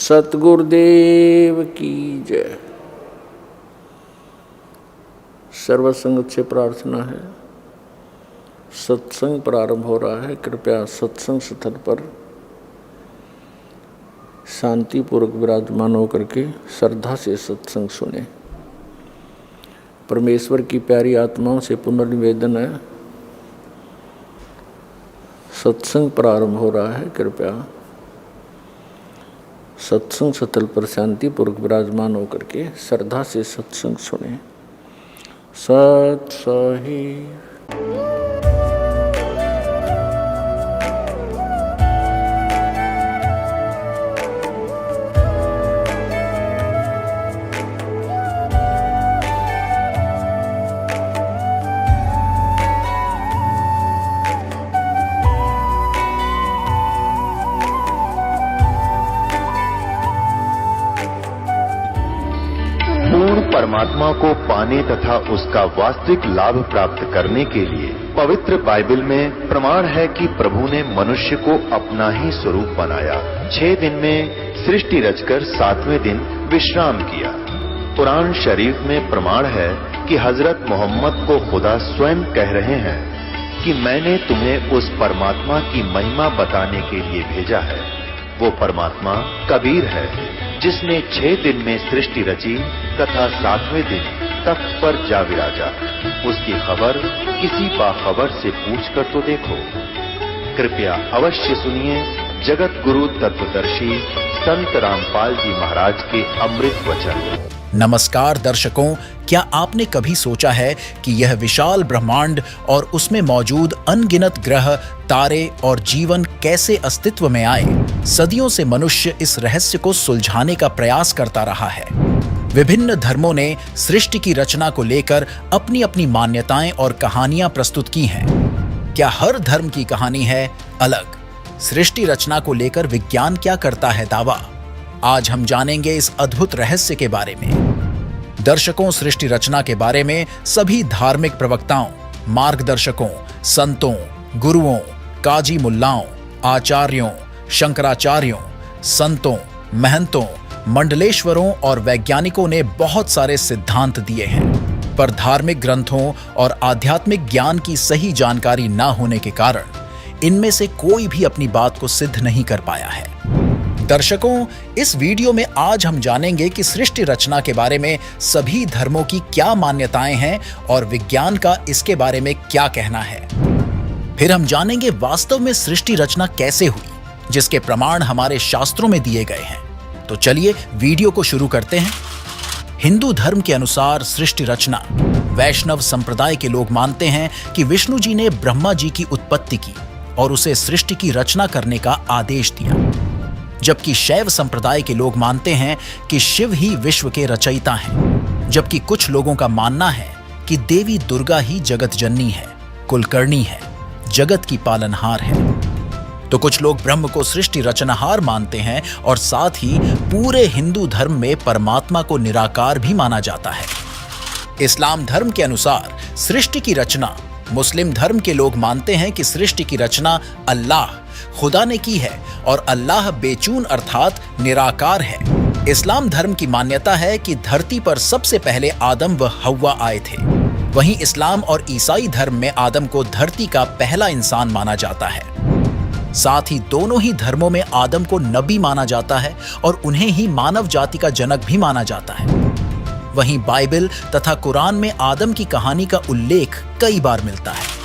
सतगुरुदेव की जय। सर्वसंगत से प्रार्थना है, सत्संग प्रारंभ हो रहा है। कृपया सत्संग स्थल पर शांतिपूर्वक विराजमान होकर के श्रद्धा से सत्संग सुने। परमेश्वर की प्यारी आत्माओं से पुनर्निवेदन है, सत्संग प्रारंभ हो रहा है। कृपया सत्संग स्थल पर शांतिपूर्वक विराजमान होकर के श्रद्धा से सत्संग सुने। सत सही। परमात्मा को पाने तथा उसका वास्तविक लाभ प्राप्त करने के लिए पवित्र बाइबल में प्रमाण है कि प्रभु ने मनुष्य को अपना ही स्वरूप बनाया। 6 दिन में सृष्टि रचकर 7वें दिन विश्राम किया। कुरान शरीफ में प्रमाण है कि हजरत मोहम्मद को खुदा स्वयं कह रहे हैं कि मैंने तुम्हें उस परमात्मा की महिमा बताने के लिए भेजा है। वो परमात्मा कबीर है जिसने 6 दिन में सृष्टि रची तथा 7वें दिन तख्त पर जा विराजा। उसकी खबर किसी बाखबर से पूछकर तो देखो। कृपया अवश्य सुनिए जगत गुरु तत्वदर्शी संत रामपाल जी महाराज के अमृत वचन। नमस्कार दर्शकों, क्या आपने कभी सोचा है कि यह विशाल ब्रह्मांड और उसमें मौजूद अनगिनत ग्रह, तारे और जीवन कैसे अस्तित्व में आए? सदियों से मनुष्य इस रहस्य को सुलझाने का प्रयास करता रहा है। विभिन्न धर्मों ने सृष्टि की रचना को लेकर अपनी अपनी मान्यताएं और कहानियां प्रस्तुत की हैं। क्या हर धर्म की कहानी है अलग? सृष्टि रचना को लेकर विज्ञान क्या करता है दावा? आज हम जानेंगे इस अद्भुत रहस्य के बारे में। दर्शकों, सृष्टि रचना के बारे में सभी धार्मिक प्रवक्ताओं, मार्गदर्शकों, संतों, गुरुओं, काजी मुल्लाओं, आचार्यों, शंकराचार्यों, संतों, महंतों, मंडलेश्वरों और वैज्ञानिकों ने बहुत सारे सिद्धांत दिए हैं, पर धार्मिक ग्रंथों और आध्यात्मिक ज्ञान की सही जानकारी न होने के कारण इनमें से कोई भी अपनी बात को सिद्ध नहीं कर पाया है। दर्शकों, इस वीडियो में आज हम जानेंगे कि सृष्टि रचना के बारे में सभी धर्मों की क्या मान्यताएं हैं और विज्ञान का इसके बारे में क्या कहना है। फिर हम जानेंगे वास्तव में सृष्टि रचना कैसे हुई, जिसके प्रमाण हमारे शास्त्रों में दिए गए हैं। तो चलिए वीडियो को शुरू करते हैं। हिंदू धर्म के अनुसार सृष्टि रचना, वैष्णव संप्रदाय के लोग मानते हैं कि विष्णु जी ने ब्रह्मा जी की उत्पत्ति की और उसे सृष्टि की रचना करने का आदेश दिया, जबकि शैव संप्रदाय के लोग मानते हैं कि शिव ही विश्व के रचयिता हैं। जबकि कुछ लोगों का मानना है कि देवी दुर्गा ही जगत जननी है, कुलकर्णी है, जगत की पालनहार है। तो कुछ लोग ब्रह्म को सृष्टि रचनहार मानते हैं और साथ ही पूरे हिंदू धर्म में परमात्मा को निराकार भी माना जाता है। इस्लाम धर्म के अनुसार सृष्टि की रचना, मुस्लिम धर्म के लोग मानते हैं कि सृष्टि की रचना अल्लाह खुदा ने की है और अल्लाह बेचून अर्थात निराकार है। इस्लाम धर्म की मान्यता है कि धरती पर सबसे पहले आदम व हव्वा आए थे। वहीं इस्लाम और ईसाई धर्म में आदम को धरती का पहला इंसान माना जाता है। साथ ही दोनों ही धर्मों में आदम को नबी माना जाता है और उन्हें ही मानव जाति का जनक भी माना जाता है। वहीं बाइबल तथा कुरान में आदम की कहानी का उल्लेख कई बार मिलता है।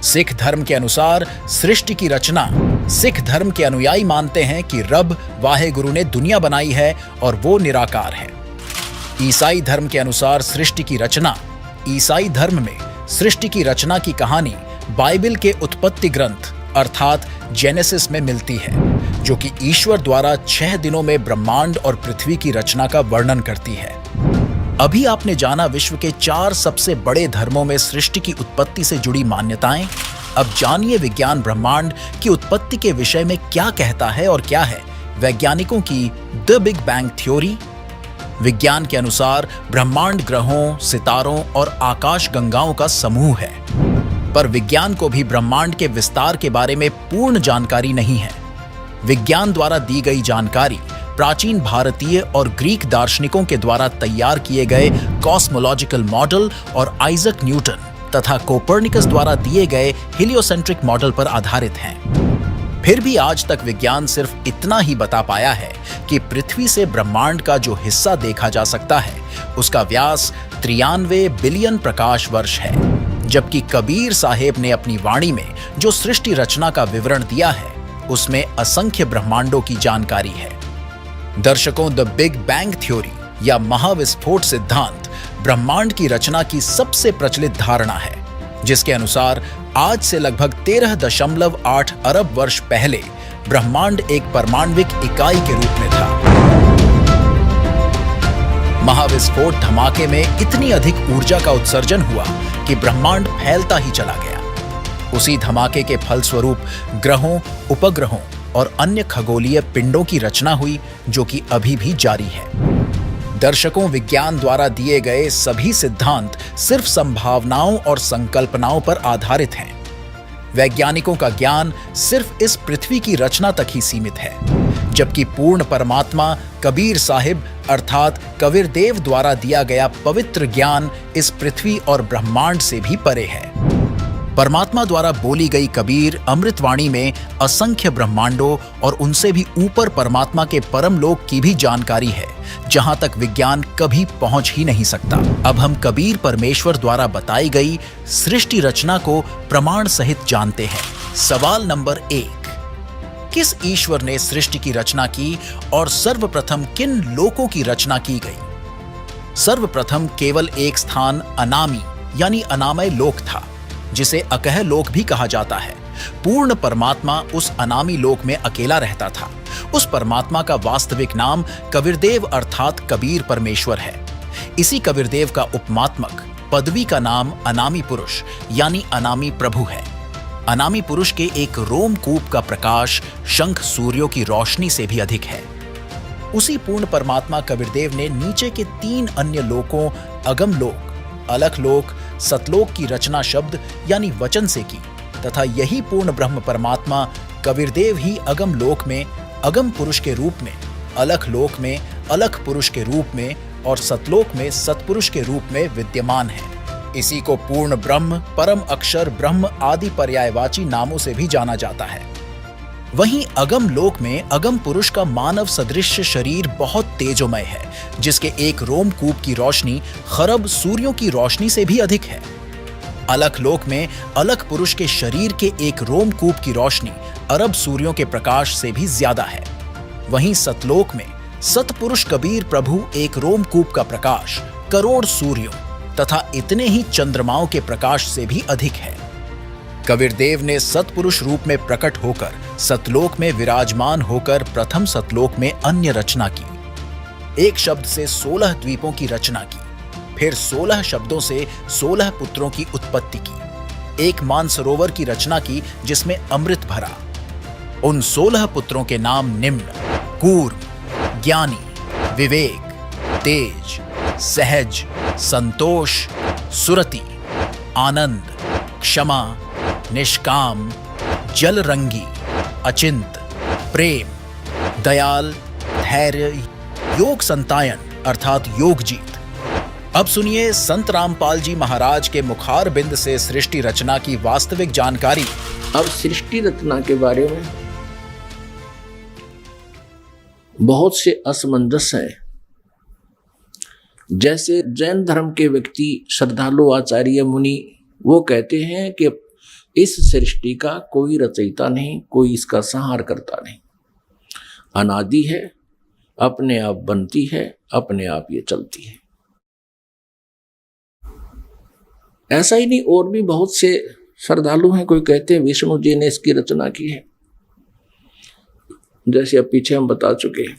सिख धर्म के अनुसार सृष्टि की रचना, सिख धर्म के अनुयायी मानते हैं कि रब वाहेगुरु ने दुनिया बनाई है और वो निराकार है। ईसाई धर्म के अनुसार सृष्टि की रचना, ईसाई धर्म में सृष्टि की रचना की कहानी बाइबल के उत्पत्ति ग्रंथ अर्थात जेनेसिस में मिलती है, जो कि ईश्वर द्वारा 6 दिनों में ब्रह्मांड और पृथ्वी की रचना का वर्णन करती है। अभी आपने जाना विश्व के 4 सबसे बड़े धर्मों में सृष्टि की उत्पत्ति से जुड़ी मान्यताएं। अब जानिए विज्ञान ब्रह्मांड की उत्पत्ति के विषय में क्या कहता है और क्या है वैज्ञानिकों की द बिग बैंग थ्योरी। विज्ञान के अनुसार ब्रह्मांड ग्रहों, सितारों और आकाश गंगाओं का समूह है, पर विज्ञान को भी ब्रह्मांड के विस्तार के बारे में पूर्ण जानकारी नहीं है। विज्ञान द्वारा दी गई जानकारी प्राचीन भारतीय और ग्रीक दार्शनिकों के द्वारा तैयार किए गए कॉस्मोलॉजिकल मॉडल और आइजक न्यूटन तथा कोपर्निकस द्वारा दिए गए हीलियोसेंट्रिक मॉडल पर आधारित हैं। फिर भी आज तक विज्ञान सिर्फ इतना ही बता पाया है कि पृथ्वी से ब्रह्मांड का जो हिस्सा देखा जा सकता है उसका व्यास 93 बिलियन प्रकाश वर्ष है, जबकि कबीर साहेब ने अपनी वाणी में जो सृष्टि रचना का विवरण दिया है उसमें असंख्य ब्रह्मांडों की जानकारी है। दर्शकों, द बिग बैंग थ्योरी या महाविस्फोट सिद्धांत ब्रह्मांड की रचना की सबसे प्रचलित धारणा है, जिसके अनुसार आज से लगभग 13.8 अरब वर्ष पहले ब्रह्मांड एक परमाण्विक इकाई के रूप में था। महाविस्फोट धमाके में इतनी अधिक ऊर्जा का उत्सर्जन हुआ कि ब्रह्मांड फैलता ही चला गया। उसी धमाके के फलस्वरूप ग्रहों, उपग्रहों और अन्य खगोलीय पिंडों की रचना हुई, जो कि अभी भी जारी है। दर्शकों, विज्ञान द्वारा दिए गए सभी सिद्धांत सिर्फ संभावनाओं और संकल्पनाओं पर आधारित हैं। वैज्ञानिकों का ज्ञान सिर्फ इस पृथ्वी की रचना तक ही सीमित है, जबकि पूर्ण परमात्मा कबीर साहिब अर्थात कबीरदेव द्वारा दिया गया पवित्र ज्ञान इस पृथ्वी और ब्रह्मांड से भी परे है। परमात्मा द्वारा बोली गई कबीर अमृतवाणी में असंख्य ब्रह्मांडों और उनसे भी ऊपर परमात्मा के परम लोक की भी जानकारी है, जहां तक विज्ञान कभी पहुंच ही नहीं सकता। अब हम कबीर परमेश्वर द्वारा बताई गई सृष्टि रचना को प्रमाण सहित जानते हैं। सवाल नंबर 1, किस ईश्वर ने सृष्टि की रचना की और सर्वप्रथम किन लोकों की रचना की गई? सर्वप्रथम केवल एक स्थान अनामी यानी अनामय लोक था, जिसे अकह लोक भी कहा जाता है। पूर्ण परमात्मा उस अनामी लोक में अकेला रहता था। उस परमात्मा का वास्तविक नाम कबीरदेव अर्थात कबीर परमेश्वर है। इसी कबीरदेव का उपमात्मक पदवी का नाम अनामी पुरुष यानी अनामी प्रभु है। अनामी पुरुष के एक रोमकूप का प्रकाश शंख सूर्यों की रोशनी से भी अधिक है। उसी पूर्ण परमात्मा कबीरदेव ने नीचे के 3 अन्य लोकों अगम लोक, अलख लोक, सतलोक की रचना शब्द यानी वचन से की, तथा यही पूर्ण ब्रह्म परमात्मा कबीरदेव ही अगम लोक में अगम पुरुष के रूप में, अलख लोक में अलख पुरुष के रूप में और सतलोक में सतपुरुष के रूप में विद्यमान है। इसी को पूर्ण ब्रह्म, परम अक्षर ब्रह्म आदि पर्यायवाची नामों से भी जाना जाता है। वहीं अगम लोक में अगम पुरुष का मानव सदृश शरीर बहुत तेजोमय है, जिसके एक रोमकूप की रोशनी खरब सूर्यों की रोशनी से भी अधिक है। अलख लोक में अलख पुरुष के शरीर के एक रोमकूप की रोशनी अरब सूर्यों के प्रकाश से भी ज्यादा है। वहीं सतलोक में सतपुरुष कबीर प्रभु एक रोमकूप का प्रकाश करोड़ सूर्यों तथा इतने ही चंद्रमाओं के प्रकाश से भी अधिक है। कबीरदेव ने सतपुरुष रूप में प्रकट होकर सतलोक में विराजमान होकर प्रथम सतलोक में अन्य रचना की। एक शब्द से 16 द्वीपों की रचना की, फिर 16 शब्दों से 16 पुत्रों की उत्पत्ति की। एक मानसरोवर की रचना की जिसमें अमृत भरा। उन 16 पुत्रों के नाम निम्न: कूर्म, ज्ञानी, विवेक, तेज, सहज, संतोष, सुरति, आनंद, क्षमा, निष्काम, जलरंगी, अचिंत, प्रेम, दयाल, धैर्य, योग संतायन अर्थात योगजीत। अब सुनिए संत रामपाल जी महाराज के मुखार बिंद से सृष्टि रचना की वास्तविक जानकारी। अब सृष्टि रचना के बारे में बहुत से असमंजस है। जैसे जैन धर्म के व्यक्ति श्रद्धालु आचार्य मुनि वो कहते हैं कि इस सृष्टि का कोई रचयिता नहीं, कोई इसका संहार करता नहीं, अनादि है, अपने आप बनती है, अपने आप ये चलती है। ऐसा ही नहीं, और भी बहुत से श्रद्धालु हैं। कोई कहते हैं विष्णु जी ने इसकी रचना की है, जैसे अब पीछे हम बता चुके हैं।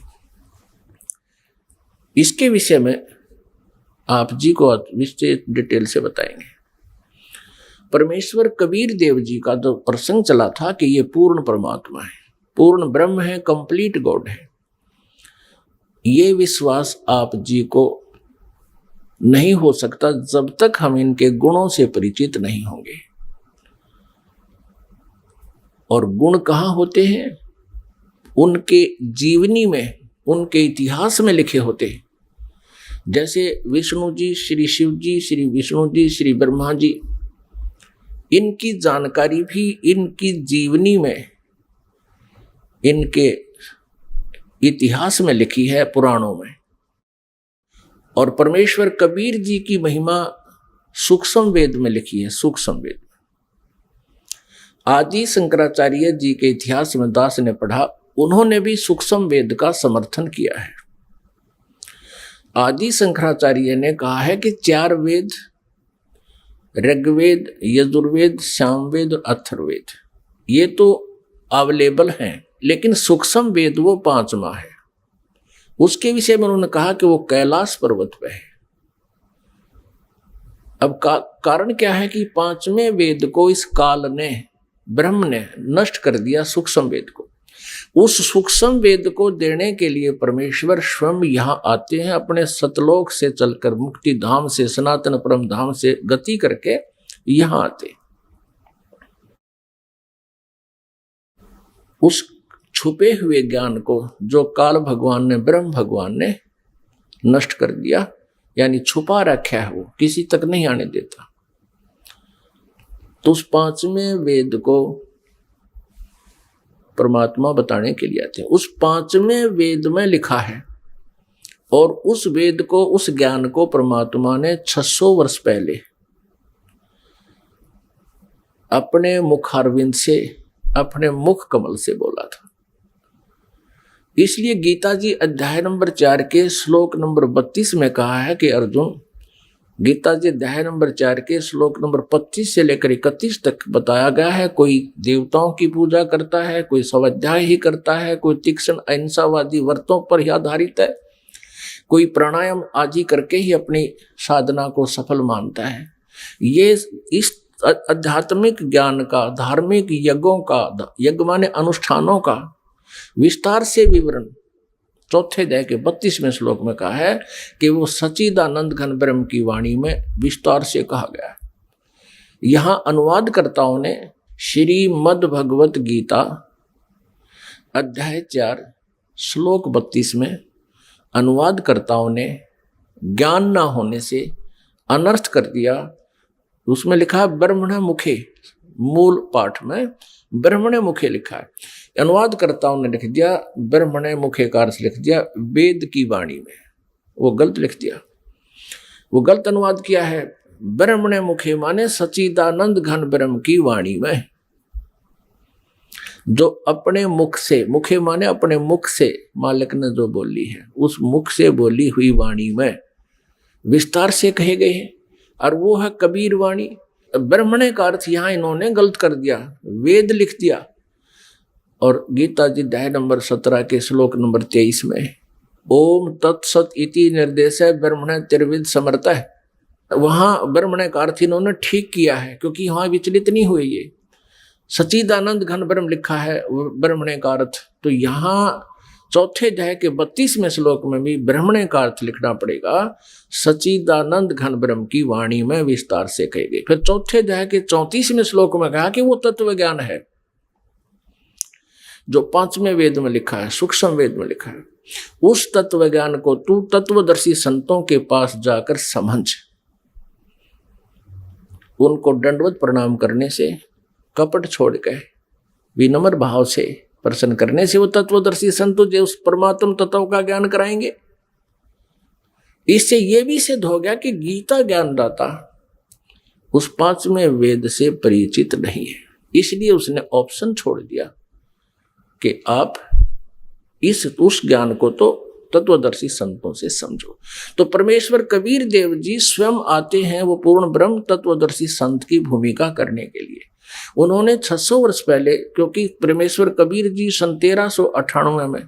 इसके विषय में आप जी को विशेष डिटेल से बताएंगे। परमेश्वर कबीर देव जी का जो प्रसंग चला था कि ये पूर्ण परमात्मा है, पूर्ण ब्रह्म है, कंप्लीट गॉड है, ये विश्वास आप जी को नहीं हो सकता जब तक हम इनके गुणों से परिचित नहीं होंगे। और गुण कहाँ होते हैं? उनके जीवनी में, उनके इतिहास में लिखे होते, जैसे विष्णु जी, श्री शिव जी, श्री विष्णु जी, श्री ब्रह्मा जी, इनकी जानकारी भी इनकी जीवनी में, इनके इतिहास में लिखी है, पुराणों में। और परमेश्वर कबीर जी की महिमा सूक्ष्म वेद में लिखी है, सूक्ष्म वेद। आदि शंकराचार्य जी के इतिहास में दास ने पढ़ा, उन्होंने भी सूक्ष्म वेद का समर्थन किया है। आदि शंकराचार्य ने कहा है कि 4 वेद, ऋग्वेद, यजुर्वेद, सामवेद और अथर्ववेद, ये तो अवेलेबल हैं, लेकिन सूक्ष्म वेद वो 5वां है। उसके विषय में उन्होंने कहा कि वो कैलाश पर्वत पे है। अब कारण क्या है कि 5वें वेद को इस काल ने, ब्रह्म ने नष्ट कर दिया, सूक्ष्म वेद को। उस सूक्ष्म वेद को देने के लिए परमेश्वर स्वयं यहाँ आते हैं, अपने सतलोक से चलकर, मुक्ति धाम से, सनातन परम धाम से गति करके यहाँ आते। उस छुपे हुए ज्ञान को जो काल भगवान ने, ब्रह्म भगवान ने नष्ट कर दिया, यानी छुपा रखा है, वो किसी तक नहीं आने देता। तो उस 5वें वेद को परमात्मा बताने के लिए आते हैं। उस 5वें वेद में लिखा है, और उस वेद को, उस ज्ञान को परमात्मा ने 600 वर्ष पहले अपने मुखारविंद से, अपने मुख कमल से बोला था। इसलिए गीता जी अध्याय नंबर 4 के श्लोक नंबर 32 में कहा है कि अर्जुन, गीता जी अध्याय नंबर 4 के श्लोक नंबर 25 से लेकर 31 तक बताया गया है, कोई देवताओं की पूजा करता है, कोई स्वाध्याय ही करता है, कोई तीक्ष्ण अहिंसावादी व्रतों पर ही आधारित है, कोई प्राणायाम आदि करके ही अपनी साधना को सफल मानता है। ये इस आध्यात्मिक ज्ञान का, धार्मिक यज्ञों का, यज्ञ माने अनुष्ठानों का विस्तार से विवरण 4थे अध्याय के 32वें श्लोक में कहा है कि वो सच्चिदानंद घन ब्रह्म की वाणी में विस्तार से कहा गया है। यहां अनुवादकर्ताओं ने श्रीमद् भगवत गीता अध्याय 4 श्लोक 32 में अनुवादकर्ताओं ने ज्ञान न होने से अनर्थ कर दिया। उसमें लिखा है ब्रह्मण मुखे, मूल पाठ में ब्रह्मण मुखे लिखा है, अनुवादकर्ताओं ने लिख दिया ब्रह्मण मुखे का अर्थ लिख दिया वेद की वाणी में। वो गलत लिख दिया, वो गलत अनुवाद किया है। ब्रह्मण मुखे माने सच्चिदानंद घन ब्रह्म की वाणी में, जो अपने मुख से, मुखे माने अपने मुख से मालिक ने जो बोली है, उस मुख से बोली हुई वाणी में विस्तार से कहे गए हैं, और वो है कबीर वाणी। ब्रह्मण का अर्थ यहां इन्होंने गलत कर दिया, वेद लिख दिया। और गीता जी अध्याय नंबर 17 के श्लोक नंबर 23 में ओम तत्सत इति निर्देश है ब्रह्मण त्रिविद समर्थ है, वहां ब्रह्मण का अर्थ इन्होंने ठीक किया है, क्योंकि वहां विचलित नहीं हुए। ये सच्चिदानंद घन ब्रह्म लिखा है ब्रह्मण का अर्थ, तो यहाँ 4थे अध्याय के 32वें श्लोक में भी ब्रह्मण का अर्थ लिखना पड़ेगा, सच्चिदानंद घन ब्रह्म की वाणी में विस्तार से कही गई। फिर 4थे अध्याय के 34वें श्लोक में कहा कि वो तत्व ज्ञान है जो 5वें वेद में लिखा है, सूक्ष्म वेद में लिखा है। उस तत्व ज्ञान को तू तत्वदर्शी संतों के पास जाकर समझ, उनको दंडवत प्रणाम करने से, कपट छोड़ के विनम्र भाव से प्रसन्न करने से वो तत्वदर्शी संत जो उस परमात्म तत्व का ज्ञान कराएंगे। इससे ये भी सिद्ध हो गया कि गीता ज्ञानदाता उस 5वें वेद से परिचित नहीं है, इसलिए उसने ऑप्शन छोड़ दिया कि आप उस ज्ञान को तो तत्वदर्शी संतों से समझो। तो परमेश्वर कबीर देव जी स्वयं आते हैं वो पूर्ण ब्रह्म तत्वदर्शी संत की भूमिका करने के लिए। उन्होंने 600 वर्ष पहले, क्योंकि परमेश्वर कबीर जी सन 1398 में,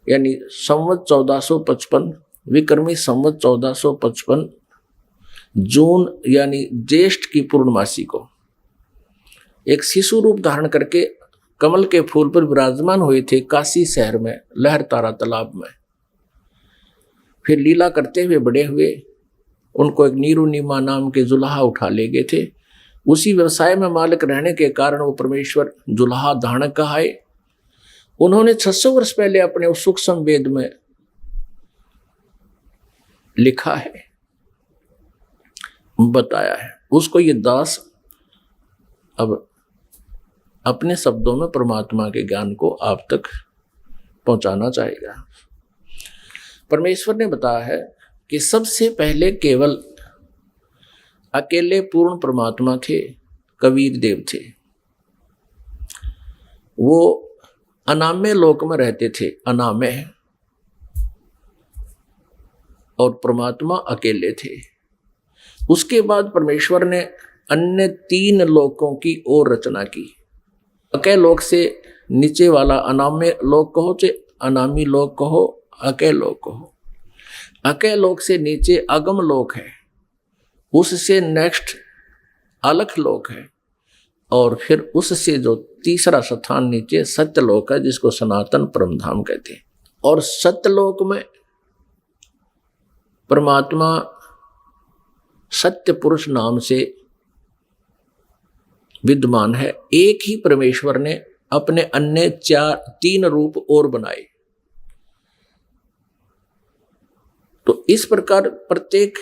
यानी संवत 1455 विक्रमी संवत 1455 जून यानी ज्येष्ठ की पूर्णमासी को एक शिशु रूप धारण करके कमल के फूल पर विराजमान हुए थे काशी शहर में, लहर तारा तालाब में। फिर लीला करते हुए बड़े हुए, उनको एक नीरू नीमा नाम के जुलाहा उठा ले गए थे। उसी व्यवसाय में मालिक रहने के कारण वो परमेश्वर जुलाहा धारण कहाए। उन्होंने 600 वर्ष पहले अपने उस सूक्ष्म वेद में लिखा है, बताया है। उसको ये दास अब अपने शब्दों में परमात्मा के ज्ञान को आप तक पहुंचाना चाहेगा। परमेश्वर ने बताया है कि सबसे पहले केवल अकेले पूर्ण परमात्मा थे, कबीर देव थे। वो अनामय लोक में रहते थे, अनामय, और परमात्मा अकेले थे। उसके बाद परमेश्वर ने अन्य 3 लोकों की और रचना की। अकय लोक से नीचे वाला अनामय लोक कहो, चाहे अनामी लोक कहो, अकय लोक कहो। अकय लोक से नीचे अगम लोक है, उससे नेक्स्ट अलख लोक है, और फिर उससे जो तीसरा स्थान नीचे सत्यलोक है, जिसको सनातन परमधाम कहते हैं। और सत्यलोक में परमात्मा सत्य पुरुष नाम से विद्यमान है। एक ही परमेश्वर ने अपने अन्य 3 रूप और बनाए। तो इस प्रकार प्रत्येक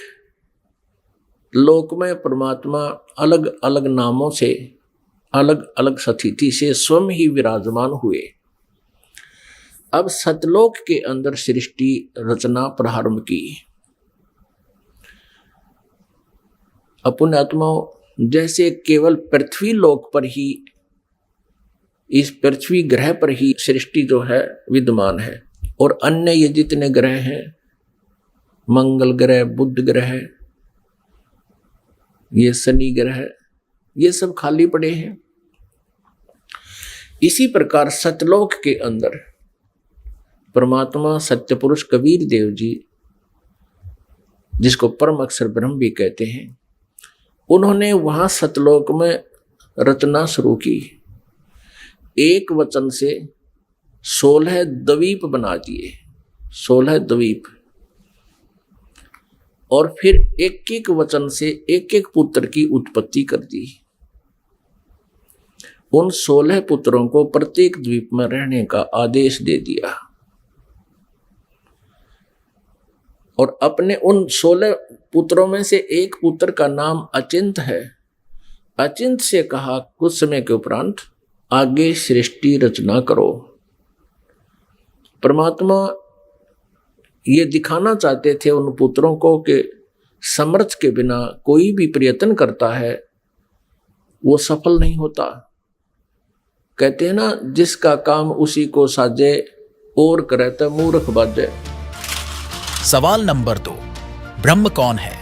लोक में परमात्मा अलग अलग नामों से, अलग अलग स्थिति से स्वयं ही विराजमान हुए। अब सतलोक के अंदर सृष्टि रचना प्रारंभ की। अपने आत्माओं, जैसे केवल पृथ्वी लोक पर ही, इस पृथ्वी ग्रह पर ही सृष्टि जो है विद्यमान है, और अन्य ये जितने ग्रह हैं, मंगल ग्रह, बुध ग्रह, ये शनि ग्रह, ये सब खाली पड़े हैं। इसी प्रकार सतलोक के अंदर परमात्मा सत्य पुरुष कबीर देव जी, जिसको परम अक्षर ब्रह्म भी कहते हैं, उन्होंने वहां सतलोक में रचना शुरू की। एक वचन से 16 द्वीप बना दिए, 16 द्वीप, और फिर एक एक वचन से एक एक पुत्र की उत्पत्ति कर दी। उन 16 पुत्रों को प्रत्येक द्वीप में रहने का आदेश दे दिया, और अपने उन 16 पुत्रों में से एक पुत्र का नाम अचिंत है। अचिंत से कहा कुछ समय के उपरांत आगे सृष्टि रचना करो। परमात्मा ये दिखाना चाहते थे उन पुत्रों को कि समर्थ के बिना कोई भी प्रयत्न करता है वो सफल नहीं होता। कहते हैं ना, जिसका काम उसी को साजे, और करे तो मूर्ख बाजे। सवाल नंबर 2, ब्रह्म कौन है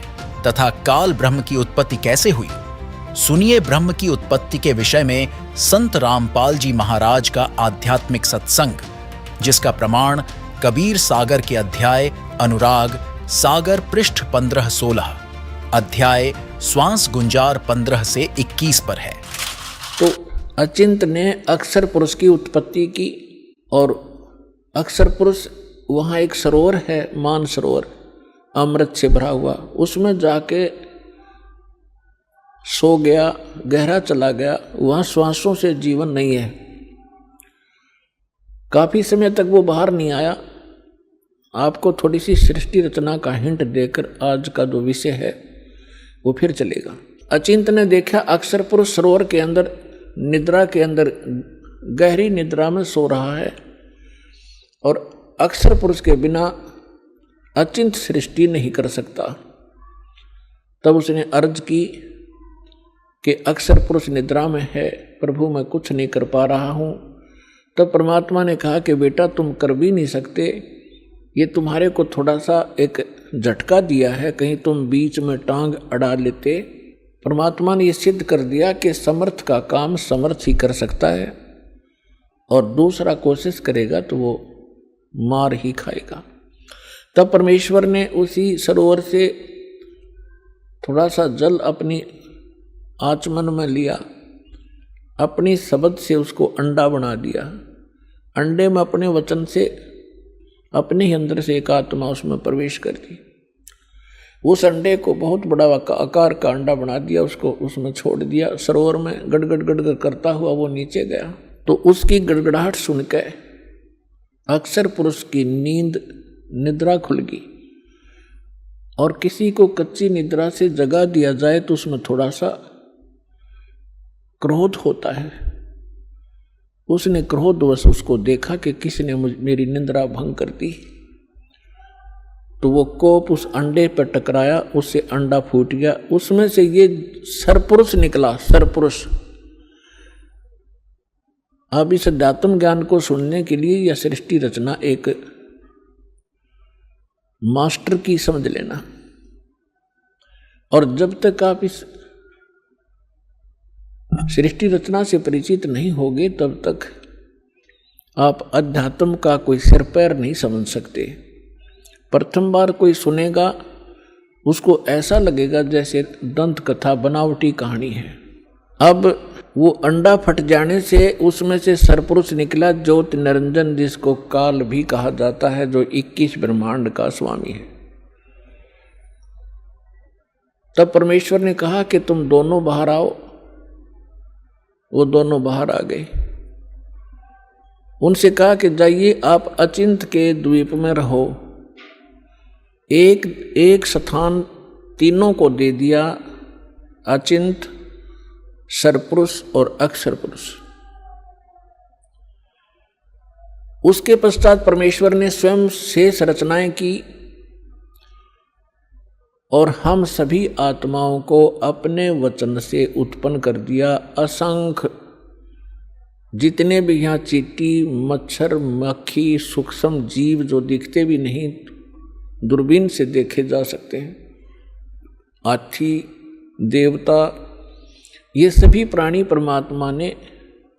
तथा काल ब्रह्म की उत्पत्ति कैसे हुई? सुनिए ब्रह्म की उत्पत्ति के विषय में संत रामपाल जी महाराज का आध्यात्मिक सत्संग, जिसका प्रमाण कबीर सागर के अध्याय अनुराग सागर पृष्ठ 15-16, अध्याय श्वास गुंजार 15 से 21 पर है। तो अचिंत ने अक्षर पुरुष की उत्पत्ति की, और अक्षर पुरुष वहाँ एक सरोवर है, मान सरोवर, अमृत से भरा हुआ, उसमें जाके सो गया, गहरा चला गया। वहाँ श्वासों से जीवन नहीं है। काफी समय तक वो बाहर नहीं आया। आपको थोड़ी सी सृष्टि रचना का हिंट देकर आज का जो विषय है वो फिर चलेगा। अचिंत ने देखा अक्षर पुरुष सरोवर के अंदर, निद्रा के अंदर, गहरी निद्रा में सो रहा है, और अक्षर पुरुष के बिना अचिंत सृष्टि नहीं कर सकता। तब उसने अर्ज की कि अक्षर पुरुष निद्रा में है, प्रभु मैं कुछ नहीं कर पा रहा हूँ। तब परमात्मा ने कहा कि बेटा तुम कर भी नहीं सकते, ये तुम्हारे को थोड़ा सा एक झटका दिया है, कहीं तुम बीच में टांग अड़ा लेते। परमात्मा ने ये सिद्ध कर दिया कि समर्थ का काम समर्थ ही कर सकता है, और दूसरा कोशिश करेगा तो वो मार ही खाएगा। तब परमेश्वर ने उसी सरोवर से थोड़ा सा जल अपनी आचमन में लिया, अपनी शब्द से उसको अंडा बना दिया। अंडे में अपने वचन से अपने ही अंदर से एक आत्मा उसमें प्रवेश कर दी। उस अंडे को बहुत बड़ा आकार का अंडा बना दिया, उसको उसमें छोड़ दिया। सरोवर में गड़गड़ गड़गड़ करता हुआ वो नीचे गया। तो उसकी गड़गड़ाहट सुनकर अक्सर पुरुष की नींद निद्रा खुल गई और किसी को कच्ची निद्रा से जगा दिया जाए तो उसमें थोड़ा सा क्रोध होता है। उसने क्रोधवश उसको देखा कि किसने मेरी निद्रा भंग कर दी, तो वो कोप उस अंडे पर टकराया, उससे अंडा फूट गया, उसमें से ये सरपुरुष निकला। सरपुरुष। अब इस अध्यात्म ज्ञान को सुनने के लिए यह सृष्टि रचना एक मास्टर की समझ लेना, और जब तक आप इस सृष्टि रचना से परिचित नहीं होगे तब तक आप अध्यात्म का कोई सिर पैर नहीं समझ सकते। प्रथम बार कोई सुनेगा उसको ऐसा लगेगा जैसे दंत कथा बनावटी कहानी है। अब वो अंडा फट जाने से उसमें से सरपुरुष निकला, ज्योति निरंजन, जिसको काल भी कहा जाता है, जो 21 ब्रह्मांड का स्वामी है। तब परमेश्वर ने कहा कि तुम दोनों बाहर आओ। वो दोनों बाहर आ गए। उनसे कहा कि जाइए आप अचिंत के द्वीप में रहो। एक स्थान तीनों को दे दिया, अचिंत, सरपुरुष और अक्षर पुरुष। उसके पश्चात परमेश्वर ने स्वयं शेष रचनाएं की और हम सभी आत्माओं को अपने वचन से उत्पन्न कर दिया। असंख्य जितने भी यहाँ चींटी, मच्छर, मक्खी, सूक्ष्म जीव जो दिखते भी नहीं, दूरबीन से देखे जा सकते हैं, हाथी, देवता, ये सभी प्राणी परमात्मा ने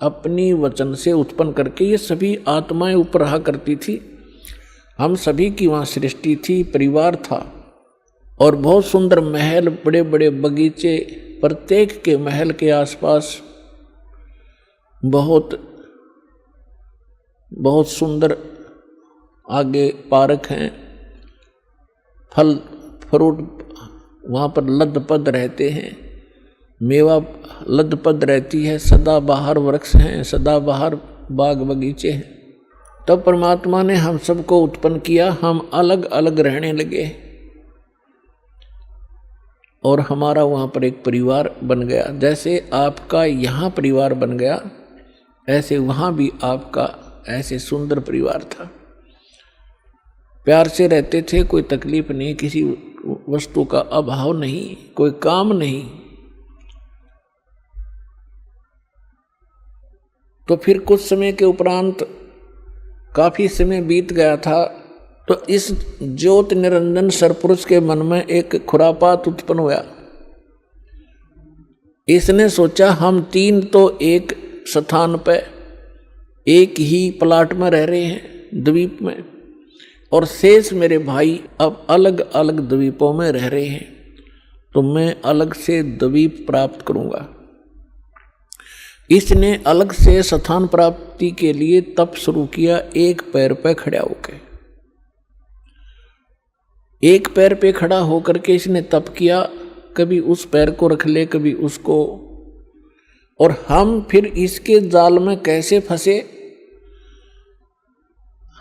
अपनी वचन से उत्पन्न करके, ये सभी आत्माएं ऊपर रहा करती थी। हम सभी की वहाँ सृष्टि थी, परिवार था, और बहुत सुंदर महल, बड़े बड़े बगीचे, प्रत्येक के महल के आसपास बहुत बहुत सुंदर आगे पार्क हैं, फल फ्रूट वहाँ पर लदपद रहते हैं, मेवा लदपद रहती है, सदाबहार वृक्ष हैं, सदाबहार बाग बगीचे हैं। तब परमात्मा ने हम सबको उत्पन्न किया, हम अलग अलग रहने लगे और हमारा वहाँ पर एक परिवार बन गया। जैसे आपका यहाँ परिवार बन गया, ऐसे वहाँ भी आपका ऐसे सुंदर परिवार था। प्यार से रहते थे, कोई तकलीफ नहीं, किसी वस्तु का अभाव नहीं, कोई काम नहीं। तो फिर कुछ समय के उपरांत, काफी समय बीत गया था, तो इस ज्योति निरंजन सरपुरुष के मन में एक खुरापात उत्पन्न हुआ। इसने सोचा हम तीन तो एक स्थान पर एक ही प्लाट में रह रहे हैं, द्वीप में, और शेष मेरे भाई अब अलग अलग द्वीपों में रह रहे हैं, तो मैं अलग से द्वीप प्राप्त करूंगा। इसने अलग से स्थान प्राप्ति के लिए तप शुरू किया, एक पैर पर खड़ा होकर। एक पैर पे खड़ा होकर के इसने तप किया, कभी उस पैर को रख ले, कभी उसको, और हम फिर इसके जाल में कैसे फंसे।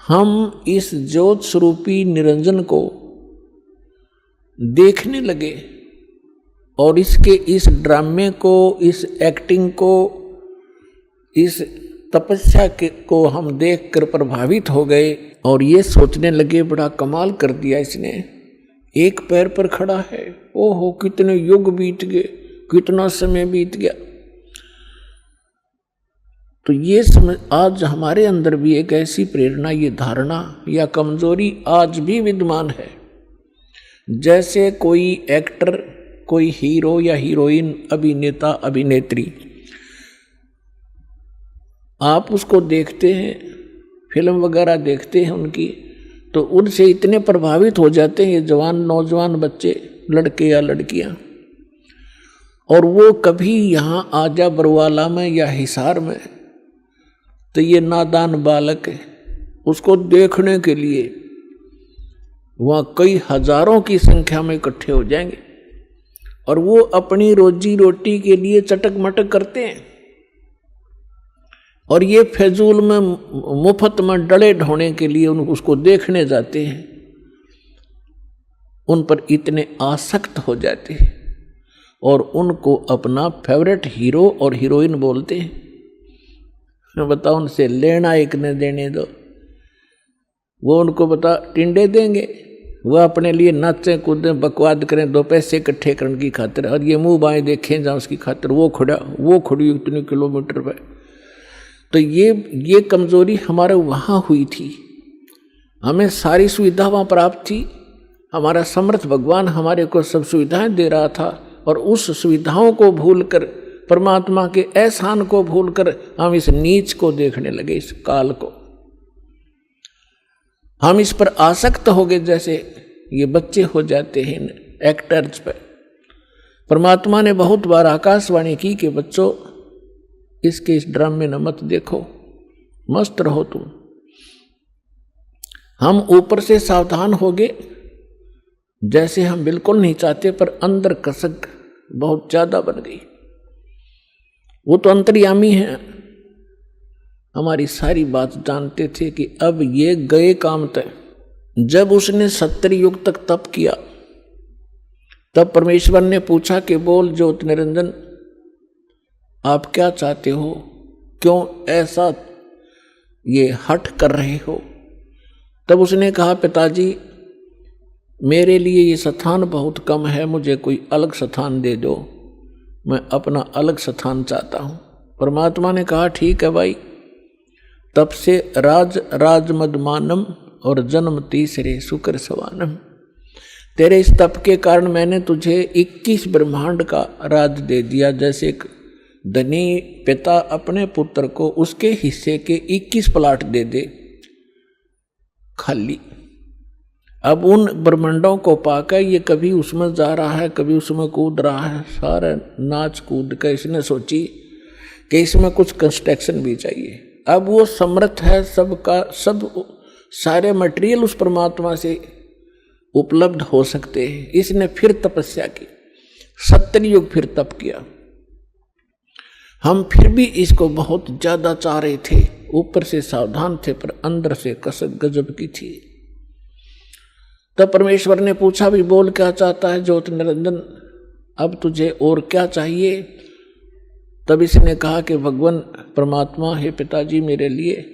हम इस ज्योत स्वरूपी निरंजन को देखने लगे और इसके इस ड्रामे को, इस एक्टिंग को, इस तपस्या को हम देखकर प्रभावित हो गए और ये सोचने लगे बड़ा कमाल कर दिया इसने, एक पैर पर खड़ा है, ओहो कितने युग बीत गए, कितना समय बीत गया। तो ये समझ, आज हमारे अंदर भी एक ऐसी प्रेरणा, ये धारणा या कमजोरी आज भी विद्यमान है। जैसे कोई एक्टर, कोई हीरो या हीरोइन, अभिनेता अभिनेत्री, आप उसको देखते हैं, फिल्म वगैरह देखते हैं उनकी, तो उनसे इतने प्रभावित हो जाते हैं ये जवान नौजवान बच्चे, लड़के या लड़कियां, और वो कभी यहाँ आजा बरवाला में या हिसार में, तो ये नादान बालक है, उसको देखने के लिए वहाँ कई हजारों की संख्या में इकट्ठे हो जाएंगे और वो अपनी रोजी रोटी के लिए चटक मटक करते हैं। और ये फजूल में मुफ्त में डले ढोने के लिए उसको देखने जाते हैं, उन पर इतने आसक्त हो जाते हैं और उनको अपना फेवरेट हीरो और हीरोइन बोलते हैं। मैं बताओ, उनसे लेना एक न देने दो, वो उनको बता टिंडे देंगे, वह अपने लिए नाचें कूदें बकवाद करें 2 पैसे इकट्ठे करने की खातिर, और ये मुंह बाएं देखें जहाँ उसकी खातिर वो खड़ी इतने किलोमीटर पे। तो ये कमजोरी हमारे वहाँ हुई थी। हमें सारी सुविधा वहाँ प्राप्त थी, हमारा समर्थ भगवान हमारे को सब सुविधाएं दे रहा था, और उस सुविधाओं को भूलकर, परमात्मा के एहसान को भूलकर हम इस नीच को देखने लगे, इस काल को। हम इस पर आसक्त हो गए, जैसे ये बच्चे हो जाते हैं एक्टर्स पर। परमात्मा ने बहुत बार आकाशवाणी की कि बच्चों, इसके इस ड्रामे न मत देखो, मस्त रहो तुम। हम ऊपर से सावधान हो गए, जैसे हम बिल्कुल नहीं चाहते, पर अंदर कसक बहुत ज्यादा बन गई। वो तो अंतर्यामी है, हमारी सारी बात जानते थे कि अब ये गए काम तय। जब उसने 70 युग तक तप किया, तब परमेश्वर ने पूछा कि बोल ज्योति निरंजन, आप क्या चाहते हो, क्यों ऐसा ये हठ कर रहे हो। तब उसने कहा, पिताजी मेरे लिए ये स्थान बहुत कम है, मुझे कोई अलग स्थान दे दो, मैं अपना अलग स्थान चाहता हूँ। परमात्मा ने कहा, ठीक है भाई। तब से राज मदमानम और जन्म तीसरे शुक्र सवानम, तेरे इस तप के कारण मैंने तुझे 21 ब्रह्मांड का राज दे दिया। जैसे एक धनी पिता अपने पुत्र को उसके हिस्से के 21 प्लाट दे दे खाली। अब उन ब्रह्मांडों को पाकर ये कभी उसमें जा रहा है, कभी उसमें कूद रहा है, सारा नाच कूद कर इसने सोची कि इसमें कुछ कंस्ट्रक्शन भी चाहिए। अब वो समर्थ है, सबका सब सारे मटेरियल उस परमात्मा से उपलब्ध हो सकते हैं। इसने फिर तपस्या की, 70 युग फिर तप किया। हम फिर भी इसको बहुत ज्यादा चाह रहे थे, ऊपर से सावधान थे पर अंदर से कसक गजब की थी। तब परमेश्वर ने पूछा, भी बोल क्या चाहता है ज्योति निरंजन, अब तुझे और क्या चाहिए। तब इसने कहा कि भगवान परमात्मा, हे पिताजी, मेरे लिए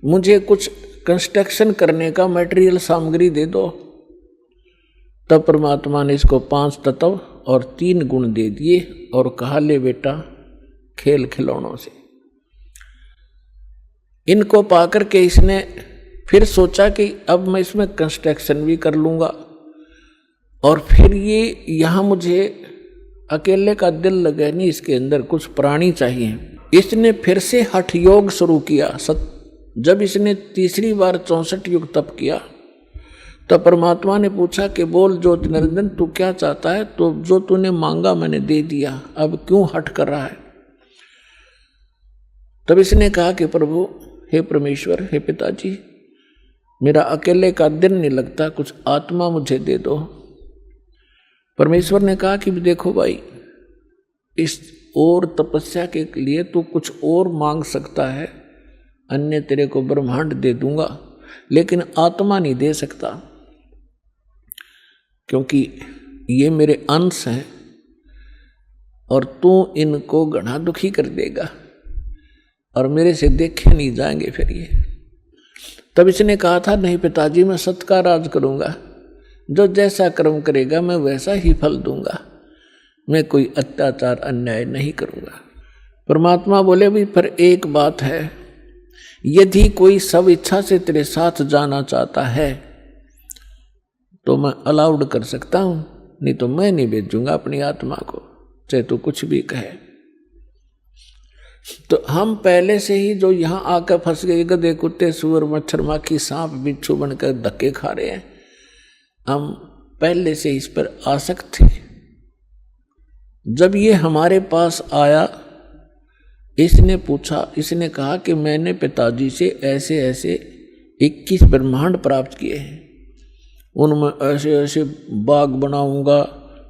मुझे कुछ कंस्ट्रक्शन करने का मटेरियल सामग्री दे दो। तब परमात्मा ने इसको 5 तत्व और 3 गुण दे दिए और कहा, ले बेटा खेल खिलौनों से। इनको पाकर के इसने फिर सोचा कि अब मैं इसमें कंस्ट्रक्शन भी कर लूंगा, और फिर ये यहाँ मुझे अकेले का दिल लगे नहीं, इसके अंदर कुछ प्राणी चाहिए। इसने फिर से हठ योग शुरू किया। जब इसने तीसरी बार 64 युग तप किया, तब परमात्मा ने पूछा कि बोल ज्योति निरंजन, तू क्या चाहता है। तो जो तूने मांगा मैंने दे दिया, अब क्यों हठ कर रहा है। तब इसने कहा कि प्रभु, हे परमेश्वर, हे पिताजी, मेरा अकेले का दिन नहीं लगता, कुछ आत्मा मुझे दे दो। परमेश्वर ने कहा कि देखो भाई, इस और तपस्या के लिए तू कुछ और मांग सकता है, अन्य तेरे को ब्रह्मांड दे दूंगा, लेकिन आत्मा नहीं दे सकता, क्योंकि ये मेरे अंश हैं और तू इनको घना दुखी कर देगा और मेरे से देखे नहीं जाएंगे फिर ये। तब इसने कहा था, नहीं पिताजी, मैं सत्य का राज करूंगा, जो जैसा कर्म करेगा मैं वैसा ही फल दूंगा, मैं कोई अत्याचार अन्याय नहीं करूंगा। परमात्मा बोले, भी पर एक बात है, यदि कोई सब इच्छा से तेरे साथ जाना चाहता है तो मैं अलाउड कर सकता हूं, नहीं तो मैं नहीं भेजूंगा अपनी आत्मा को, चाहे तू कुछ भी कहे। तो हम पहले से ही जो यहाँ आकर फंस गए, गधे कुत्ते सुअर मच्छर माखी सांप बिच्छू बनकर धक्के खा रहे हैं, हम पहले से इस पर आसक्त थे। जब ये हमारे पास आया, इसने पूछा, इसने कहा कि मैंने पिताजी से ऐसे ऐसे 21 ब्रह्मांड प्राप्त किए हैं, उनमें ऐसे ऐसे बाग बनाऊंगा,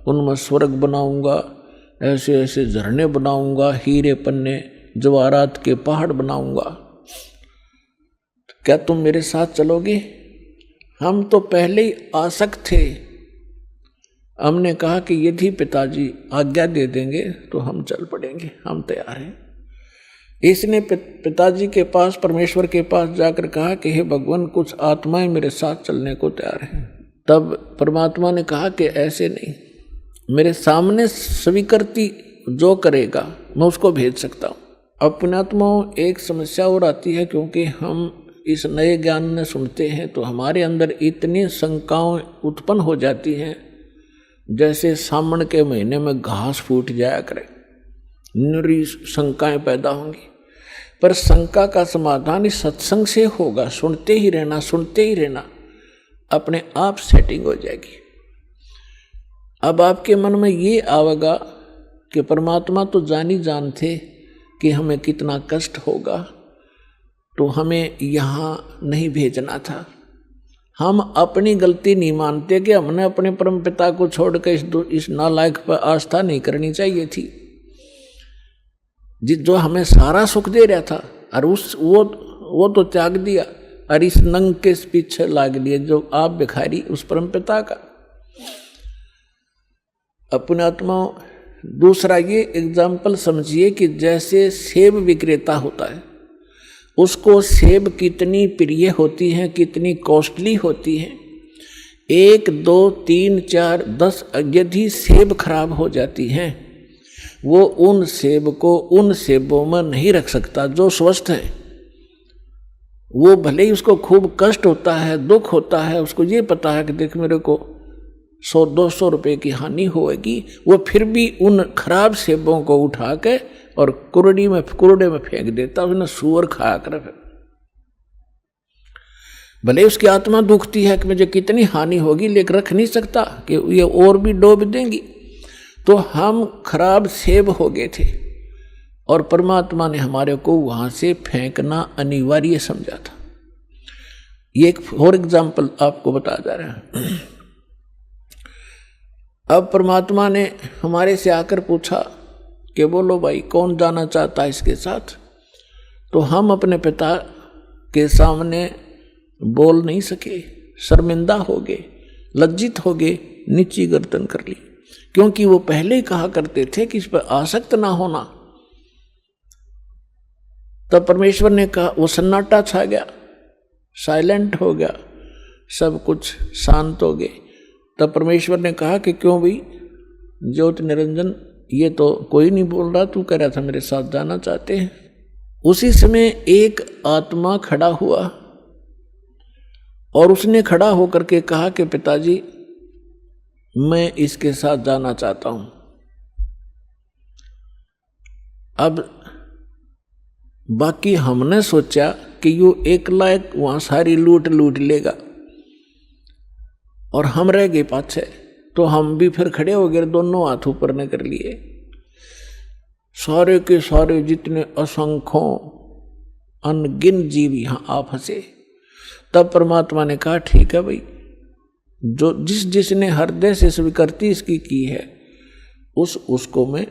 उनमें स्वर्ग बनाऊंगा, ऐसे ऐसे झरने बनाऊंगा, हीरे पन्ने जवाहरात के पहाड़ बनाऊंगा, क्या तुम मेरे साथ चलोगे? हम तो पहले ही आसक्त थे। हमने कहा कि यदि पिताजी आज्ञा दे देंगे तो हम चल पड़ेंगे, हम तैयार हैं। इसने पिताजी के पास, परमेश्वर के पास जाकर कहा कि हे भगवान, कुछ आत्माएं मेरे साथ चलने को तैयार हैं। तब परमात्मा ने कहा कि ऐसे नहीं, मेरे सामने स्वीकृति जो करेगा मैं उसको भेज सकता हूँ। अपनात्माओं, एक समस्या और आती है, क्योंकि हम इस नए ज्ञान में सुनते हैं तो हमारे अंदर इतनी शंकाएं उत्पन्न हो जाती हैं जैसे सावन के महीने में घास फूट जाया करे, निरी शंकाएं पैदा होंगी। पर शंका का समाधान इस सत्संग से होगा। सुनते ही रहना, सुनते ही रहना, अपने आप सेटिंग हो जाएगी। अब आपके मन में ये आवेगा कि परमात्मा तो जानी जानते कि हमें कितना कष्ट होगा, तो हमें यहाँ नहीं भेजना था। हम अपनी गलती नहीं मानते कि हमने अपने परम पिता को छोड़कर इस नालायक पर आस्था नहीं करनी चाहिए थी, जो हमें सारा सुख दे रहा था, और वो तो त्याग दिया और इस नंग के पीछे लाग लिए जो आप भिखारी उस परम पिता का। अपने आत्माओं, दूसरा ये एग्जाम्पल समझिए कि जैसे सेब विक्रेता होता है, उसको सेब कितनी प्रिय होती हैं, कितनी कॉस्टली होती हैं। 1, 2, 3, 4, 10 यदि सेब खराब हो जाती हैं, वो उन सेब को उन सेबों में नहीं रख सकता जो स्वस्थ है। वो भले ही उसको खूब कष्ट होता है, दुख होता है, उसको ये पता है कि देख मेरे को 100-200 रुपए की हानि होगी, वो फिर भी उन खराब सेबों को उठा के और कुरडे में फेंक देता, उसने सूअर खाया कर। भले उसकी आत्मा दुखती है कि मुझे कितनी हानि होगी, लेकिन रख नहीं सकता कि ये और भी डूब देंगी। तो हम खराब सेब हो गए थे और परमात्मा ने हमारे को वहां से फेंकना अनिवार्य समझा था। ये एक और एग्जाम्पल आपको बता जा रहा है। अब परमात्मा ने हमारे से आकर पूछा कि बोलो भाई, कौन जाना चाहता है इसके साथ? तो हम अपने पिता के सामने बोल नहीं सके, शर्मिंदा हो गए, लज्जित हो गए, नीची गर्दन कर ली, क्योंकि वो पहले ही कहा करते थे कि इस पर आसक्त ना होना। तब परमेश्वर ने कहा, वो सन्नाटा छा गया, साइलेंट हो गया, सब कुछ शांत हो गए। तब परमेश्वर ने कहा कि क्यों भाई ज्योति निरंजन, ये तो कोई नहीं बोल रहा, तू कह रहा था मेरे साथ जाना चाहते हैं। उसी समय एक आत्मा खड़ा हुआ और उसने खड़ा होकर के कहा कि पिताजी, मैं इसके साथ जाना चाहता हूं। अब बाकी हमने सोचा कि यू एकला वहां सारी लूट लेगा और हम रह गए पाछे, तो हम भी फिर खड़े हो गए, दोनों हाथ ऊपर ने कर लिए। सारे के सारे जितने असंख्यों अनगिन जीव यहां आ फंसे। तब परमात्मा ने कहा, ठीक है भाई, जो जिसने हृदय से स्वीकृति इसकी की है उसको मैं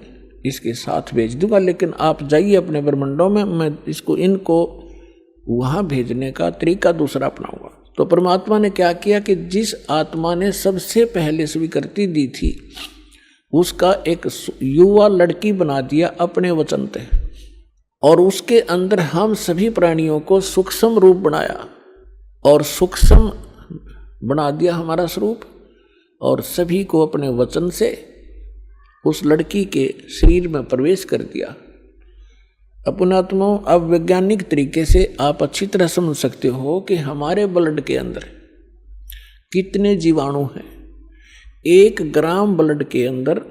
इसके साथ भेज दूंगा, लेकिन आप जाइए अपने ब्रह्मंडों में, मैं इनको वहां भेजने का तरीका दूसरा अपनाऊंगा। तो परमात्मा ने क्या किया कि जिस आत्मा ने सबसे पहले स्वीकृति दी थी उसका एक युवा लड़की बना दिया अपने वचन पे, और उसके अंदर हम सभी प्राणियों को सूक्ष्म रूप बनाया और सूक्ष्म बना दिया हमारा स्वरूप, और सभी को अपने वचन से उस लड़की के शरीर में प्रवेश कर दिया। अपनात्माओं, अब वैज्ञानिक तरीके से आप अच्छी तरह समझ सकते हो कि हमारे ब्लड के अंदर कितने जीवाणु हैं। 1 ग्राम ब्लड के अंदर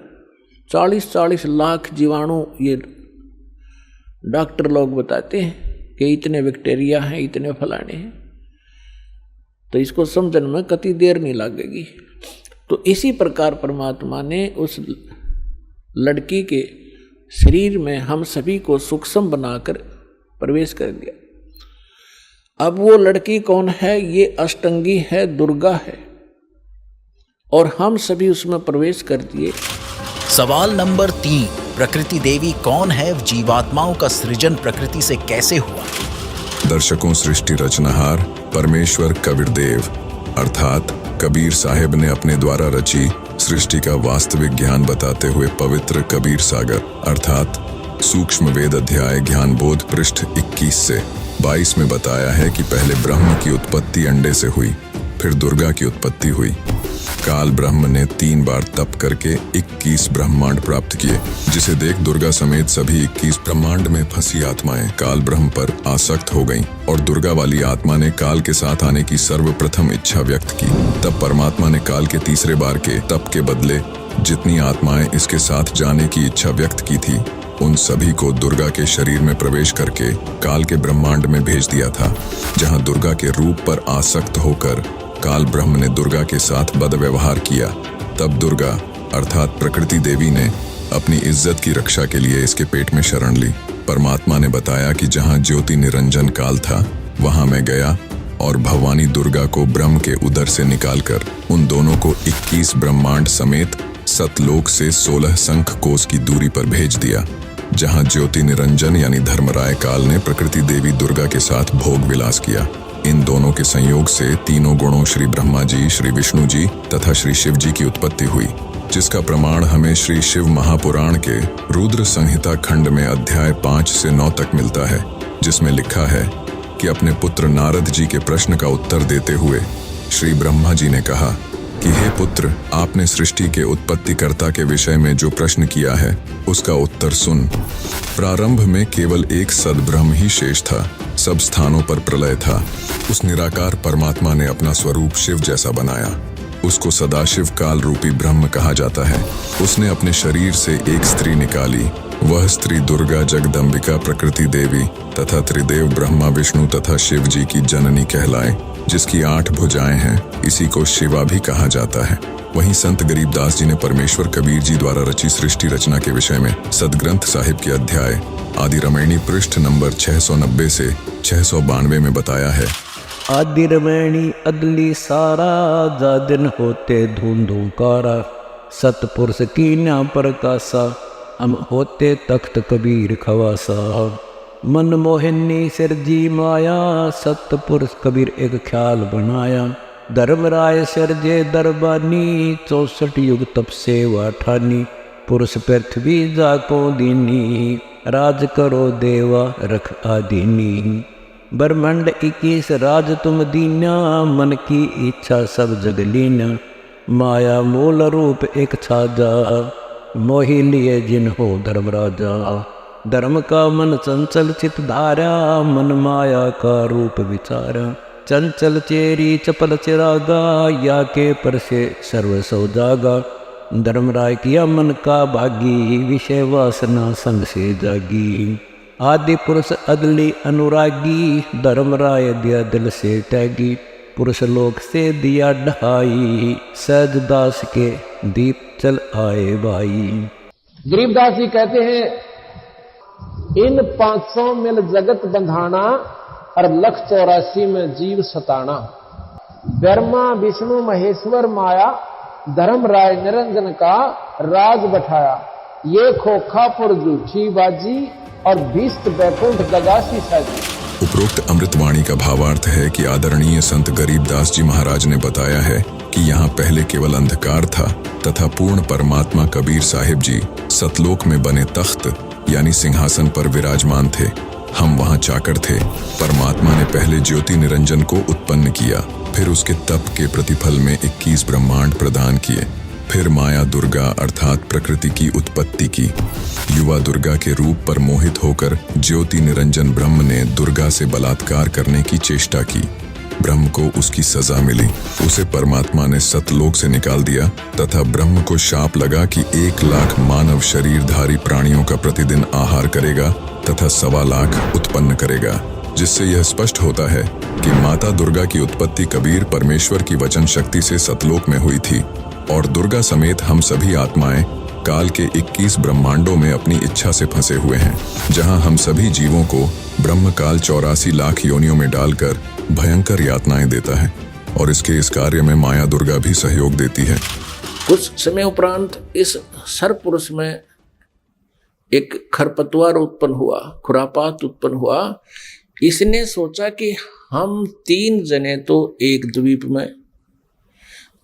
40-40 लाख जीवाणु, ये डॉक्टर लोग बताते हैं कि इतने बैक्टीरिया हैं, इतने फलाने हैं। तो इसको समझने में कति देर नहीं लगेगी। तो इसी प्रकार परमात्मा ने उस लड़की के शरीर में हम सभी को सूक्ष्म बनाकर प्रवेश कर दिया। अब वो लड़की कौन है? ये अष्टंगी है, दुर्गा है, और हम सभी उसमें प्रवेश कर दिए। सवाल नंबर 3, प्रकृति देवी कौन है, जीवात्माओं का सृजन प्रकृति से कैसे हुआ? दर्शकों, सृष्टि रचनहार परमेश्वर कबीरदेव अर्थात कबीर साहिब ने अपने द्वारा रची सृष्टि का वास्तविक ज्ञान बताते हुए पवित्र कबीर सागर अर्थात सूक्ष्म वेद अध्याय ज्ञान बोध पृष्ठ 21 से 22 में बताया है कि पहले ब्रह्म की उत्पत्ति अंडे से हुई, फिर दुर्गा की उत्पत्ति हुई। काल ब्रह्म ने 3 बार तप करके 21 ब्रह्मांड प्राप्त किए, जिसे देख दुर्गा समेत सभी 21 ब्रह्मांड में फंसी आत्माएं काल ब्रह्म पर आसक्त हो गईं और दुर्गा वाली आत्मा ने काल के साथ आने की सर्वप्रथम इच्छा व्यक्त की। तब परमात्मा ने काल के तीसरे बार के तप के बदले जितनी आत्माएं इसके साथ जाने की इच्छा व्यक्त की थी, उन सभी को दुर्गा के शरीर में प्रवेश करके काल के ब्रह्मांड में भेज दिया था, जहां दुर्गा के रूप पर आसक्त होकर काल ब्रह्म ने दुर्गा के साथ बदव्यवहार किया। तब दुर्गा अर्थात प्रकृति देवी ने अपनी इज्जत की रक्षा के लिए इसके पेट में शरण ली। परमात्मा ने बताया कि जहां ज्योति निरंजन काल था, वहां मैं गया और भवानी दुर्गा को ब्रह्म के उदर से निकालकर उन दोनों को 21 ब्रह्मांड समेत सतलोक से 16 शंख कोस की दूरी पर भेज दिया, जहां ज्योति निरंजन यानी धर्मराय काल ने प्रकृति देवी दुर्गा के साथ भोग विलास किया। इन दोनों के संयोग से तीनों गुणों श्री ब्रह्मा जी, श्री विष्णु जी तथा श्री शिव जी की उत्पत्ति हुई, जिसका प्रमाण हमें श्री शिव महापुराण के रुद्र संहिता खंड में अध्याय 5 से 9 तक मिलता है, जिसमें लिखा है कि अपने पुत्र नारद जी के प्रश्न का उत्तर देते हुए श्री ब्रह्मा जी ने कहा कि हे पुत्र, आपने सृष्टि के उत्पत्तिकर्ता के विषय में जो प्रश्न किया है उसका उत्तर सुन। प्रारंभ में केवल एक सद्ब्रह्म ही शेष था, सब स्थानों पर प्रलय था। उस निराकार परमात्मा ने अपना स्वरूप शिव जैसा बनाया, उसको सदाशिव काल रूपी ब्रह्म कहा जाता है। उसने अपने शरीर से एक स्त्री निकाली, वह स्त्री दुर्गा जगदम्बिका प्रकृति देवी तथा त्रिदेव ब्रह्मा विष्णु तथा शिव जी की जननी कहलाए, जिसकी 8 भुजाएं हैं। इसी को शिवा भी कहा जाता है। वहीं संत गरीबदास जी ने परमेश्वर कबीर जी द्वारा रची सृष्टि रचना के विषय में सदग्रंथ साहिब के अध्याय आदि रमैणी पृष्ठ नंबर 690 से 692 में बताया है। आदि रमैणी अदली सारा, जा दिन होते धूंधू कारा, सतपुरुष कीन्या प्रकाशा, हम होते तख्त कबीर खवासा। मन मोहिनी सिरजी माया, सतपुरुष कबीर एक ख्याल बनाया। धर्मराय सिरजे दरबानी, 64 युग तप सेवा ठानी। पुरुष पृथ्वी जाको दीनी, राज करो देवा रख आदीनी। ब्रह्मांड 21 राज तुम दीना, मन की इच्छा सब जग लीना। माया मूल रूप एक छाजा, मोहि लिए जिन हो धर्मराजा। धर्म का मन चंचल चित धारा, मन माया का रूप विचारा। चंचल चेरी चपल चिरागा, या के पर से सर्व सौ जागा। धर्मराय किया मन का भागी, विषय वासना संग से जागी। आदि पुरुष अदली अनुरागी, धर्मराय दिया दिल से टैगी। पुरुष लोक से दिया ढाई, सहज दास के दीप चल आए भाई। गरीबदास जी कहते हैं, इन 500 मिल जगत बंधाना और 184 में जीव सताना। ब्रह्मा विष्णु महेश्वर माया, धर्मराय निरंजन का राज बैठाया। ये खोखापुर झूठी बाजी और भीष्ट बैकुंठ दगासी साजी। उपरोक्त अमृतवाणी का भावार्थ है कि आदरणीय संत गरीबदास जी महाराज ने बताया है कि यहाँ पहले केवल अंधकार था तथा पूर्ण परमात्मा कबीर साहिब जी सतलोक में बने तख्त यानी सिंहासन पर विराजमान थे। हम वहाँ चाकर थे। परमात्मा ने पहले ज्योति निरंजन को उत्पन्न किया, फिर उसके तप के प्रतिफल में 21 ब्रह्मांड प्रदान किए। फिर माया दुर्गा अर्थात प्रकृति की उत्पत्ति की। युवा दुर्गा के रूप पर मोहित होकर ज्योति निरंजन ब्रह्म ने दुर्गा से बलात्कार करने की चेष्टा की। ब्रह्म को उसकी सजा मिली। उसे परमात्मा ने सतलोक से निकाल दिया तथा ब्रह्म को शाप लगा कि 1 लाख मानव शरीरधारी प्राणियों का प्रतिदिन आहार करेगा तथा 1.25 लाख उत्पन्न करेगा, जिससे यह स्पष्ट होता है कि माता दुर्गा की उत्पत्ति कबीर परमेश्वर की वचन शक्ति से सतलोक में हुई थी और दुर्गा समेत हम सभी आत्माएं काल के 21 ब्रह्मांडों में अपनी इच्छा से फंसे हुए हैं, जहां हम सभी जीवों को ब्रह्म काल 84 लाख योनियों में डालकर भयंकर यातनाएं देता है और इस कार्य में माया दुर्गा भी सहयोग देती है। कुछ समय उपरांत इस सर्वपुरुष में एक खरपतवार उत्पन्न हुआ, खुरापात उत्पन्न हुआ। इसने सोचा कि हम 3 जने तो एक द्वीप में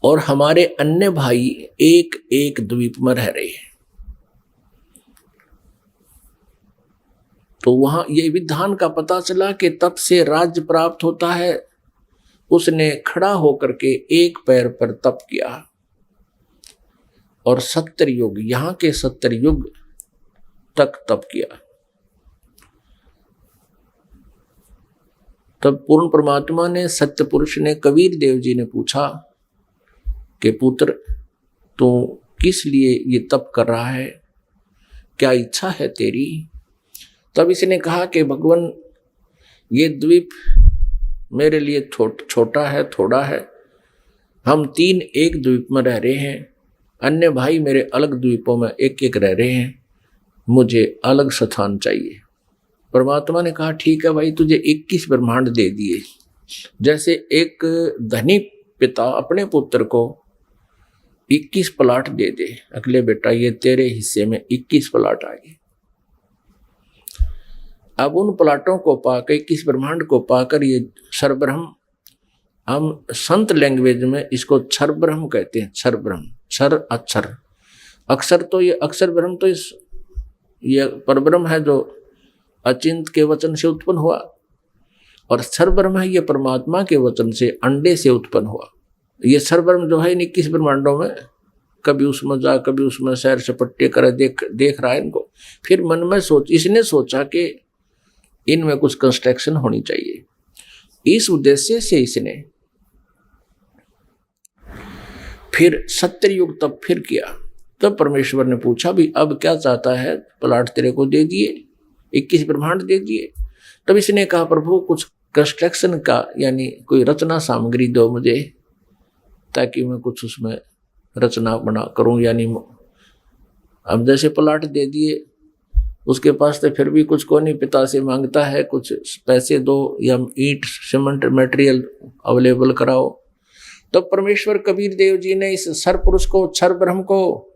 और हमारे अन्य भाई एक एक द्वीप में रह रहे हैं, तो वहां ये विधान का पता चला कि तप से राज्य प्राप्त होता है। उसने खड़ा होकर के एक पैर पर तप किया और 70 युग, यहां के 70 युग तक तप किया। तब पूर्ण परमात्मा ने, सत्य पुरुष ने, कबीर देव जी ने पूछा कि पुत्र तू किस लिए ये तप कर रहा है, क्या इच्छा है तेरी? तब इसने कहा कि भगवान ये द्वीप मेरे लिए छोटा है, थोड़ा है। हम 3 एक द्वीप में रह रहे हैं, अन्य भाई मेरे अलग द्वीपों में एक एक रह रहे हैं, मुझे अलग स्थान चाहिए। परमात्मा ने कहा ठीक है भाई, तुझे 21 ब्रह्मांड दे दिए। जैसे एक धनी पिता अपने पुत्र को 21 प्लाट दे दे, अगले बेटा ये तेरे हिस्से में 21 प्लाट आ गए। अब उन प्लाटों को पाकर, 21 ब्रह्मांड को पाकर, ये क्षरब्रह्म, हम संत लैंग्वेज में इसको क्षर ब्रह्म कहते हैं। क्षर ब्रह्म, क्षर अक्षर, अक्षर तो ये अक्षर ब्रह्म तो ये परब्रह्म है जो अचिंत के वचन से उत्पन्न हुआ, और क्षर ब्रह्म है ये परमात्मा के वचन से अंडे से उत्पन्न हुआ। ये क्षर ब्रह्म जो है 21 ब्रह्मांडों में, कभी उसमें जा कभी उसमें सैर सपट्टे करे, देख रहा है इनको। फिर मन में इसने सोचा कि इनमें कुछ कंस्ट्रक्शन होनी चाहिए। इस उद्देश्य से इसने फिर 70 युग तब फिर किया। तब परमेश्वर ने पूछा भी अब क्या चाहता है? प्लाट तेरे को दे दिए, 21 ब्रह्मांड दे दिए। तब इसने कहा प्रभु कुछ कंस्ट्रक्शन का, यानी कोई रचना सामग्री दो मुझे, ताकि मैं कुछ उसमें रचना बना करूं। यानी अब जैसे प्लाट दे दिए, उसके पास तो फिर भी कुछ को नहीं, पिता से मांगता है कुछ पैसे दो या ईंट सीमेंट मटेरियल अवेलेबल कराओ। तो परमेश्वर कबीर देव जी ने इस सर पुरुष को, क्षर ब्रह्म को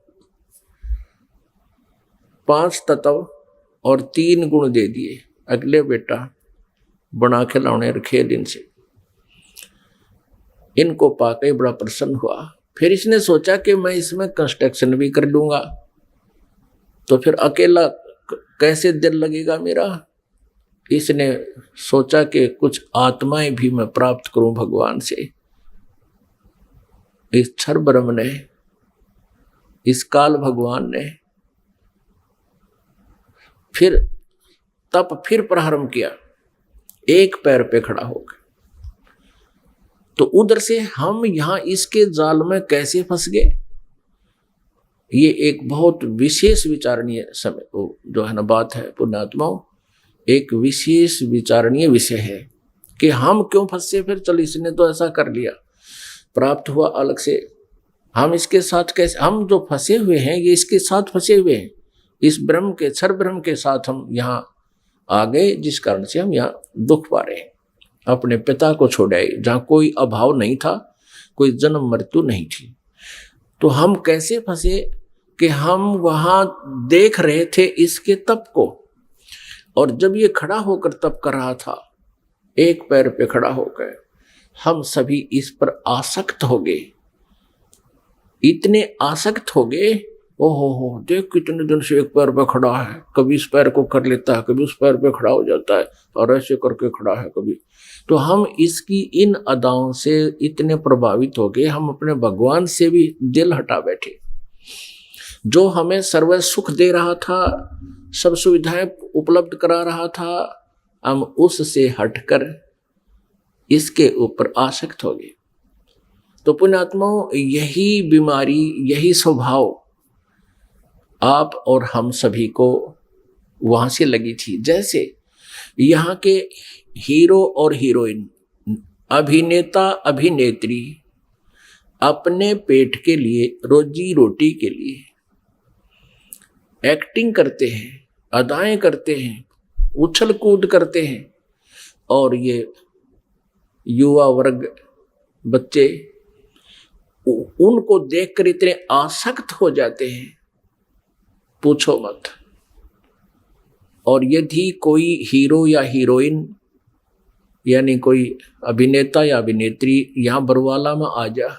5 तत्व और 3 गुण दे दिए। अगले बेटा बना खिलौने रखे दिन से, इनको पाके बड़ा प्रसन्न हुआ। फिर इसने सोचा कि मैं इसमें कंस्ट्रक्शन भी कर लूंगा, तो फिर अकेला कैसे दिल लगेगा मेरा। इसने सोचा कि कुछ आत्माएं भी मैं प्राप्त करूं भगवान से। इस क्षर ब्रह्म ने, इस काल भगवान ने फिर तप फिर प्रारंभ किया, एक पैर पे खड़ा होकर। तो उधर से हम यहां इसके जाल में कैसे फंस गए, ये एक बहुत विशेष विचारणीय समय जो है ना बात है पुण्यात्माओं, एक विशेष विचारणीय विषय है कि हम क्यों फंसे। फिर चल इसने तो ऐसा कर लिया, प्राप्त हुआ अलग से, हम इसके साथ कैसे, हम जो फंसे हुए हैं ये इसके साथ फंसे हुए हैं, इस ब्रह्म के, क्षर ब्रह्म के साथ हम यहाँ आ गए, जिस कारण से हम यहाँ दुख पा रहे हैं। अपने पिता को छोड़ आए जहाँ कोई अभाव नहीं था, कोई जन्म मृत्यु नहीं थी। तो हम कैसे फंसे कि हम वहां देख रहे थे इसके तप को, और जब ये खड़ा होकर तप कर रहा था, एक पैर पे खड़ा होकर, हम सभी इस पर आसक्त हो गए, इतने आसक्त हो गए। ओहो देख कितने दिन से एक पैर पे खड़ा है, कभी इस पैर को कर लेता है, कभी उस पैर पे खड़ा हो जाता है, और ऐसे करके खड़ा है कभी। तो हम इसकी इन अदाओं से इतने प्रभावित हो गए, हम अपने भगवान से भी दिल हटा बैठे। जो हमें सर्व सुख दे रहा था, सब सुविधाएं उपलब्ध करा रहा था, हम उससे हटकर इसके ऊपर आसक्त हो गए। तो पुण्यात्माओं, यही बीमारी, यही स्वभाव आप और हम सभी को वहां से लगी थी। जैसे यहाँ के हीरो और हीरोइन, अभिनेता अभिनेत्री अपने पेट के लिए, रोजी रोटी के लिए एक्टिंग करते हैं, अदाएं करते हैं, उछल कूद करते हैं, और ये युवा वर्ग, बच्चे उनको देखकर इतने आसक्त हो जाते हैं, पूछो मत। और यदि कोई हीरो या हीरोइन यानी कोई अभिनेता या अभिनेत्री यहाँ बरवाला में आ जा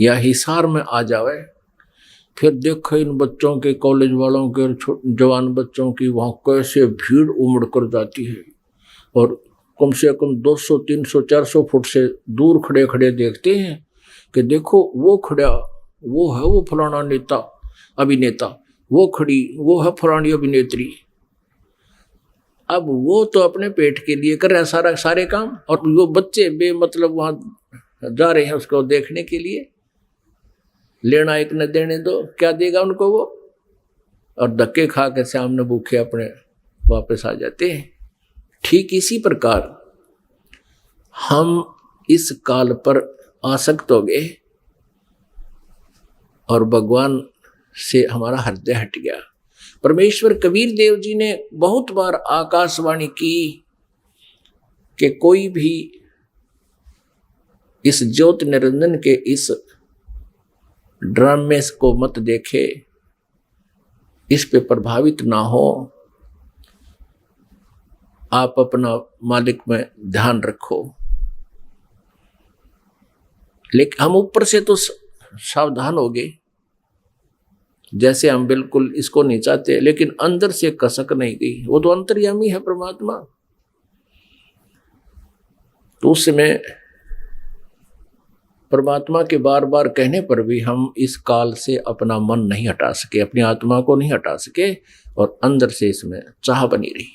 या हिसार में आ जावे, फिर देखो इन बच्चों के, कॉलेज वालों के, जवान बच्चों की वहाँ कैसे भीड़ उमड़ कर जाती है और कम से कम 200, 300, 400 फुट से दूर खड़े खड़े देखते हैं कि देखो वो खड़ा, वो है वो फलाना नेता अभिनेता, वो खड़ी वो है फलानी अभिनेत्री। अब वो तो अपने पेट के लिए कर रहा है सारे काम, और वो बच्चे बेमतलब वहां जा रहे हैं उसको देखने के लिए। लेना एक न देने दो, क्या देगा उनको वो, और धक्के खा के सामने भूखे अपने वापस आ जाते हैं। ठीक इसी प्रकार हम इस काल पर आसक्त हो गए और भगवान से हमारा हृदय हट गया। परमेश्वर कबीर देव जी ने बहुत बार आकाशवाणी की कि कोई भी इस ज्योति निरंजन के इस ड्रामे को मत देखे, इस पे प्रभावित ना हो, आप अपना मालिक में ध्यान रखो। लेकिन हम ऊपर से तो सावधान हो गए, जैसे हम बिल्कुल इसको नहीं चाहते, लेकिन अंदर से कसक नहीं गई। वो तो अंतर्यामी है परमात्मा। तो उस समय परमात्मा के बार बार कहने पर भी हम इस काल से अपना मन नहीं हटा सके, अपनी आत्मा को नहीं हटा सके, और अंदर से इसमें चाह बनी रही।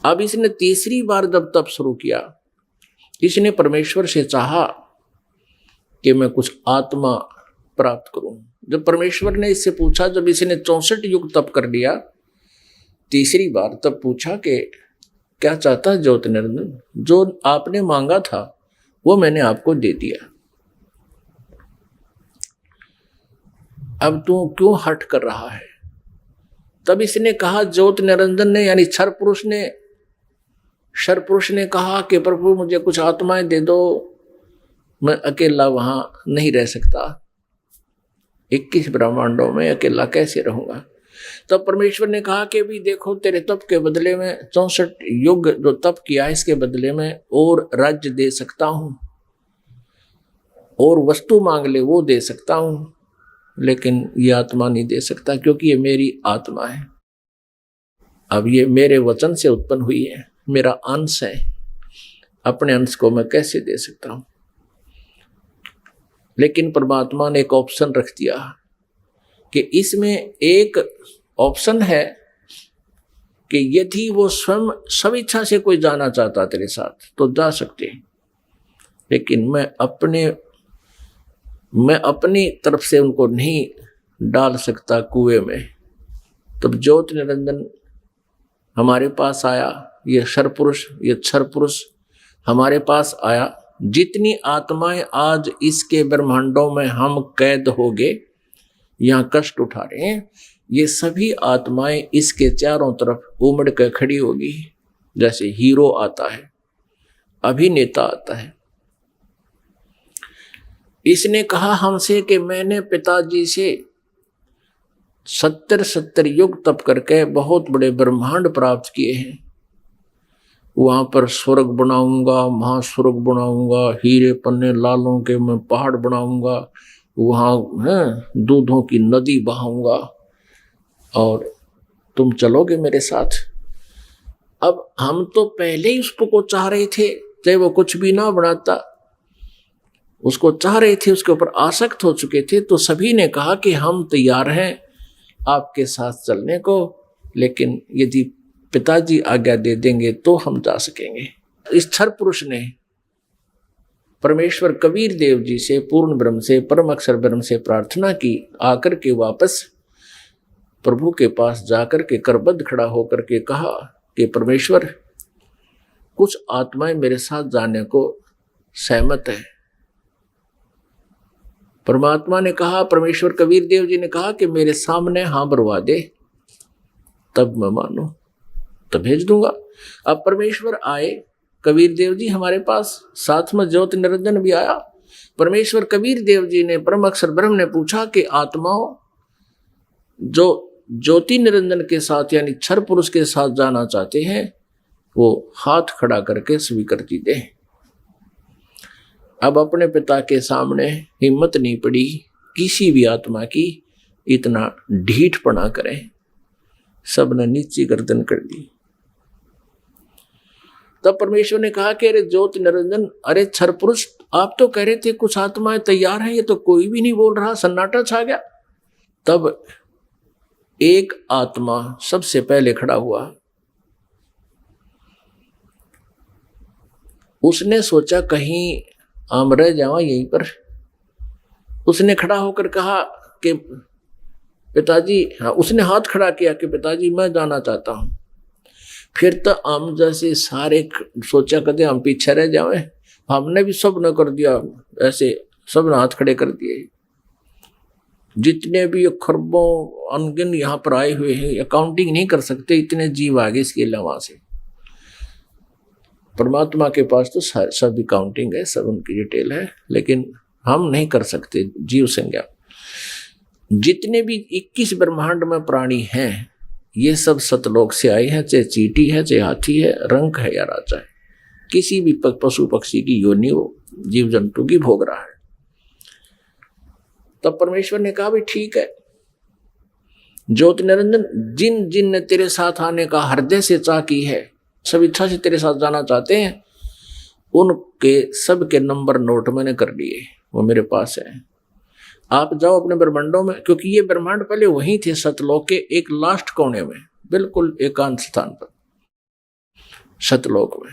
अब इसने तीसरी बार जब तप शुरू किया, इसने परमेश्वर से चाहा कि मैं कुछ आत्मा प्राप्त करूं। जब परमेश्वर ने इससे पूछा, जब इसने 64 युग तप कर लिया, तीसरी बार तब पूछा कि क्या चाहता है ज्योति निरंजन, जो आपने मांगा था वो मैंने आपको दे दिया, अब तू क्यों हट कर रहा है। तब इसने कहा, ज्योति निरंजन ने यानी क्षर पुरुष ने कहा कि प्रभु मुझे कुछ आत्माएं दे दो, मैं अकेला वहां नहीं रह सकता, 21 ब्रह्मांडों में अकेला कैसे रहूंगा। तब परमेश्वर ने कहा कि भी देखो, तेरे तप के बदले में 64 युग जो तप किया, इसके बदले में और राज्य दे सकता हूं, और वस्तु मांग ले वो दे सकता हूं, लेकिन ये आत्मा नहीं दे सकता, क्योंकि ये मेरी आत्मा है। अब ये मेरे वचन से उत्पन्न हुई है, मेरा अंश है, अपने अंश को मैं कैसे दे सकता हूं। लेकिन परमात्मा ने एक ऑप्शन रख दिया कि इसमें एक ऑप्शन है कि यदि वो स्वयं स्वेच्छा से कोई जाना चाहता तेरे साथ तो जा सकते, लेकिन मैं अपनी तरफ से उनको नहीं डाल सकता कुएं में। तब ज्योति निरंजन हमारे पास आया, ये क्षर पुरुष हमारे पास आया। जितनी आत्माएं आज इसके ब्रह्मांडों में हम कैद हो गए, यहाँ कष्ट उठा रहे हैं, ये सभी आत्माएं इसके चारों तरफ उमड़ कर खड़ी होगी। जैसे हीरो आता है, अभिनेता आता है। इसने कहा हमसे कि मैंने पिताजी से 70 युग तप करके बहुत बड़े ब्रह्मांड प्राप्त किए हैं। वहां पर स्वर्ग बनाऊंगा, महास्वर्ग बनाऊंगा, हीरे पन्ने लालों के मैं पहाड़ बनाऊंगा, वहां दूधों की नदी बहाऊंगा, और तुम चलोगे मेरे साथ। अब हम तो पहले ही उसको चाह रहे थे, चाहे वो कुछ भी ना बनाता, उसको चाह रहे थे, उसके ऊपर आसक्त हो चुके थे। तो सभी ने कहा कि हम तैयार हैं आपके साथ चलने को, लेकिन यदि पिताजी आज्ञा दे देंगे तो हम जा सकेंगे। इस क्षर पुरुष ने परमेश्वर कबीर देव जी से, पूर्ण ब्रह्म से, परम अक्षर ब्रह्म से प्रार्थना की, आकर के वापस प्रभु के पास जाकर के करबद्ध खड़ा होकर के कहा कि परमेश्वर, कुछ आत्माएं मेरे साथ जाने को सहमत है। परमात्मा ने कहा, परमेश्वर कबीर देव जी ने कहा कि मेरे सामने हाँ बरवा दे, तब मैं मानू, तो भेज दूंगा। अब परमेश्वर आए, कबीर देव जी हमारे पास, साथ में ज्योति निरंजन भी आया। परमेश्वर कबीर देव जी ने, परम अक्षर ब्रह्म ने पूछा कि आत्माओं, जो ज्योति निरंजन के साथ यानी क्षर पुरुष के साथ जाना चाहते हैं वो हाथ खड़ा करके स्वीकृति दे। अब अपने पिता के सामने हिम्मत नहीं पड़ी किसी भी आत्मा की इतना ढीठपना करें, सबने नीची गर्दन कर दी। तब परमेश्वर ने कहा कि अरे ज्योति निरंजन, अरे क्षर पुरुष, आप तो कह रहे थे कुछ आत्माएं तैयार हैं, ये तो कोई भी नहीं बोल रहा, सन्नाटा छा गया। तब एक आत्मा सबसे पहले खड़ा हुआ। उसने सोचा कहीं हम रह जावा यहीं पर। उसने खड़ा होकर कहा कि पिताजी, हाँ, उसने हाथ खड़ा किया कि पिताजी मैं जाना चाहता हूं। फिर तो हम जैसे सारे सोचा करते हम पीछे रह जावे, हमने भी सब न कर दिया, ऐसे सब ने हाथ खड़े कर दिए। जितने भी खरबों अनगिन यहाँ पर आए हुए हैं, अकाउंटिंग नहीं कर सकते, इतने जीव आगे इसके अलावा से। परमात्मा के पास तो सब अकाउंटिंग है, सब उनकी डिटेल है, लेकिन हम नहीं कर सकते जीव संज्ञा। जितने भी 21 ब्रह्मांड में प्राणी हैं ये सब सतलोक से आए हैं, चाहे चींटी है, चाहे हाथी है, रंक है या राजा है, किसी भी पशु पक्षी की योनि वो जीव जंतु की भोग रहा है। तब परमेश्वर ने कहा भी ठीक है ज्योति निरंजन, जिन जिन ने तेरे साथ आने का हृदय से चाह की है, सब इच्छा से तेरे साथ जाना चाहते हैं, उनके सब के नंबर नोट मैंने कर लिए, वो मेरे पास है। आप जाओ अपने ब्रह्मांडों में, क्योंकि ये ब्रह्मांड पहले वहीं थे सतलोक के एक लास्ट कोने में, बिल्कुल एकांत स्थान पर सतलोक में,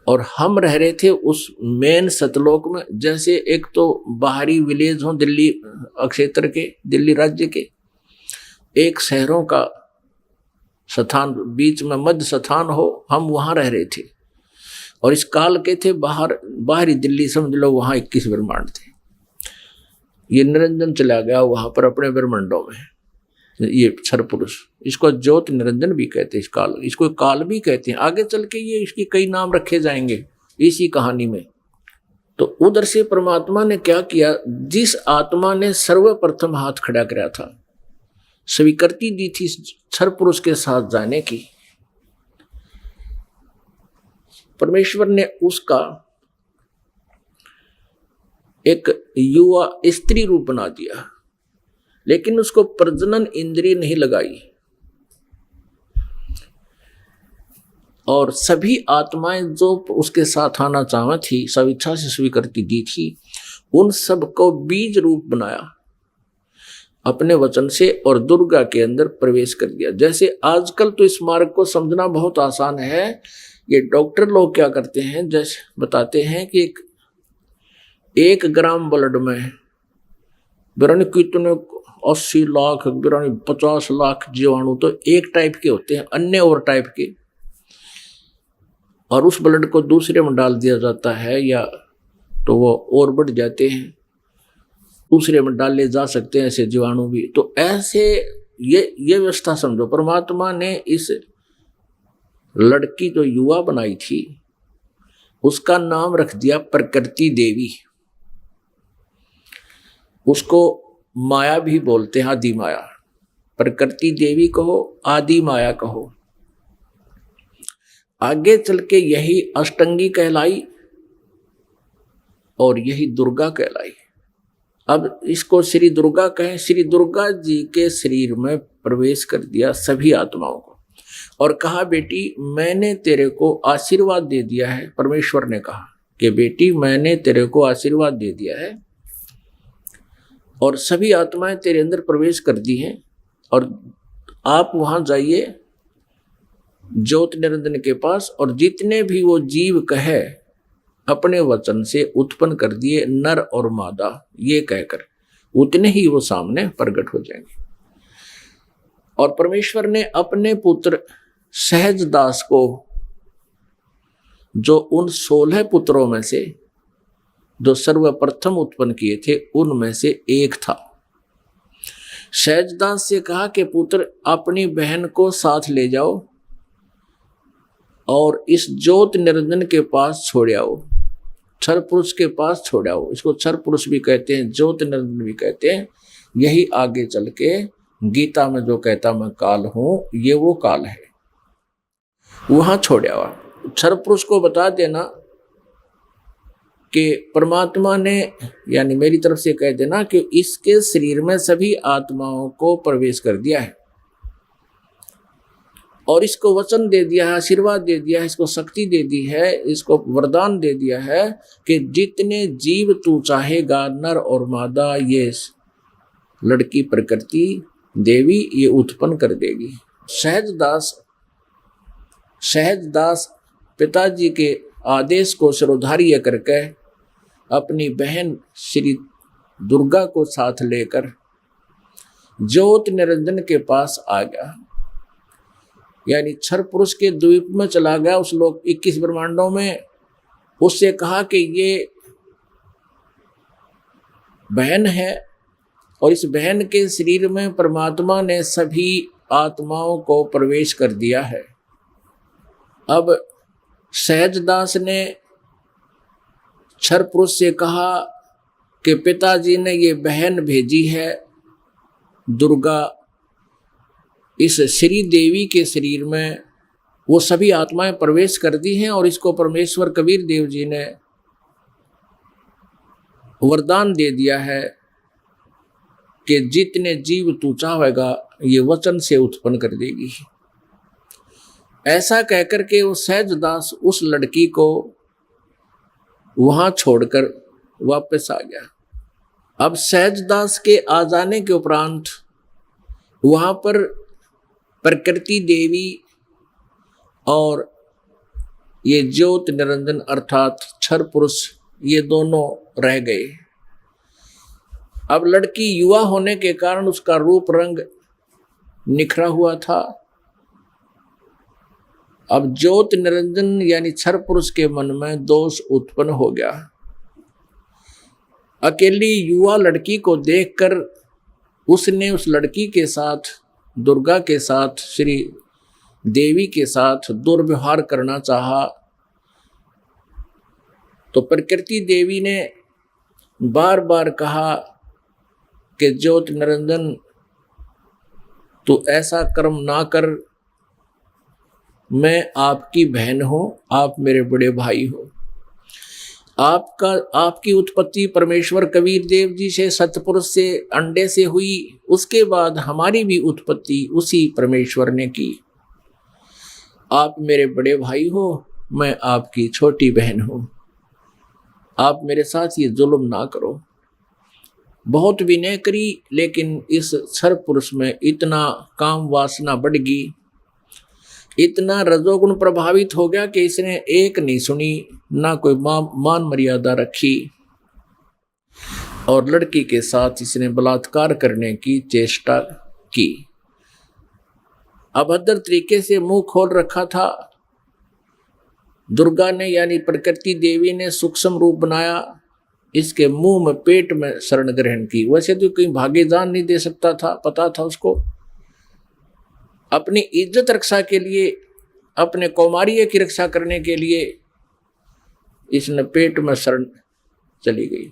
और हम रह रहे थे उस मेन सतलोक में। जैसे एक तो बाहरी विलेज हो दिल्ली क्षेत्र के, दिल्ली राज्य के, एक शहरों का स्थान बीच में मध्य स्थान हो, हम वहां रह रहे थे। और इस काल के थे बाहरी दिल्ली, समझ लो वहां 21 ब्रह्मांड थे। ये निरंजन चला गया वहां पर अपने ब्रह्मांडों में, ये क्षर पुरुष, इसको ज्योति निरंजन भी कहते हैं, इस काल, इसको काल भी कहते हैं। आगे चल के ये इसकी कई नाम रखे जाएंगे इसी कहानी में। तो उधर से परमात्मा ने क्या किया, जिस आत्मा ने सर्वप्रथम हाथ खड़ा कराया था, स्वीकृति दी थी क्षर पुरुष के साथ जाने की, परमेश्वर ने उसका एक युवा स्त्री रूप बना दिया, लेकिन उसको प्रजनन इंद्रिय नहीं लगाई। और सभी आत्माएं जो उसके साथ आना चाहती थी, सब इच्छा से स्वीकृति दी थी, उन सबको बीज रूप बनाया अपने वचन से, और दुर्गा के अंदर प्रवेश कर दिया। जैसे आजकल तो इस मार्ग को समझना बहुत आसान है। ये डॉक्टर लोग क्या करते हैं, जैसे बताते हैं कि 1 ग्राम ब्लड में बिरानी कितने 80 लाख, बिरानी 50 लाख जीवाणु तो एक टाइप के होते हैं, अन्य और टाइप के, और उस ब्लड को दूसरे में डाल दिया जाता है, या तो वो और बढ़ जाते हैं, दूसरे में डाले जा सकते हैं ऐसे जीवाणु भी। तो ऐसे ये व्यवस्था समझो, परमात्मा ने इस लड़की जो युवा बनाई थी उसका नाम रख दिया प्रकृति देवी। उसको माया भी बोलते हैं, आदि माया। प्रकृति देवी कहो, आदि माया कहो। आगे चल के यही अष्टंगी कहलाई और यही दुर्गा कहलाई। अब इसको श्री दुर्गा कहें। श्री दुर्गा जी के शरीर में प्रवेश कर दिया सभी आत्माओं को और कहा, बेटी मैंने तेरे को आशीर्वाद दे दिया है। परमेश्वर ने कहा कि बेटी मैंने तेरे को आशीर्वाद दे दिया है और सभी आत्माएं तेरे अंदर प्रवेश कर दी हैं, और आप वहां जाइए ज्योति निरंजन के पास, और जितने भी वो जीव कहे अपने वचन से उत्पन्न कर दिए, नर और मादा ये कहकर, उतने ही वो सामने प्रकट हो जाएंगे। और परमेश्वर ने अपने पुत्र सहज दास को, जो उन 16 पुत्रों में से जो सर्वप्रथम उत्पन्न किए थे उनमें से एक था, सहजदास से कहा कि पुत्र अपनी बहन को साथ ले जाओ और इस ज्योति निरंजन के पास छोड़ आओ, क्षर पुरुष के पास छोड़ आओ। इसको क्षर पुरुष भी कहते हैं, ज्योति निरंजन भी कहते हैं। यही आगे चल के गीता में जो कहता मैं काल हूं, ये वो काल है। वहां छोड़ा हुआ क्षर पुरुष को बता देना कि परमात्मा ने, यानी मेरी तरफ से कह देना कि इसके शरीर में सभी आत्माओं को प्रवेश कर दिया है और इसको वचन दे दिया है, आशीर्वाद दे दिया है, इसको शक्ति दे दी है, इसको वरदान दे दिया है कि जितने जीव तू चाहेगा, नर और मादा, ये लड़की प्रकृति देवी ये उत्पन्न कर देगी। सहजदास पिताजी के आदेश को शिरोधार्य करके अपनी बहन श्री दुर्गा को साथ लेकर ज्योत निरंजन के पास आ गया, यानी क्षर पुरुष के द्वीप में चला गया। उस लोग 21 ब्रह्मांडों में उससे कहा कि ये बहन है और इस बहन के शरीर में परमात्मा ने सभी आत्माओं को प्रवेश कर दिया है। अब सहजदास ने क्षर पुरुष से कहा कि पिताजी ने ये बहन भेजी है दुर्गा, इस श्री देवी के शरीर में वो सभी आत्माएं प्रवेश कर दी हैं और इसको परमेश्वर कबीर देव जी ने वरदान दे दिया है कि जितने जीव तू चाहेगा ये वचन से उत्पन्न कर देगी। ऐसा कहकर के वो सहजदास उस लड़की को वहां छोड़कर वापस आ गया। अब सहजदास के आ जाने के उपरांत वहां पर प्रकृति देवी और ये ज्योत निरंजन अर्थात क्षर पुरुष ये दोनों रह गए। अब लड़की युवा होने के कारण उसका रूप रंग निखरा हुआ था। अब ज्योत निरंजन यानी क्षर पुरुष के मन में दोष उत्पन्न हो गया। अकेली युवा लड़की को देखकर उसने उस लड़की के साथ, दुर्गा के साथ, श्री देवी के साथ दुर्व्यवहार करना चाहा। तो प्रकृति देवी ने बार बार कहा कि ज्योत निरंजन तू ऐसा कर्म ना कर, मैं आपकी बहन हूं, आप मेरे बड़े भाई हो। आपकी उत्पत्ति परमेश्वर कबीर देव जी से, सतपुरुष से, अंडे से हुई, उसके बाद हमारी भी उत्पत्ति उसी परमेश्वर ने की। आप मेरे बड़े भाई हो, मैं आपकी छोटी बहन हूं, आप मेरे साथ ये जुल्म ना करो। बहुत विनय करी, लेकिन इस क्षर पुरुष में इतना काम वासना बढ़ गई, इतना रजोगुण प्रभावित हो गया कि इसने एक नहीं सुनी, ना कोई मान मर्यादा रखी और लड़की के साथ इसने बलात्कार करने की चेष्टा की। अभद्र तरीके से मुंह खोल रखा था। दुर्गा ने यानी प्रकृति देवी ने सूक्ष्म रूप बनाया, इसके मुंह में पेट में शरण ग्रहण की। वैसे तो कहीं भागे जान नहीं दे सकता था, पता था उसको। अपनी इज्जत रक्षा के लिए, अपने कौमार्य की रक्षा करने के लिए इसने पेट में शरण चली गई।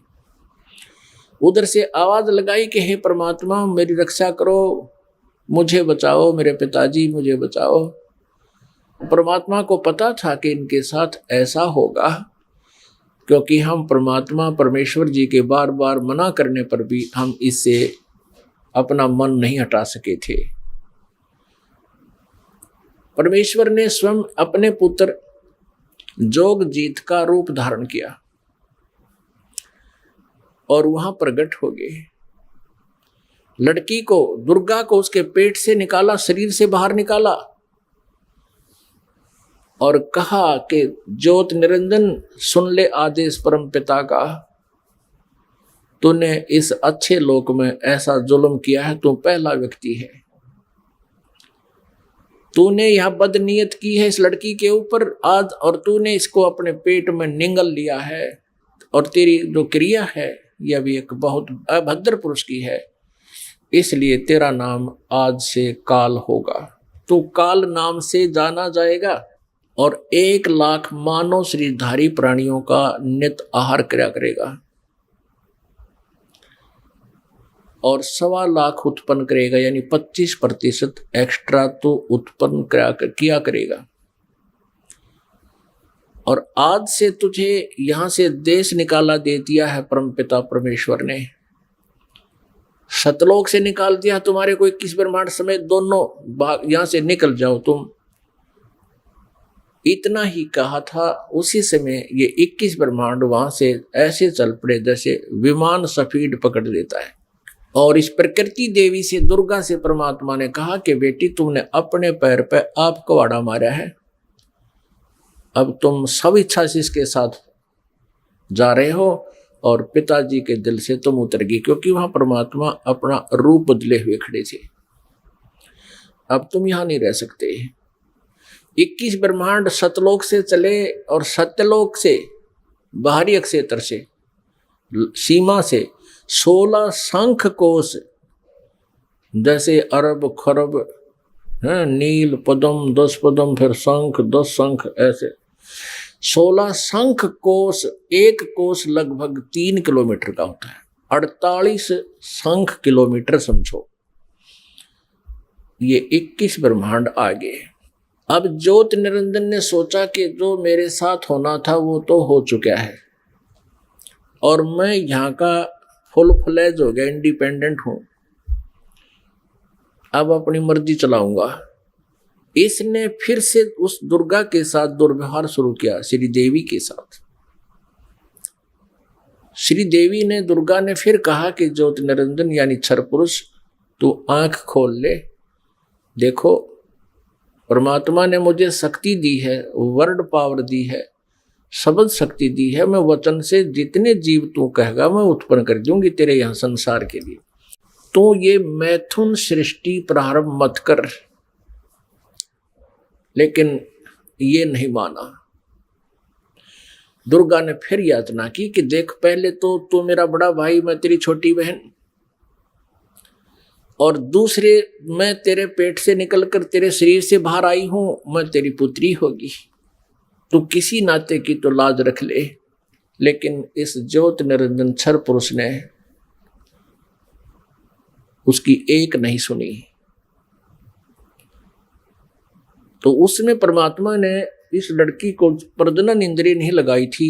उधर से आवाज लगाई कि हे परमात्मा मेरी रक्षा करो, मुझे बचाओ, मेरे पिताजी मुझे बचाओ। परमात्मा को पता था कि इनके साथ ऐसा होगा, क्योंकि हम परमात्मा परमेश्वर जी के बार बार मना करने पर भी हम इससे अपना मन नहीं हटा सके थे। परमेश्वर ने स्वयं अपने पुत्र जोगजीत का रूप धारण किया और वहां प्रकट हो गए। लड़की को, दुर्गा को उसके पेट से निकाला, शरीर से बाहर निकाला और कहा कि ज्योत निरंजन सुन ले आदेश परम पिता का, तूने इस अच्छे लोक में ऐसा जुल्म किया है, तू पहला व्यक्ति है। तूने यह बदनीयत की है इस लड़की के ऊपर आज, और तूने इसको अपने पेट में निगल लिया है, और तेरी जो क्रिया है यह भी एक बहुत अभद्र पुरुष की है, इसलिए तेरा नाम आज से काल होगा। तू काल नाम से जाना जाएगा और 1 लाख मानव शरीरधारी प्राणियों का नित आहार किया करेगा। और 1.25 लाख उत्पन्न करेगा, यानी 25% एक्स्ट्रा तो उत्पन्न किया करेगा। और आज से तुझे यहां से देश निकाला दे दिया है परमपिता परमेश्वर ने, सतलोक से निकाल दिया तुम्हारे को 21 ब्रह्मांड समेत दोनों भाग, यहां से निकल जाओ तुम। इतना ही कहा था, उसी समय ये 21 ब्रह्मांड वहां से ऐसे चल पड़े जैसे विमान स्पीड पकड़ लेता है। और इस प्रकृति देवी से, दुर्गा से परमात्मा ने कहा कि बेटी तुमने अपने पैर पे आप कवाड़ा मारा है, अब तुम सब इच्छा से इसके साथ जा रहे हो और पिताजी के दिल से तुम उतर गई, क्योंकि वहां परमात्मा अपना रूप बदले हुए खड़े थे। अब तुम यहां नहीं रह सकते। 21 ब्रह्मांड सतलोक से चले और सत्यलोक से बाहरी अक्षेत्र से सीमा से 16 शंख कोश, जैसे अरब खरब नील पद्म 10 पद्म, फिर शंख 10 शंख, ऐसे 16 शंख कोश। एक कोश लगभग 3 किलोमीटर का होता है, 48 शंख किलोमीटर समझो। ये 21 ब्रह्मांड आगे। अब ज्योत निरंजन ने सोचा कि जो मेरे साथ होना था वो तो हो चुका है और मैं यहाँ का फुल फ्लैज हो गया, इंडिपेंडेंट हूं, अब अपनी मर्जी चलाऊंगा। इसने फिर से उस दुर्गा के साथ दुर्व्यवहार शुरू किया, श्री देवी के साथ। श्री देवी ने, दुर्गा ने फिर कहा कि ज्योत निरंजन यानी क्षर पुरुष, तू आंख खोल ले, देखो परमात्मा ने मुझे शक्ति दी है, वर्ड पावर दी है, शब्द शक्ति दी है, मैं वचन से जितने जीव तू कहेगा मैं उत्पन्न कर दूंगी तेरे यहाँ संसार के लिए। तो ये मैथुन सृष्टि प्रारंभ मत कर। लेकिन ये नहीं माना। दुर्गा ने फिर यातना की कि देख, पहले तो तू मेरा बड़ा भाई, मैं तेरी छोटी बहन, और दूसरे मैं तेरे पेट से निकलकर तेरे शरीर से बाहर आई हूं, मैं तेरी पुत्री होगी, तू किसी नाते की तो लाज रख ले। लेकिन इस ज्योत निरंजन क्षर पुरुष ने उसकी एक नहीं सुनी। तो उसमें परमात्मा ने इस लड़की को प्रजनन इंद्रिय नहीं लगाई थी।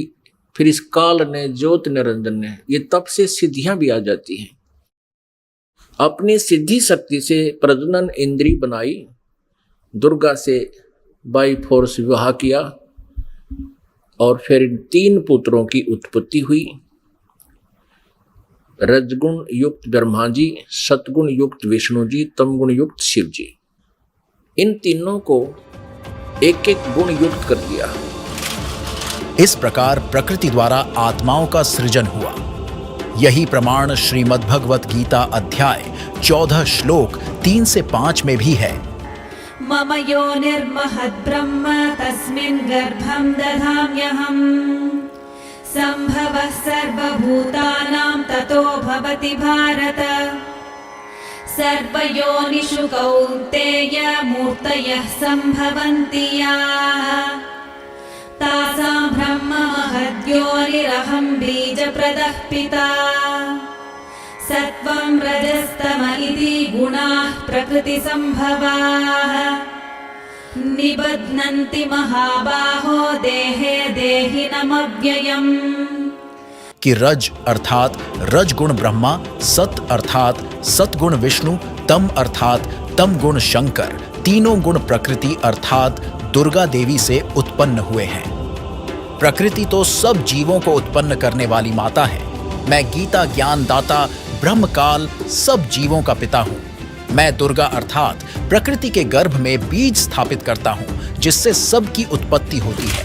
फिर इस काल ने, ज्योत निरंजन ने, ये तप से सिद्धियां भी आ जाती हैं, अपनी सिद्धि शक्ति से प्रजनन इंद्री बनाई, दुर्गा से बाई फोर्स विवाह किया और फिर 3 पुत्रों की उत्पत्ति हुई। रजगुण युक्त ब्रह्मा जी, सतगुण युक्त विष्णु जी, तमगुण युक्त शिव जी। इन तीनों को एक एक गुण युक्त कर दिया। इस प्रकार प्रकृति द्वारा आत्माओं का सृजन हुआ। यही प्रमाण श्रीमद् भगवत गीता अध्याय 14 श्लोक 3 से 5 में भी है। मम योनिर्महद् ब्रह्म तस्मिन् गर्भं दधाम्यहम् सम्भवः सर्वभूतानां ततो भवति भारत सर्वयोनिषु कौन्तेय मूर्तयः सम्भवन्ति याः तासां ब्रह्म महद्योनिरहं बीजप्रदः पिता सत्वं रजस्तम इति गुणाः प्रकृतिसम्भवाः निबध्नन्ति महाबाहो देहे देहिनमव्ययम्। कि रज अर्थात रजगुण ब्रह्मा, सत अर्थात सतगुण विष्णु, तम अर्थात तम गुण शंकर, तीनों गुण प्रकृति अर्थात दुर्गा देवी से उत्पन्न हुए हैं। प्रकृति तो सब जीवों को उत्पन्न करने वाली माता है। मैं गीता ज्ञान दाता ब्रह्मकाल सब जीवों का पिता हूँ। मैं दुर्गा अर्थात प्रकृति के गर्भ में बीज स्थापित करता हूँ जिससे सबकी उत्पत्ति होती है।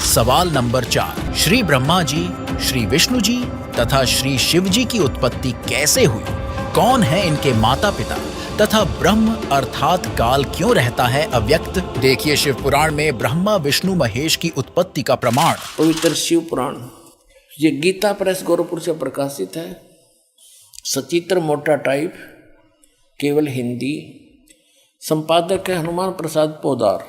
सवाल नंबर 4, श्री ब्रह्मा जी, श्री विष्णु जी तथा श्री शिव जी की उत्पत्ति कैसे हुई? कौन है इनके माता पिता तथा ब्रह्म अर्थात काल क्यों रहता है अव्यक्त? देखिए शिव पुराण में ब्रह्मा विष्णु महेश की उत्पत्ति का प्रमाण। पवित्र शिव पुराण, ये गीता प्रेस गोरखपुर से प्रकाशित है। सचित्र मोटा टाइप, केवल हिंदी। संपादक है हनुमान प्रसाद पोदार।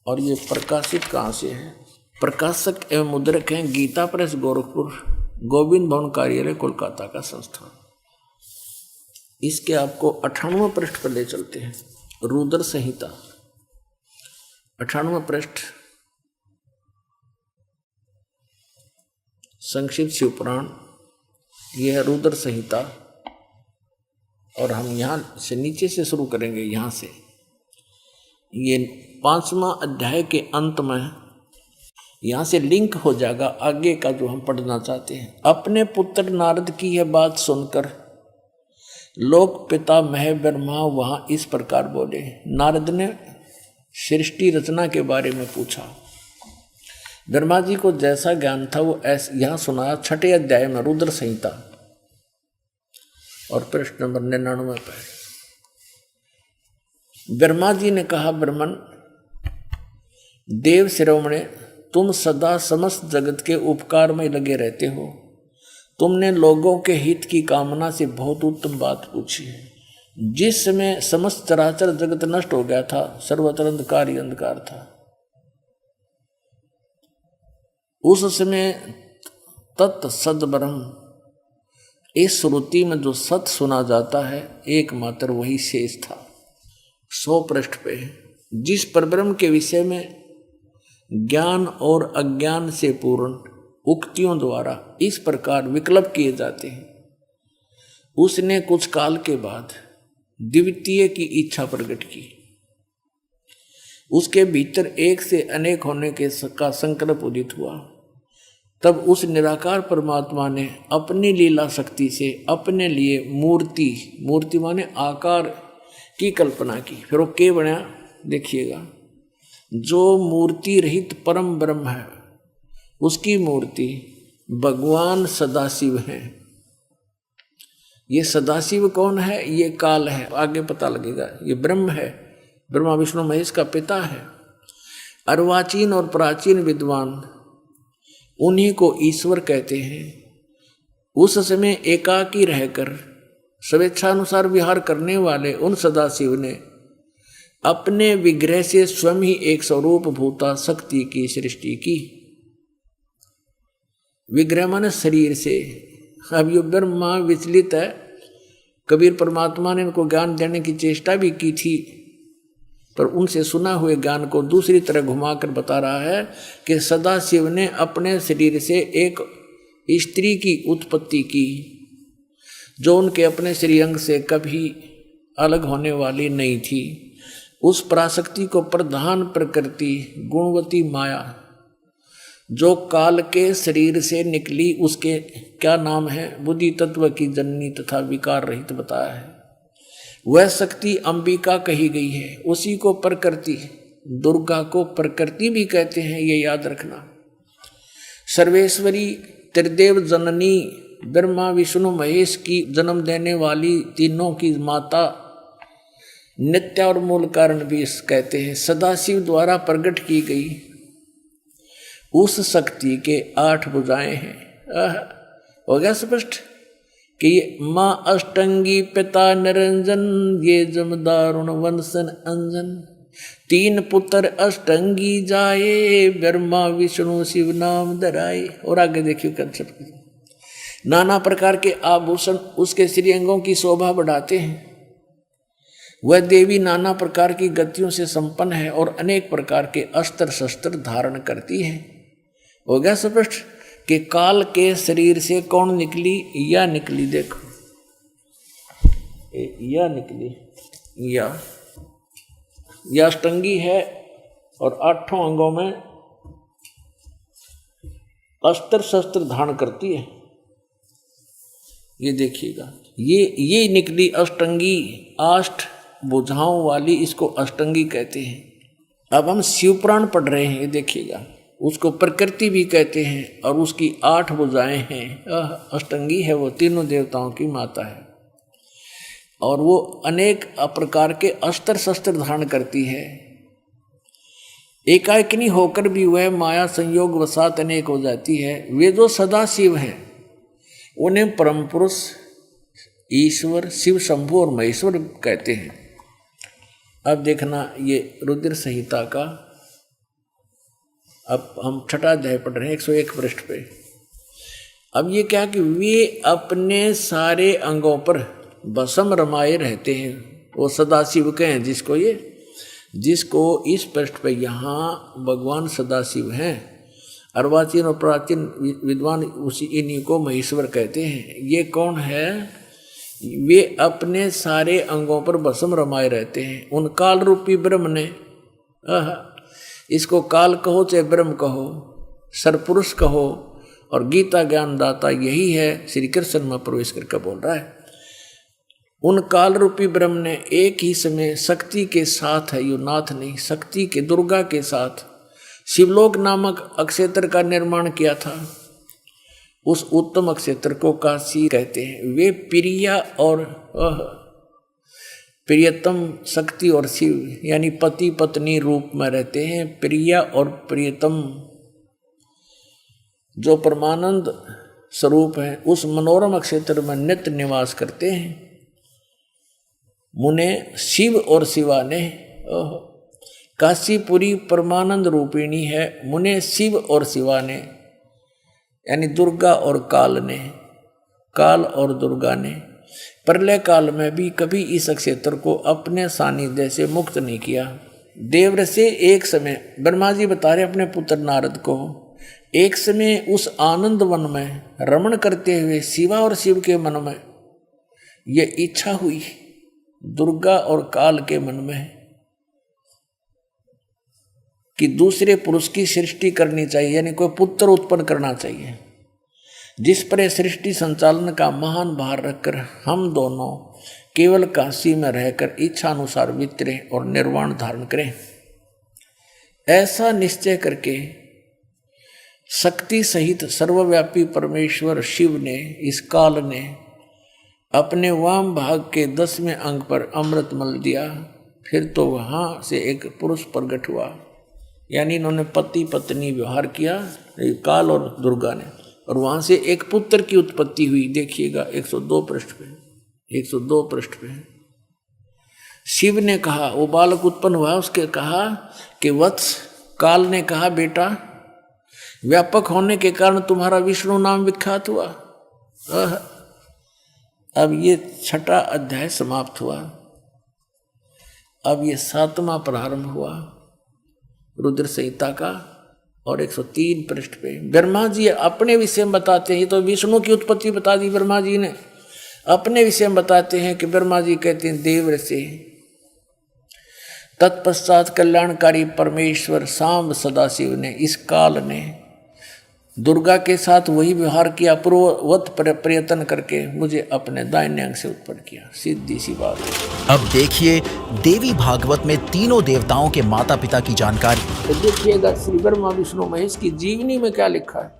और ये प्रकाशित कहाँ से है? प्रकाशक एवं मुद्रक हैं गीता प्रेस गोरखपुर, गोविंद भवन कार्यालय कोलकाता का संस्थान। इसके आपको 98वें पृष्ठ पर ले चलते हैं। रुद्र संहिता 98वां पृष्ठ, संक्षिप्त शिवपुराण, यह है रुद्र संहिता। और हम यहाँ से नीचे से शुरू करेंगे, यहाँ से ये 5वां अध्याय के अंत में यहाँ से लिंक हो जाएगा आगे का जो हम पढ़ना चाहते हैं। अपने पुत्र नारद की यह बात सुनकर लोक पिता मह ब्रह्मा वहाँ इस प्रकार बोले। नारद ने सृष्टि रचना के बारे में पूछा। ब्रह्मा जी को जैसा ज्ञान था वो ऐसे यहाँ सुनाया 6ठे अध्याय में रुद्र संहिता और पृष्ठ नंबर 99 पर। ब्रह्मा जी ने कहा, ब्रह्मन देव शिरोमणे, तुम सदा समस्त जगत के उपकार में लगे रहते हो। तुमने लोगों के हित की कामना से बहुत उत्तम बात पूछी है। जिस समय समस्त चराचर जगत नष्ट हो गया था, सर्वत्र अंधकार ही अंधकार था, उस समय तत् सद ब्रह्म, इस श्रुति में जो सत सुना जाता है एकमात्र वही शेष था। 100 पृष्ठ पे जिस परब्रह्म के विषय में ज्ञान और अज्ञान से पूर्ण उक्तियों द्वारा इस प्रकार विकल्प किए जाते हैं, उसने कुछ काल के बाद द्वितीय की इच्छा प्रकट की। उसके भीतर एक से अनेक होने का संकल्प उदित हुआ। तब उस निराकार परमात्मा ने अपनी लीला शक्ति से अपने लिए मूर्ति माने आकार की कल्पना की। फिर वो क्या बना देखिएगा, जो मूर्ति रहित परम ब्रह्म है उसकी मूर्ति भगवान सदाशिव है। ये सदाशिव कौन है? ये काल है, आगे पता लगेगा। ये ब्रह्म है, ब्रह्मा विष्णु महेश का पिता है। अर्वाचीन और प्राचीन विद्वान उन्हीं को ईश्वर कहते हैं। उस समय एकाकी रहकर स्वेच्छानुसार विहार करने वाले उन सदाशिव ने अपने विग्रह से स्वयं ही एक स्वरूप भूता शक्ति की सृष्टि की। विग्रह माने शरीर से। अब ये ब्रह्मा विचलित है। कबीर परमात्मा ने इनको ज्ञान देने की चेष्टा भी की थी, पर उनसे सुना हुए ज्ञान को दूसरी तरह घुमाकर बता रहा है कि सदाशिव ने अपने शरीर से एक स्त्री की उत्पत्ति की, जो उनके अपने श्रीअंग से कभी अलग होने वाली नहीं थी। उस पराशक्ति को प्रधान प्रकृति गुणवती माया जो काल के शरीर से निकली, उसके क्या नाम है? बुद्धि तत्व की जननी तथा विकार रहित बताया है। वह शक्ति अंबिका कही गई है। उसी को प्रकृति, दुर्गा को प्रकृति भी कहते हैं, ये याद रखना। सर्वेश्वरी त्रिदेव जननी ब्रह्मा विष्णु महेश की जन्म देने वाली तीनों की माता, नित्य और मूल कारण भी कहते हैं। सदाशिव द्वारा प्रकट की गई उस शक्ति के 8 भुजाएं हैं। हो गया स्पष्ट कि ये माँ अष्टंगी पिता निरंजन, ये जमदारुण वंशन अंजन। 3 पुत्र अष्टंगी जाए, ब्रह्मा विष्णु शिव नाम धराए। और आगे देखिए कंसेप्ट, नाना प्रकार के आभूषण उसके श्रीअंगों की शोभा बढ़ाते हैं। वह देवी नाना प्रकार की गतियों से संपन्न है और अनेक प्रकार के अस्त्र शस्त्र धारण करती है। हो गया स्पष्ट कि काल के शरीर से कौन निकली? या निकली, देखो या निकली, या अष्टंगी है और 8 अंगों में अस्त्र शस्त्र धारण करती है। ये देखिएगा, ये निकली अष्टंगी, 8 भुजाओं वाली, इसको अष्टंगी कहते हैं। अब हम शिवपुराण पढ़ रहे हैं, ये देखिएगा, उसको प्रकृति भी कहते हैं और उसकी 8 भुजाएं हैं। अष्टंगी है, वो तीनों देवताओं की माता है और वो अनेक प्रकार के अस्त्र शस्त्र धारण करती है। एकाकिनी होकर भी वह माया संयोग वसात अनेक हो जाती है। वे जो सदा शिव हैं उन्हें परम पुरुष ईश्वर शिव शंभु और महेश्वर कहते हैं। अब देखना ये रुद्र संहिता का, अब हम 6ठा अध्याय पढ़ रहे हैं 101 पृष्ठ पे। अब ये क्या कि वे अपने सारे अंगों पर भस्म रमाए रहते हैं। वो सदाशिव के हैं जिसको इस पृष्ठ पे यहाँ भगवान सदाशिव हैं। अर्वाचीन और प्राचीन विद्वान उसी इन्हीं को महेश्वर कहते हैं। ये कौन है? वे अपने सारे अंगों पर भस्म रमाए रहते हैं। उन काल रूपी ब्रह्म ने, इसको काल कहो चाहे ब्रह्म कहो, सरपुरुष कहो, और गीता ज्ञानदाता यही है। श्री कृष्ण में प्रवेश करके बोल रहा है। उन काल रूपी ब्रह्म ने एक ही समय शक्ति के साथ है, यो नाथ नहीं, शक्ति के दुर्गा के साथ शिवलोक नामक अक्षेत्र का निर्माण किया था। उस उत्तम अक्षेत्र को काशी कहते हैं। वे प्रिया और प्रियतम शक्ति और शिव यानी पति पत्नी रूप में रहते हैं। प्रिया और प्रियतम जो परमानंद स्वरूप है उस मनोरम अक्षेत्र में नित्य निवास करते हैं। मुने शिव और शिवा ने, काशीपुरी परमानंद रूपिणी है। मुने शिव और शिवा ने यानी दुर्गा और काल ने, काल और दुर्गा ने प्रलय काल में भी कभी इस क्षेत्र को अपने सानिध्य से मुक्त नहीं किया। देवर से एक समय ब्रह्मा जी बता रहे अपने पुत्र नारद को, एक समय उस आनंद वन में रमण करते हुए शिवा और शिव के मन में यह इच्छा हुई, दुर्गा और काल के मन में, कि दूसरे पुरुष की सृष्टि करनी चाहिए, यानी कोई पुत्र उत्पन्न करना चाहिए, जिस पर सृष्टि संचालन का महान भार रखकर हम दोनों केवल काशी में रहकर इच्छा अनुसार विचरें और निर्वाण धारण करें। ऐसा निश्चय करके शक्ति सहित सर्वव्यापी परमेश्वर शिव ने, इस काल ने अपने वाम भाग के 10वें अंग पर अमृत मल दिया। फिर तो वहाँ से एक पुरुष प्रकट हुआ, यानी इन्होंने पति पत्नी व्यवहार किया काल और दुर्गा ने, और वहाँ से एक पुत्र की उत्पत्ति हुई। देखिएगा 102 पृष्ठ पे, 102 पृष्ठ पे शिव ने कहा, वो बालक उत्पन्न हुआ, उसके कहा कि वत्स, काल ने कहा बेटा व्यापक होने के कारण तुम्हारा विष्णु नाम विख्यात हुआ। अब ये 6वां अध्याय समाप्त हुआ। अब ये 7वां प्रारंभ हुआ रुद्र संहिता का, और 103 पृष्ठ पे ब्रह्मा जी अपने विषय में बताते हैं। ये तो विष्णु की उत्पत्ति बता दी ब्रह्मा जी ने, अपने विषय में बताते हैं कि ब्रह्मा जी कहते हैं देवर से, तत्पश्चात कल्याणकारी परमेश्वर सांब सदाशिव ने, इस काल ने दुर्गा के साथ वही व्यवहार किया, पूर्ववत प्रयत्न करके मुझे अपने दाहिने अंग से उत्पन्न किया। सीधी सी बात है। अब देखिए देवी भागवत में तीनों देवताओं के माता पिता की जानकारी। तो देखिएगा श्री ब्रह्मा विष्णु महेश की जीवनी में क्या लिखा है।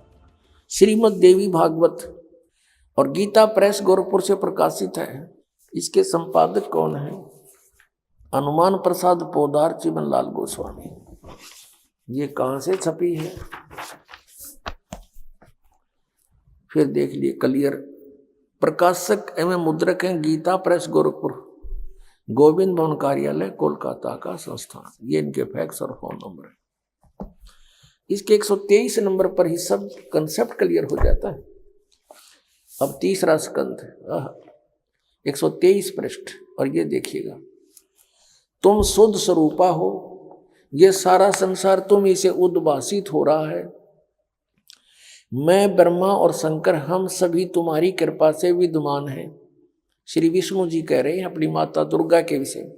श्रीमद् देवी भागवत और गीता प्रेस गोरखपुर से प्रकाशित है। इसके संपादक कौन है? हनुमान प्रसाद पोदार चिमन लाल गोस्वामी। ये कहाँ से छपी है फिर देख लिए क्लियर। प्रकाशक एवं मुद्रक हैं गीता प्रेस गोरखपुर, गोविंद भवन कार्यालय कोलकाता का संस्थान। ये इनके फैक्स और फोन नंबर है। इसके 123 नंबर पर ही सब कंसेप्ट क्लियर हो जाता है। अब तीसरा स्कंध 123 पृष्ठ, और ये देखिएगा, तुम शुद्ध स्वरूपा हो, ये सारा संसार तुम इसे उद्भासित हो रहा है। मैं ब्रह्मा और शंकर हम सभी तुम्हारी कृपा से विद्यमान हैं। श्री विष्णु जी कह रहे हैं अपनी माता दुर्गा के विषय में,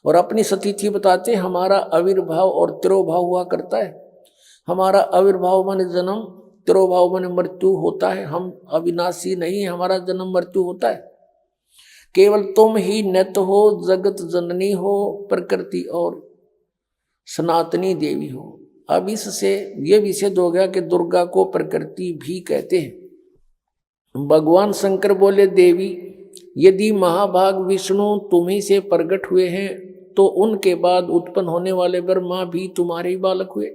और अपनी सतीथि बताते हमारा आविर्भाव और तिरोभाव हुआ करता है। हमारा आविर्भाव माने जन्म, तिरोभाव माने मृत्यु होता है। हम अविनाशी नहीं है, हमारा जन्म मृत्यु होता है। केवल तुम ही नित्य हो, जगत जननी हो, प्रकृति और सनातनी देवी हो। अब इससे ये विषय हो गया कि दुर्गा को प्रकृति भी कहते हैं। भगवान शंकर बोले देवी, यदि महाभाग विष्णु तुम्ही से प्रकट हुए हैं तो उनके बाद उत्पन्न होने वाले ब्रह्मा भी तुम्हारे ही बालक हुए।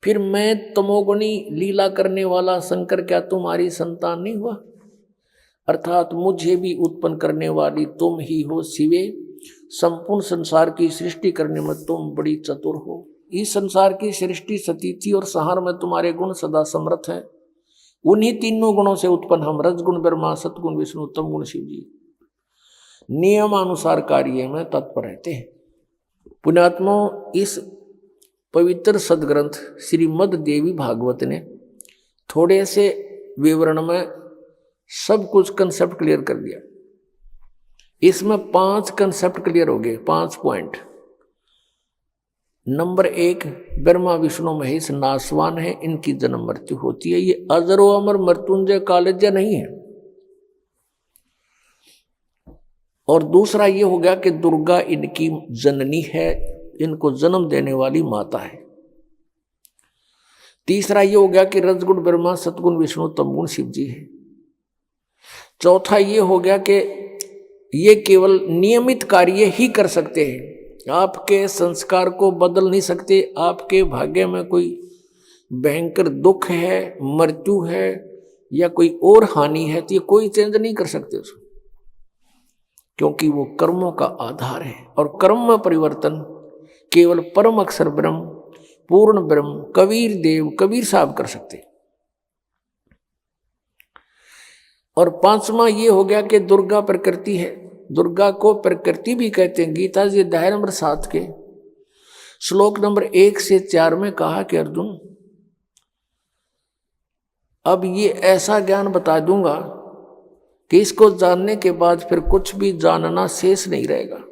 फिर मैं तमोगुणी लीला करने वाला शंकर क्या तुम्हारी संतान नहीं हुआ? अर्थात मुझे भी उत्पन्न करने वाली तुम ही हो शिवे। संपूर्ण संसार की सृष्टि करने में तुम बड़ी चतुर हो। इस संसार की सृष्टि, स्थिति और संहार में तुम्हारे गुण सदा समर्थ हैं। उन्हीं तीनों गुणों से उत्पन्न हम रजगुण ब्रह्मा, सतगुण विष्णु, तम गुण शिव जी नियमानुसार कार्य में तत्पर रहते हैं। पुण्यात्मा, इस पवित्र सदग्रंथ श्रीमद् देवी भागवत ने थोड़े से विवरण में सब कुछ कंसेप्ट क्लियर कर दिया। इसमें 5 कंसेप्ट क्लियर हो गए, 5 पॉइंट। नंबर 1, ब्रह्मा विष्णु महेश नाशवान है, इनकी जन्म मृत्यु होती है, ये अजरो अमर मृत्युंजय कालज्य नहीं है। और दूसरा ये हो गया कि दुर्गा इनकी जननी है, इनको जन्म देने वाली माता है। तीसरा ये हो गया कि रजगुण ब्रह्मा, सतगुण विष्णु, तमगुण शिव जी है। चौथा ये हो गया कि ये केवल नियमित कार्य ही कर सकते हैं, आपके संस्कार को बदल नहीं सकते। आपके भाग्य में कोई भयंकर दुख है, मृत्यु है या कोई और हानि है तो ये कोई चेंज नहीं कर सकते उसको, क्योंकि वो कर्मों का आधार है। और कर्म में परिवर्तन केवल परम अक्षर ब्रह्म, पूर्ण ब्रह्म, कबीर देव, कबीर साहब कर सकते। और 5वां ये हो गया कि दुर्गा प्रकृति है। दुर्गा को प्रकृति भी कहते हैं। गीता जी अध्याय नंबर 7 के श्लोक नंबर 1 से 4 में कहा कि अर्जुन, अब ये ऐसा ज्ञान बता दूंगा कि इसको जानने के बाद फिर कुछ भी जानना शेष नहीं रहेगा।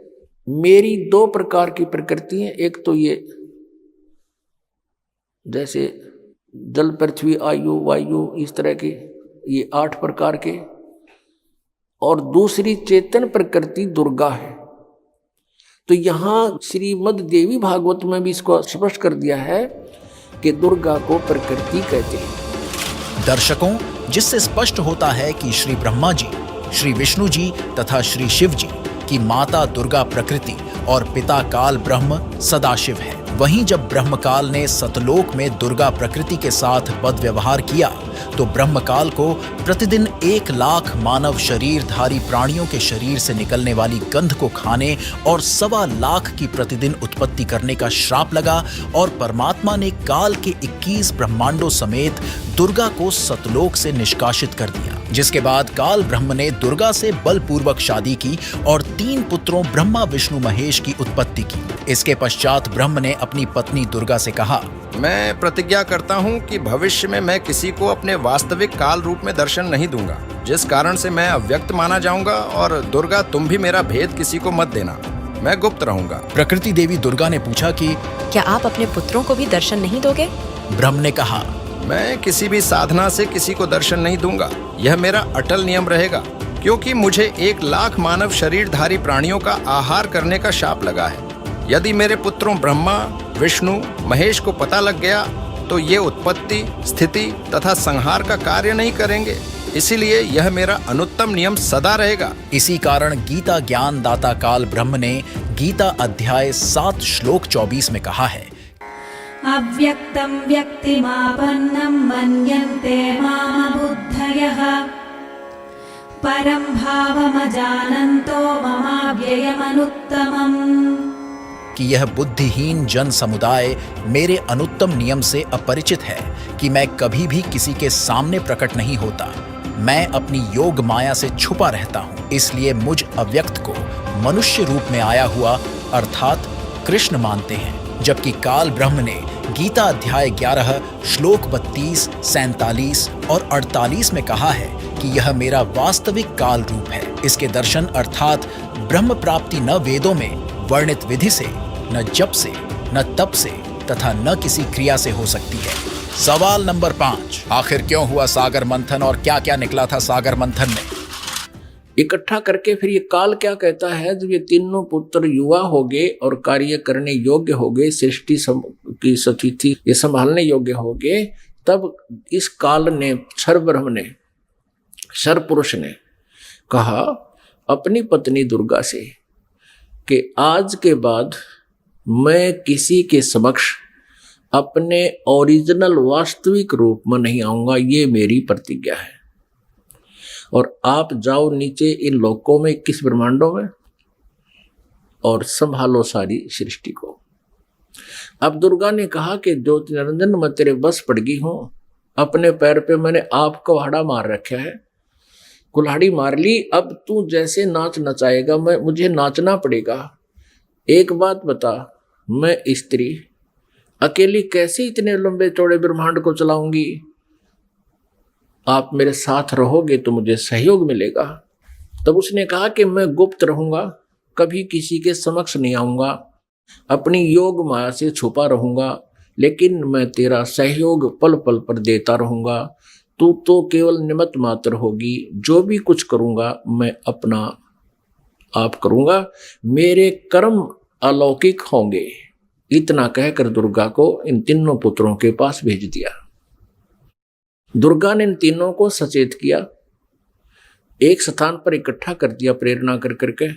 मेरी 2 प्रकार की प्रकृति है, एक तो ये जैसे जल, पृथ्वी, आयु, वायु, इस तरह के ये 8 प्रकार के, और दूसरी चेतन प्रकृति दुर्गा है। तो यहां श्रीमद् देवी भागवत में भी इसको स्पष्ट कर दिया है कि दुर्गा को प्रकृति कहते हैं। दर्शकों, जिससे स्पष्ट होता है कि श्री ब्रह्मा जी, श्री विष्णु जी तथा श्री शिव जी की माता दुर्गा प्रकृति और पिता काल ब्रह्म सदाशिव है। वहीं जब ब्रह्मकाल ने सतलोक में दुर्गा प्रकृति के साथ बद व्यवहार किया तो ब्रह्मकाल को प्रतिदिन 1 लाख मानव शरीरधारी प्राणियों के शरीर से निकलने वाली गंध को खाने और 1.25 लाख की प्रतिदिन उत्पत्ति करने का श्राप लगा, और परमात्मा ने काल के 21 ब्रह्मांडों समेत दुर्गा को सतलोक से निष्कासित कर दिया। जिसके बाद काल ब्रह्म ने दुर्गा से बलपूर्वक शादी की और 3 पुत्रों ब्रह्मा, विष्णु, महेश की उत्पत्ति की। इसके पश्चात ब्रह्म ने अपनी पत्नी दुर्गा से कहा, मैं प्रतिज्ञा करता हूँ कि भविष्य में मैं किसी को अपने वास्तविक काल रूप में दर्शन नहीं दूंगा, जिस कारण से मैं अव्यक्त माना जाऊंगा। और दुर्गा, तुम भी मेरा भेद किसी को मत देना, मैं गुप्त रहूंगा। प्रकृति देवी दुर्गा ने पूछा कि क्या आप अपने पुत्रों को भी दर्शन नहीं दोगे? ब्रह्म ने कहा, मैं किसी भी साधना से किसी को दर्शन नहीं दूंगा, यह मेरा अटल नियम रहेगा, क्योंकि मुझे 1 लाख मानव शरीरधारी प्राणियों का आहार करने का शाप लगा है। यदि मेरे पुत्रों ब्रह्मा, विष्णु, महेश को पता लग गया तो ये उत्पत्ति, स्थिति तथा संहार का कार्य नहीं करेंगे, इसीलिए यह मेरा अनुत्तम नियम सदा रहेगा। इसी कारण गीता ज्ञान दाता काल ब्रह्म ने गीता अध्याय 7 श्लोक 24 में कहा है, अव्यक्तं व्यक्तिमापन्नं मन्यन्ते माम बुद्धयः परं भावमजानन्तो ममाव्ययमनुत्तमम्। कि यह बुद्धिहीन जन समुदाय मेरे अनुत्तम नियम से अपरिचित है कि मैं कभी भी किसी के सामने प्रकट नहीं होता। मैं अपनी योग माया से छुपा रहता हूँ, इसलिए मुझ अव्यक्त को मनुष्य रूप में आया हुआ अर्थात कृष्ण मानते हैं। जबकि काल ब्रह्म ने गीता अध्याय 11 श्लोक 32, 47 और 48 में कहा है कि यह मेरा वास्तविक काल रूप है। इसके दर्शन अर्थात ब्रह्म प्राप्ति न वेदों में वर्णित विधि से, न जप से, न तप से तथा न किसी क्रिया से हो सकती है। सवाल नंबर 5, आखिर क्यों हुआ सागर मंथन और क्या क्या निकला था सागर मंथन में? इकट्ठा करके फिर ये काल क्या कहता है, जब ये तीनों पुत्र युवा हो गए और कार्य करने योग्य हो गए, सृष्टि की स्थिति ये संभालने योग्य हो गए, तब इस काल ने, क्षर ब्रह्म ने, क्षर पुरुष ने कहा अपनी पत्नी दुर्गा से कि आज के बाद मैं किसी के समक्ष अपने ओरिजिनल वास्तविक रूप में नहीं आऊंगा, ये मेरी प्रतिज्ञा है। और आप जाओ नीचे इन लोकों में, 21 ब्रह्मांडों में, और संभालो सारी सृष्टि को। अब दुर्गा ने कहा कि ज्योति निरंजन मैं तेरे बस पड़ गई हूं, अपने पैर पे मैंने आप कुल्हाड़ा मार रखा है, कुल्हाड़ी मार ली, अब तू जैसे नाच नचाएगा मुझे नाचना पड़ेगा। एक बात बता, मैं स्त्री अकेली कैसे इतने लंबे चौड़े ब्रह्मांड को चलाऊंगी? आप मेरे साथ रहोगे तो मुझे सहयोग मिलेगा। तब उसने कहा कि मैं गुप्त रहूंगा, कभी किसी के समक्ष नहीं आऊंगा, अपनी योग माया से छुपा रहूंगा, लेकिन मैं तेरा सहयोग पल पल पर देता रहूंगा। तू तो केवल निमित्त मात्र होगी, जो भी कुछ करूंगा मैं अपना आप करूंगा, मेरे कर्म अलौकिक होंगे। इतना कहकर दुर्गा को इन तीनों पुत्रों के पास भेज दिया। दुर्गा ने इन तीनों को सचेत किया, एक स्थान पर इकट्ठा कर दिया प्रेरणा कर करके।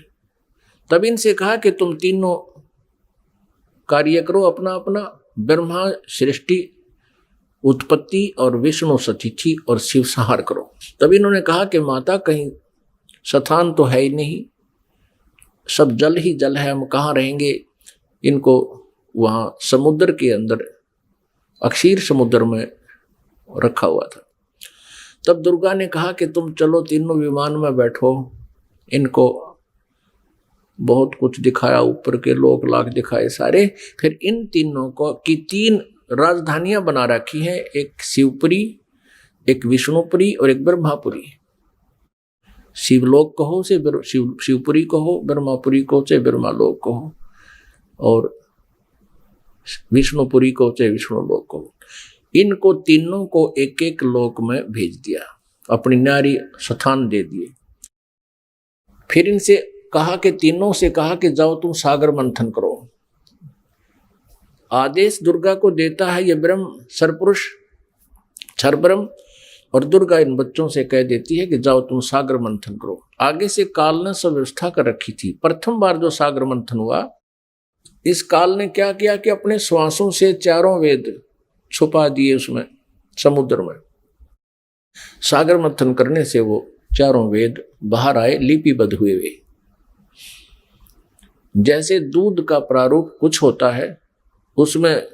तब इनसे कहा कि तुम तीनों कार्य करो अपना अपना। ब्रह्मा सृष्टि उत्पत्ति और विष्णु सतिथि और शिव संहार करो। तब इन्होंने कहा कि माता कहीं स्थान तो है ही नहीं, सब जल ही जल है, हम कहाँ रहेंगे। इनको वहाँ समुद्र के अंदर अक्षीर समुद्र में रखा हुआ था। तब दुर्गा ने कहा कि तुम चलो तीनों विमान में बैठो। इनको बहुत कुछ दिखाया, ऊपर के लोक लाख दिखाए सारे। फिर इन तीनों को की 3 राजधानियां बना रखी हैं, एक शिवपुरी, एक विष्णुपुरी और एक ब्रह्मापुरी। शिवलोक कहो से शिवपुरी कहो, ब्रह्मापुरी को से ब्रह्मालोक कहो, और विष्णुपुरी को से विष्णुलोक कहो। इनको तीनों को एक एक लोक में भेज दिया, अपनी न्यारी स्थान दे दिए। फिर इनसे कहा कि तीनों से कहा कि जाओ तुम सागर मंथन करो। आदेश दुर्गा को देता है ये ब्रह्म सरपुरुष क्षर ब्रह्म, और दुर्गा इन बच्चों से कह देती है कि जाओ तुम सागर मंथन करो। आगे से काल ने सब व्यवस्था कर रखी थी। प्रथम बार जो सागर मंथन हुआ, इस काल ने क्या किया कि अपने श्वासों से 4 वेद छुपा दिए उसमें समुद्र में। सागर मंथन करने से वो 4 वेद बाहर आए, लिपिबद्ध हुए वे। जैसे दूध का प्रारूप कुछ होता है, उसमें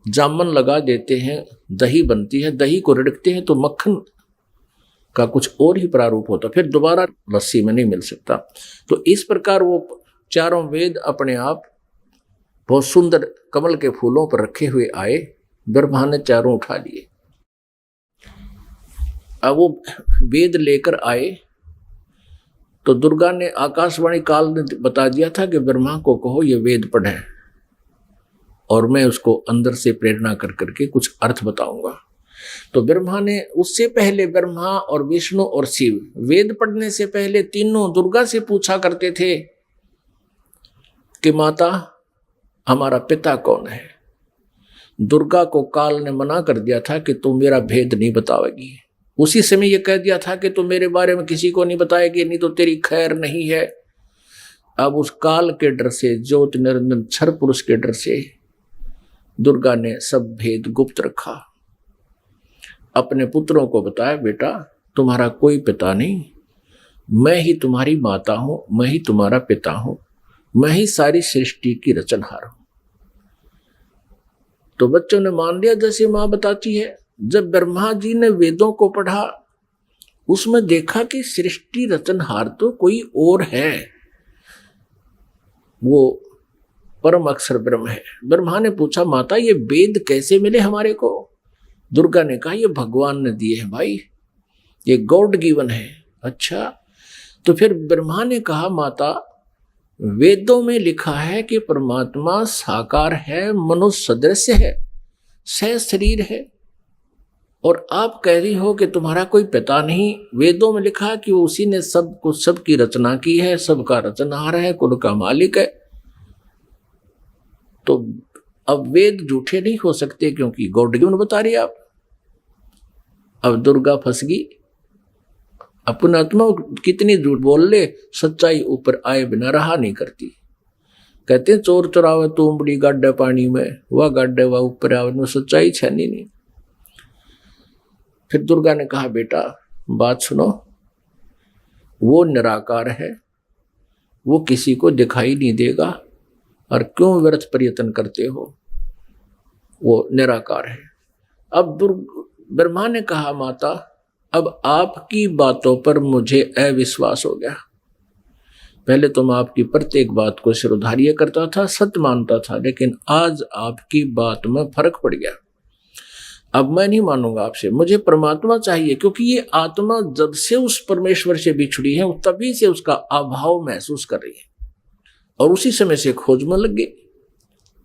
जामन लगा देते हैं, दही बनती है, दही को रिड़कते हैं तो मक्खन का कुछ और ही प्रारूप होता, फिर दोबारा लस्सी में नहीं मिल सकता। तो इस प्रकार वो 4 वेद अपने आप बहुत सुंदर कमल के फूलों पर रखे हुए आए। ब्रह्मा ने 4 उठा लिए। अब वो वेद लेकर आए तो दुर्गा ने आकाशवाणी काल ने बता दिया था कि ब्रह्मा को कहो ये वेद पढ़े, और मैं उसको अंदर से प्रेरणा कर करके कुछ अर्थ बताऊंगा। तो ब्रह्मा ने उससे पहले, ब्रह्मा और विष्णु और शिव वेद पढ़ने से पहले तीनों दुर्गा से पूछा करते थे कि माता हमारा पिता कौन है। दुर्गा को काल ने मना कर दिया था कि तुम मेरा भेद नहीं बताओगी। उसी समय ये कह दिया था कि तुम मेरे बारे में किसी को नहीं बताएगी, नहीं तो तेरी खैर नहीं है। अब उस काल के डर से, ज्योति निरंजन क्षर पुरुष के डर से दुर्गा ने सब भेद गुप्त रखा। अपने पुत्रों को बताया, बेटा तुम्हारा कोई पिता नहीं, मैं ही तुम्हारी माता हूं, मैं ही तुम्हारा पिता हूं, मैं ही सारी सृष्टि की रचनहार हूं। तो बच्चों ने मान लिया जैसे मां बताती है। जब ब्रह्मा जी ने वेदों को पढ़ा, उसमें देखा कि सृष्टि रचनहार तो कोई और है, वो परम अक्षर ब्रह्म है। ब्रह्मा ने पूछा, माता ये वेद कैसे मिले हमारे को? दुर्गा ने कहा, ये भगवान ने दिए हैं भाई, ये गॉड गिवन है। अच्छा, तो फिर ब्रह्मा ने कहा, माता वेदों में लिखा है कि परमात्मा साकार है, मनुष्य सदृश है, सह शरीर है, और आप कह रही हो कि तुम्हारा कोई पिता नहीं। वेदों में लिखा कि उसी ने सब कुछ, सबकी रचना की है, सबका रचनहार है, कुल का मालिक है। तो अब वेद झूठे नहीं हो सकते क्योंकि गॉड गिवन बता रही आप। अब दुर्गा फंस गई। अपना आत्मा कितनी झूठ बोल ले, सच्चाई ऊपर आए बिना रहा नहीं करती। कहते हैं चोर चुरावे तुमड़ी गाड्डे पानी में, वह गाड्डे वह ऊपर आवे, में सच्चाई छनी नहीं। फिर दुर्गा ने कहा, बेटा बात सुनो, वो निराकार है, वो किसी को दिखाई नहीं देगा, और क्यों व्यर्थ प्रयत्न करते हो, वो निराकार है। अब ब्रह्मा ने कहा, माता अब आपकी बातों पर मुझे अविश्वास हो गया। पहले तो मैं आपकी प्रत्येक बात को सिरोधार्य करता था, सत्य मानता था, लेकिन आज आपकी बात में फर्क पड़ गया। अब मैं नहीं मानूंगा आपसे, मुझे परमात्मा चाहिए, क्योंकि ये आत्मा जब से उस परमेश्वर से बिछड़ी है तभी से उसका अभाव महसूस कर रही है और उसी समय से खोज में लग गई।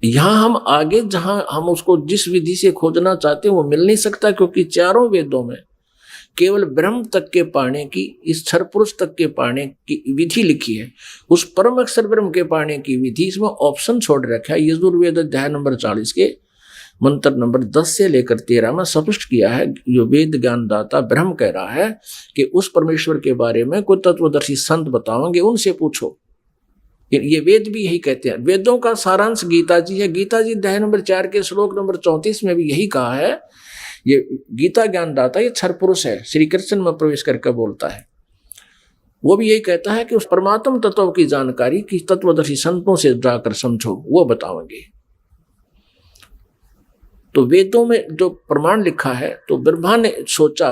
यहां हम आगे जहां हम उसको जिस विधि से खोजना चाहते हैं वो मिल नहीं सकता, क्योंकि चारों वेदों में केवल ब्रह्म तक के पाने की, इस क्षर पुरुष तक के पाने की विधि लिखी है। उस परम अक्षर ब्रह्म के पाने की विधि इसमें ऑप्शन छोड़ रखा है। यजुर्वेद अध्याय नंबर 40 के मंत्र नंबर 10 से लेकर 13 में स्पष्ट किया है। जो वेद ज्ञानदाता ब्रह्म कह रहा है कि उस परमेश्वर के बारे में कोई तत्वदर्शी संत बताओगे, उनसे पूछो। ये वेद भी यही कहते हैं। वेदों का सारांश गीता जी है। गीता जी अध्याय नंबर 4 के श्लोक नंबर 34 में भी यही कहा है। ये गीता ज्ञानदाता ये क्षर पुरुष है, श्री कृष्ण में प्रवेश करके बोलता है। वो भी यही कहता है कि उस परमात्म तत्व की जानकारी की तत्वदर्शी संतों से जाकर समझो, वो बताओगे। तो वेदों में जो प्रमाण लिखा है, तो ब्रह्मा ने सोचा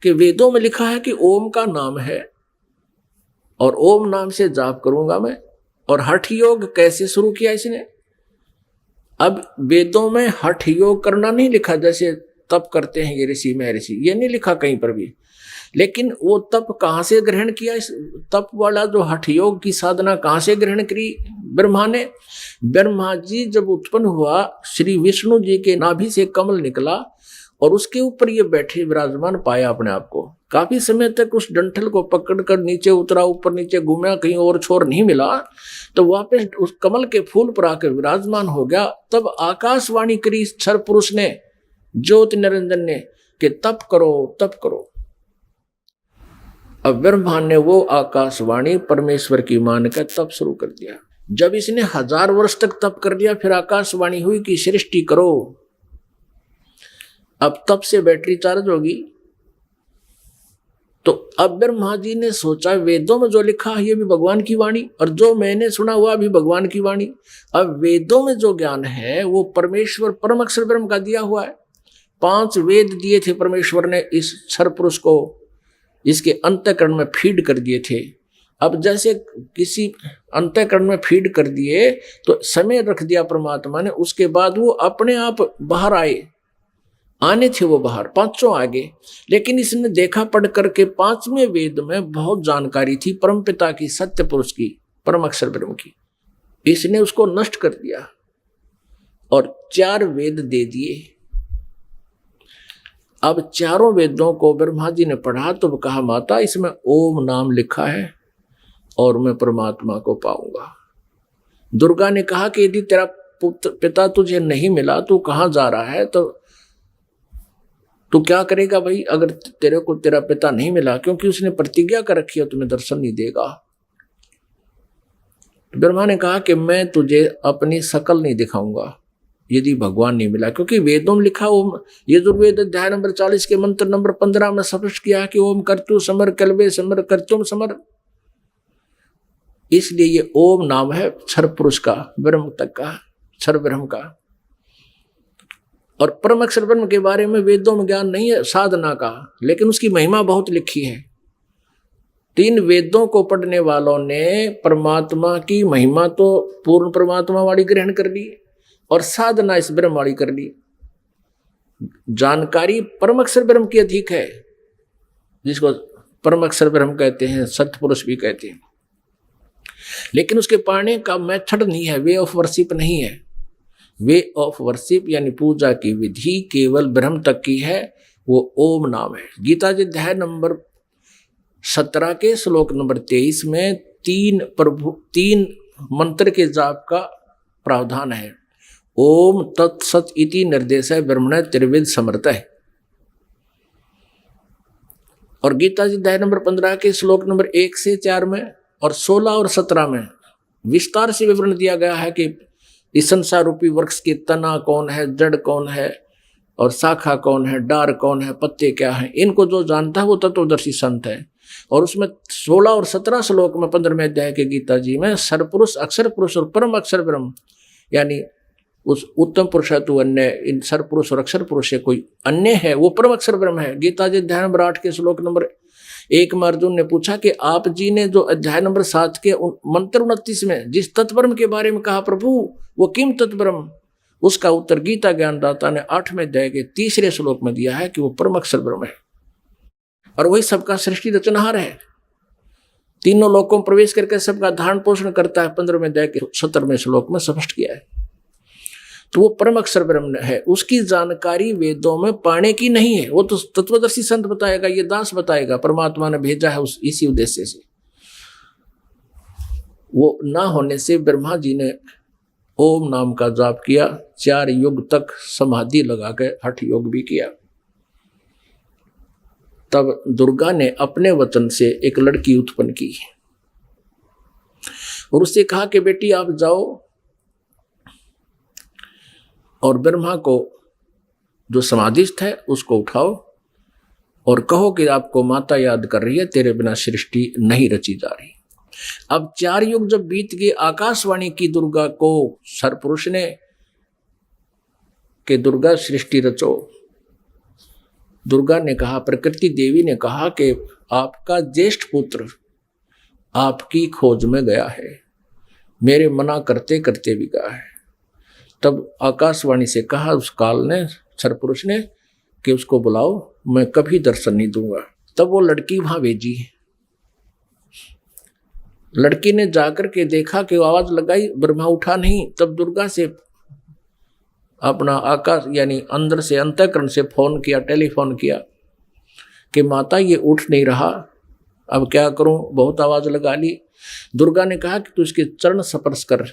कि वेदों में लिखा है कि ओम का नाम है और ओम नाम से जाप करूंगा मैं। और हठ योग कैसे शुरू किया इसने? अब वेदों में हठ योग करना नहीं लिखा, जैसे तप करते हैं ये ऋषि महर्षि, ये नहीं लिखा कहीं पर भी। लेकिन वो तप कहाँ से ग्रहण किया? इस तप वाला जो हठ योग की साधना कहाँ से ग्रहण करी ब्रह्मा ने? ब्रह्मा जी जब उत्पन्न हुआ, श्री विष्णु जी के नाभि से कमल निकला और उसके ऊपर ये बैठे विराजमान पाया अपने आप को। काफी समय तक उस डंठल को पकड़कर नीचे उतरा, ऊपर नीचे घूमा, कहीं और छोर नहीं मिला, तो वापस उस कमल के फूल पर आकर विराजमान हो गया। तब आकाशवाणी करी क्षर पुरुष ने, ज्योति निरंजन ने, कि तप करो तप करो। अब ब्रह्मा ने वो आकाशवाणी परमेश्वर की मान कर तप शुरू कर दिया। जब इसने 1000 वर्ष तक तप कर दिया, फिर आकाशवाणी हुई कि सृष्टि करो। अब तप से बैटरी चार्ज होगी। तो अब ब्रह्मा जी ने सोचा, वेदों में जो लिखा है ये भी भगवान की वाणी, और जो मैंने सुना हुआ भी भगवान की वाणी। अब वेदों में जो ज्ञान है वो परमेश्वर परम अक्षर ब्रह्म का दिया हुआ है। 5 वेद दिए थे परमेश्वर ने इस क्षर पुरुष को, इसके अंतःकरण में फीड कर दिए थे। अब जैसे किसी अंतःकरण में फीड कर दिए तो समय रख दिया परमात्मा ने, उसके बाद वो अपने आप बाहर आने थे वो बाहर, 5 आगे। लेकिन इसने देखा पढ़ करके 5वें वेद में बहुत जानकारी थी परम पिता की, सत्य पुरुष की, परम अक्षर ब्रह्म की। इसने उसको नष्ट कर दिया और 4 वेद दे दिए। अब चारों वेदों को ब्रह्मा जी ने पढ़ा तो कहा, माता इसमें ओम नाम लिखा है और मैं परमात्मा को पाऊंगा। दुर्गा ने कहा कि यदि तेरा पिता तुझे नहीं मिला, तू कहाँ जा रहा है, तो तू क्या करेगा भाई अगर तेरे को तेरा पिता नहीं मिला? क्योंकि उसने प्रतिज्ञा कर रखी है तुम्हें दर्शन नहीं देगा। तो ब्रह्मा ने कहा कि मैं तुझे अपनी शकल नहीं दिखाऊंगा यदि भगवान नहीं मिला, क्योंकि वेदों में लिखा ओम। यजुर्वेद अध्याय नंबर 40 के मंत्र नंबर 15 में स्पष्ट किया कि ओम कर्तु समर कल्बे समर कर्तुम समर। इसलिए ये ओम नाम है क्षर पुरुष का, ब्रह्म तक का, क्षर ब्रह्म का। और परम अक्षर ब्रह्म के बारे में वेदों में ज्ञान नहीं है साधना का, लेकिन उसकी महिमा बहुत लिखी है। 3 वेदों को पढ़ने वालों ने परमात्मा की महिमा तो पूर्ण परमात्मा वाली ग्रहण कर ली और साधना इस ब्रह्म वाली कर ली। जानकारी परम अक्षर ब्रह्म की अधिक है, जिसको परम अक्षर ब्रह्म कहते हैं, सत्य पुरुष भी कहते हैं। लेकिन उसके पाने का मेथड नहीं है, वे ऑफ वर्शिप नहीं है। वे ऑफ वर्शिप यानी पूजा की विधि केवल ब्रह्म तक की है, वो ओम नाम है। गीता जी अध्याय नंबर 17 के श्लोक नंबर 23 में 3 मंत्र के जाप का प्रावधान है। ओम तत्सत इति निर्देश है ब्रह्मण त्रिविध समर्थ है। और गीता जी अध्याय नंबर 15 के श्लोक नंबर 1 से 4 में और 16 और 17 में विस्तार से विवरण दिया गया है कि इस संसार रूपी वृक्ष की तना कौन है, जड़ कौन है और शाखा कौन है, डार कौन है, पत्ते क्या हैं। इनको जो जानता है वो तत्वदर्शी संत है। और उसमें 16 और 17 श्लोक में 15वें अध्याय के गीता जी में सर्वपुरुष, अक्षर पुरुष और परम अक्षर ब्रह्म यानी उस उत्तम पुरुष है तू अन्य, इन सर पुरुष और अक्षर पुरुष से कोई अन्य है, वो परम अक्षर ब्रह्म है। गीता जी अध्याय नंबर 8 के श्लोक नंबर 1 में अर्जुन ने पूछा कि आप जी ने जो अध्याय नंबर 7 के मंत्र 29 में जिस तत्ब्रह्म के बारे में कहा प्रभु वो किम तत्ब्रह्म, उसका उत्तर गीता ज्ञानदाता ने 8वें अध्याय के 3रे श्लोक में दिया है कि वो परम अक्षर ब्रह्म है और वही सबका सृष्टि रचनहार है, तीनों लोकों में प्रवेश करके सबका धारण पोषण करता है। 15वें अध्याय के 17वें श्लोक में स्पष्ट किया है। तो वो परम अक्षर ब्रह्म है, उसकी जानकारी वेदों में पाने की नहीं है, वो तो तत्वदर्शी संत बताएगा, ये दास बताएगा, परमात्मा ने भेजा है उस इसी उद्देश्य से। वो ना होने से ब्रह्मा जी ने ओम नाम का जाप किया, 4 युग तक समाधि लगा के हठ योग भी किया। तब दुर्गा ने अपने वचन से एक लड़की उत्पन्न की और उससे कहा कि बेटी आप जाओ और ब्रह्मा को जो समाधिस्थ है उसको उठाओ और कहो कि आपको माता याद कर रही है, तेरे बिना सृष्टि नहीं रची जा रही। अब 4 युग जब बीत गए, आकाशवाणी की दुर्गा को सरपुरुष ने कि दुर्गा सृष्टि रचो। दुर्गा ने कहा, प्रकृति देवी ने कहा कि आपका ज्येष्ठ पुत्र आपकी खोज में गया है, मेरे मना करते करते भी गया है। तब आकाशवाणी से कहा उस काल ने, सरपुरुष ने, कि उसको बुलाओ, मैं कभी दर्शन नहीं दूंगा। तब वो लड़की वहां भेजी। लड़की ने जाकर के देखा कि आवाज लगाई, ब्रह्मा उठा नहीं। तब दुर्गा से अपना आकाश यानी अंदर से अंतःकरण से फोन किया, टेलीफोन किया कि माता ये उठ नहीं रहा, अब क्या करूं, बहुत आवाज लगा ली। दुर्गा ने कहा कि तू इसके चरण स्पर्श कर।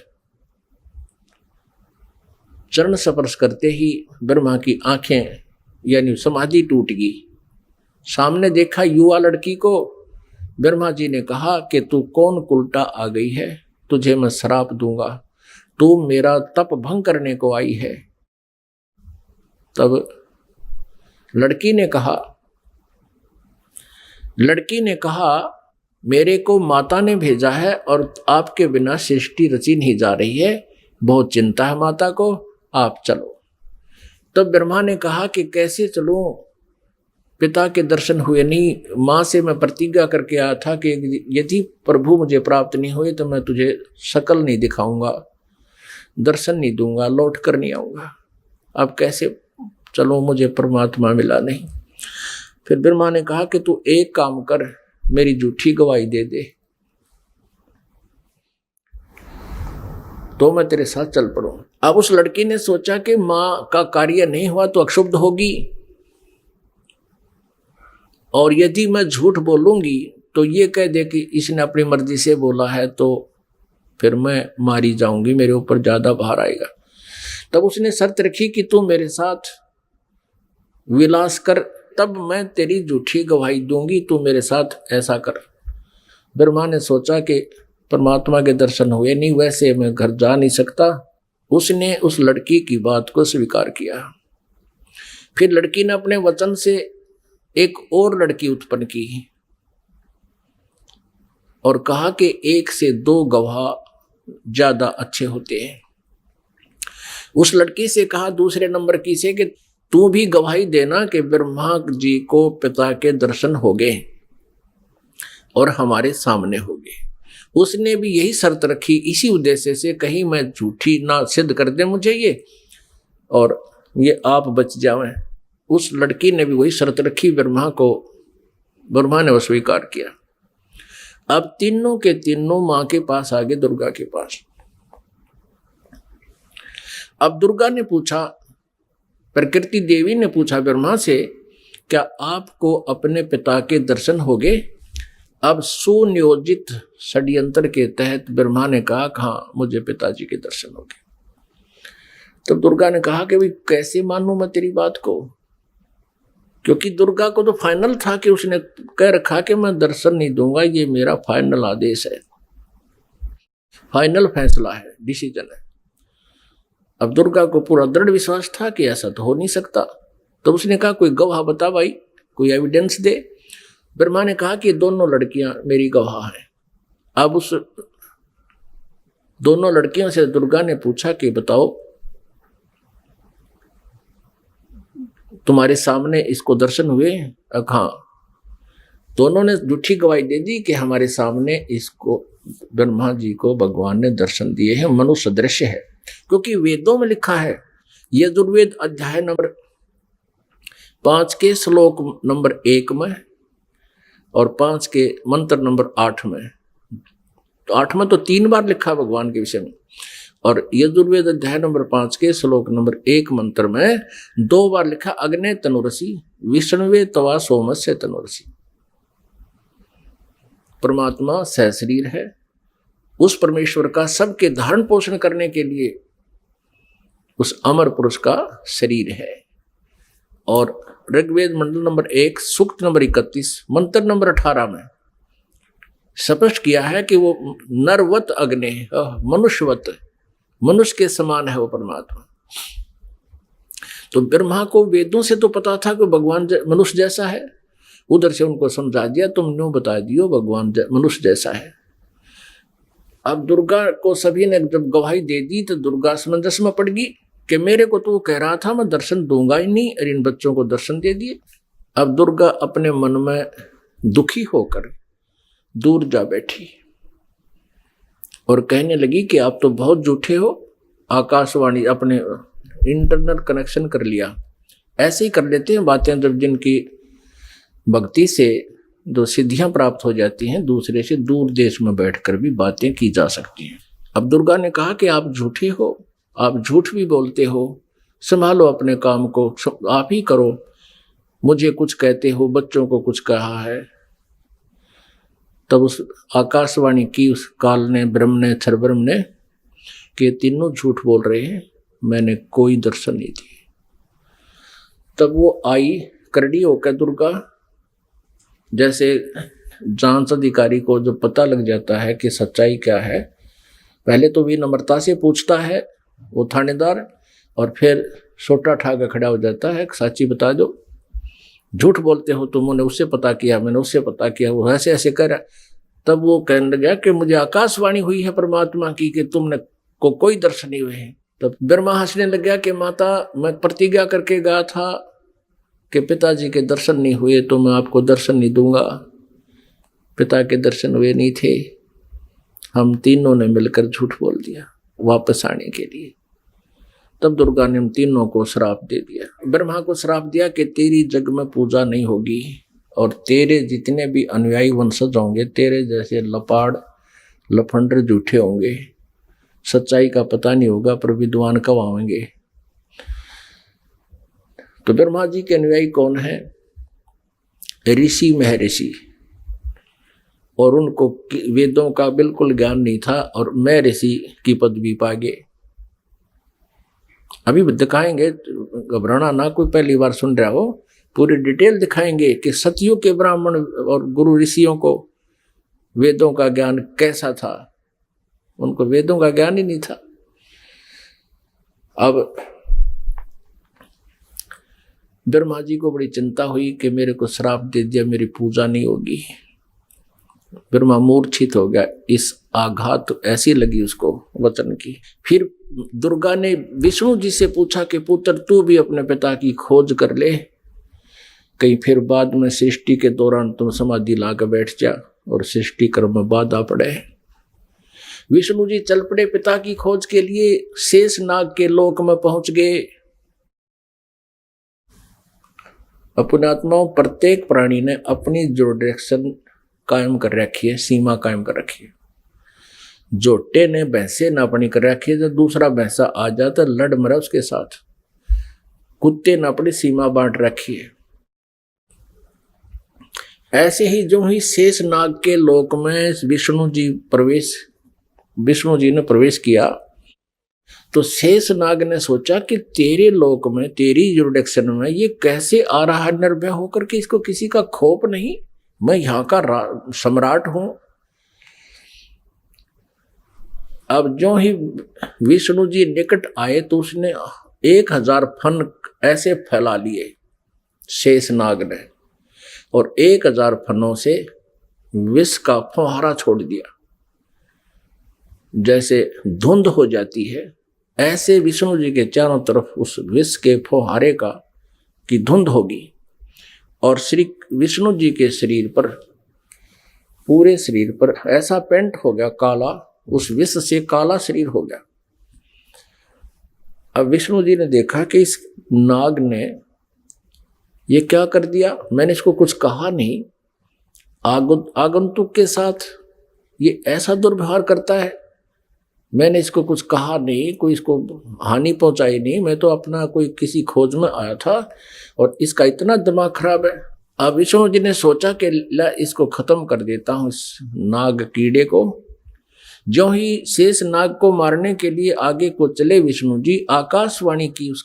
चरण स्पर्श करते ही ब्रह्मा की आंखें यानी समाधि टूट गई। सामने देखा युवा लड़की को। ब्रह्मा जी ने कहा कि तू कौन कुलटा आ गई है, तुझे मैं श्राप दूंगा, तू मेरा तप भंग करने को आई है। तब लड़की ने कहा मेरे को माता ने भेजा है और आपके बिना सृष्टि रची नहीं जा रही है, बहुत चिंता है माता को, आप चलो। तब ब्रह्मा ने कहा कि कैसे चलूं, पिता के दर्शन हुए नहीं। माँ से मैं प्रतिज्ञा करके आया था कि यदि प्रभु मुझे प्राप्त नहीं हुए तो मैं तुझे शकल नहीं दिखाऊंगा, दर्शन नहीं दूंगा, लौट कर नहीं आऊंगा। अब कैसे चलो, मुझे परमात्मा मिला नहीं। फिर ब्रह्मा ने कहा कि तू एक काम कर, मेरी झूठी गवाही दे दे तो मैं तेरे साथ चल पड़ूं। अब उस लड़की ने सोचा कि माँ का कार्य नहीं हुआ तो अक्षुब्ध होगी, और यदि मैं झूठ बोलूंगी तो ये कह दे कि इसने अपनी मर्जी से बोला है, तो फिर मैं मारी जाऊंगी, मेरे ऊपर ज्यादा भार आएगा। तब उसने शर्त रखी कि तू मेरे साथ विलास कर, तब मैं तेरी झूठी गवाही दूंगी, तू मेरे साथ ऐसा कर। ब्रह्मा ने सोचा कि परमात्मा के दर्शन हुए नहीं, वैसे मैं घर जा नहीं सकता। उसने उस लड़की की बात को स्वीकार किया। फिर लड़की ने अपने वचन से एक और लड़की उत्पन्न की और कहा कि 1 से 2 गवाह ज्यादा अच्छे होते हैं। उस लड़की से कहा दूसरे नंबर की से कि तू भी गवाही देना कि ब्रह्मा जी को पिता के दर्शन हो गए और हमारे सामने हो गए। उसने भी यही शर्त रखी, इसी उद्देश्य से, कहीं मैं झूठी ना सिद्ध कर दे मुझे ये और ये आप बच जावें। उस लड़की ने भी वही शर्त रखी, ब्रह्मा ने वो स्वीकार किया। अब तीनों के तीनों मां के पास आ गए, दुर्गा के पास। अब दुर्गा ने पूछा, प्रकृति देवी ने पूछा ब्रह्मा से, क्या आपको अपने पिता के दर्शन हो गए? अब सुनियोजित षड्यंत्र के तहत ब्रह्मा ने कहा, हाँ मुझे पिताजी के दर्शन हो गए। तब दुर्गा ने कहा कि भाई कैसे मानूं मैं तेरी बात को, क्योंकि दुर्गा को तो फाइनल था कि उसने कह रखा कि मैं दर्शन नहीं दूंगा, ये मेरा फाइनल आदेश है, फाइनल फैसला है, डिसीजन है। अब दुर्गा को पूरा दृढ़ विश्वास था कि ऐसा तो हो नहीं सकता। तो उसने कहा कोई गवाह बता भाई, कोई एविडेंस दे। ब्रह्मा ने कहा कि दोनों लड़कियां मेरी गवाह हैं। अब उस दोनों लड़कियों से दुर्गा ने पूछा कि बताओ तुम्हारे सामने इसको दर्शन हुए? हाँ। दोनों ने झूठी गवाही दे दी कि हमारे सामने इसको ब्रह्मा जी को भगवान ने दर्शन दिए हैं, मनुष्य दृश्य है। क्योंकि वेदों में लिखा है, यजुर्वेद अध्याय नंबर 5 के श्लोक नंबर 1 में और 5 के मंत्र नंबर 8 में। तो 8 में तो 3 बार लिखा भगवान के विषय में, और यजुर्वेद अध्याय नंबर 5 के श्लोक नंबर 1 मंत्र में 2 बार लिखा, अग्ने तनुरसी विष्णुवे तवा सोमस्य तनुरसी। परमात्मा सहशरीर है। उस परमेश्वर का सबके धारण पोषण करने के लिए उस अमर पुरुष का शरीर है। और ऋग्वेद मंडल नंबर 1 सूक्त नंबर 31 मंत्र नंबर 18 में स्पष्ट किया है कि वो नरवत अग्नि, मनुष्यवत, मनुष्य के समान है वो परमात्मा। तो ब्रह्मा को वेदों से तो पता था कि भगवान मनुष्य जैसा है, उधर से उनको समझा दिया, तुम न्यू बता दियो भगवान मनुष्य जैसा है। अब दुर्गा को सभी ने जब गवाही दे दी तो दुर्गा समंजस में पड़ गई कि मेरे को तो कह रहा था मैं दर्शन दूंगा ही नहीं, और इन बच्चों को दर्शन दे दिए। अब दुर्गा अपने मन में दुखी होकर दूर जा बैठी और कहने लगी कि आप तो बहुत झूठे हो। आकाशवाणी अपने इंटरनेट कनेक्शन कर लिया। ऐसे ही कर लेते हैं बातें, जब जिनकी भक्ति से जो सिद्धियां प्राप्त हो जाती हैं, दूसरे से दूर देश में बैठकर भी बातें की जा सकती हैं। अब दुर्गा ने कहा कि आप झूठे हो, आप झूठ भी बोलते हो, संभालो अपने काम को, आप ही करो। मुझे कुछ कहते हो, बच्चों को कुछ कहा है। तब उस आकाशवाणी की उस काल ने, ब्रह्म ने, क्षरब्रह्म ने, कि तीनों झूठ बोल रहे हैं, मैंने कोई दर्शन नहीं दिए। तब वो आई करड़ी होकर दुर्गा, जैसे जांच अधिकारी को जो पता लग जाता है कि सच्चाई क्या है, पहले तो विनम्रता से पूछता है वो थानेदार, और फिर सोटा ठा कर खड़ा हो जाता है, सच्ची बता दो, झूठ बोलते हो तुमने, उससे पता किया, मैंने उससे पता किया, वो ऐसे ऐसे कर। तब वो कहने लगा कि मुझे आकाशवाणी हुई है परमात्मा की कि तुमने को कोई दर्शन नहीं हुए हैं। तब ब्रह्मा हंसने लग गया कि माता, मैं प्रतिज्ञा करके गया था कि पिताजी के दर्शन नहीं हुए तो मैं आपको दर्शन नहीं दूंगा। पिता के दर्शन हुए नहीं थे, हम तीनों ने मिलकर झूठ बोल दिया वापस आने के लिए। तब दुर्गा ने हम तीनों को श्राप दे दिया। ब्रह्मा को श्राप दिया कि तेरी जग में पूजा नहीं होगी, और तेरे जितने भी अनुयायी वंशज होंगे, तेरे जैसे लपाड़ लफंडर झूठे होंगे, सच्चाई का पता नहीं होगा, पर विद्वान कब आएंगे। तो ब्रह्मा जी के अनुयायी कौन है? ऋषि, महर्षि, और उनको वेदों का बिल्कुल ज्ञान नहीं था, और मैं ऋषि की पदवी पा गए। अभी दिखाएंगे, घबराना ना, कोई पहली बार सुन रहा हो, पूरी डिटेल दिखाएंगे कि सतयुग के ब्राह्मण और गुरु ऋषियों को वेदों का ज्ञान कैसा था। उनको वेदों का ज्ञान ही नहीं था। अब ब्रह्मा जी को बड़ी चिंता हुई कि मेरे को श्राप दे दिया, मेरी पूजा नहीं होगी। ब्रह्मा मूर्छित हो गया, इस आघात ऐसी लगी उसको वचन की। फिर दुर्गा ने विष्णु जी से पूछा कि पुत्र तू भी अपने पिता की खोज कर ले, कहीं फिर बाद में सृष्टि के दौरान तुम समाधि लाकर बैठ जा और सृष्टि कर्म में बाधा पड़े। विष्णु जी चल पड़े पिता की खोज के लिए, शेष नाग के लोक में पहुंच गए। अपने आत्माओं, प्रत्येक प्राणी ने अपनी जो डायरेक्शन कायम कर रखी है, सीमा कायम कर रखी है। जोटे ने भैंसे ना अपनी कर रखी है, जब दूसरा भैंसा आ जाता लड़ मरा उसके साथ। कुत्ते ने अपनी सीमा बांट रखी है। ऐसे ही जो ही शेष नाग के लोक में विष्णु जी ने प्रवेश किया, तो शेष नाग ने सोचा कि तेरे लोक में, तेरी जुरिडिक्शन में ये कैसे आ रहा है निर्भय होकर के, इसको किसी का खौफ नहीं, मैं यहाँ का सम्राट हूं। अब जो ही विष्णु जी निकट आए तो उसने 1000 फन ऐसे फैला लिए शेष नाग ने, और 1000 फनों से विष का फुहारा छोड़ दिया। जैसे धुंध हो जाती है, ऐसे विष्णु जी के चारों तरफ उस विष के फुहारे का की धुंध होगी और श्री विष्णु जी के शरीर पर, पूरे शरीर पर ऐसा पेंट हो गया काला, उस विष से काला शरीर हो गया। अब विष्णु जी ने देखा कि इस नाग ने ये क्या कर दिया, मैंने इसको कुछ कहा नहीं, आगंतुक के साथ ये ऐसा दुर्व्यवहार करता है, मैंने इसको कुछ कहा नहीं, कोई इसको हानि पहुंचाई नहीं, मैं तो अपना कोई किसी खोज में आया था और इसका इतना दिमाग खराब है। अब विष्णु जी ने सोचा कि इसको खत्म कर देता हूं, इस नाग कीड़े को। जो ही शेष नाग को मारने के लिए आगे को चले विष्णु जी, आकाशवाणी की उस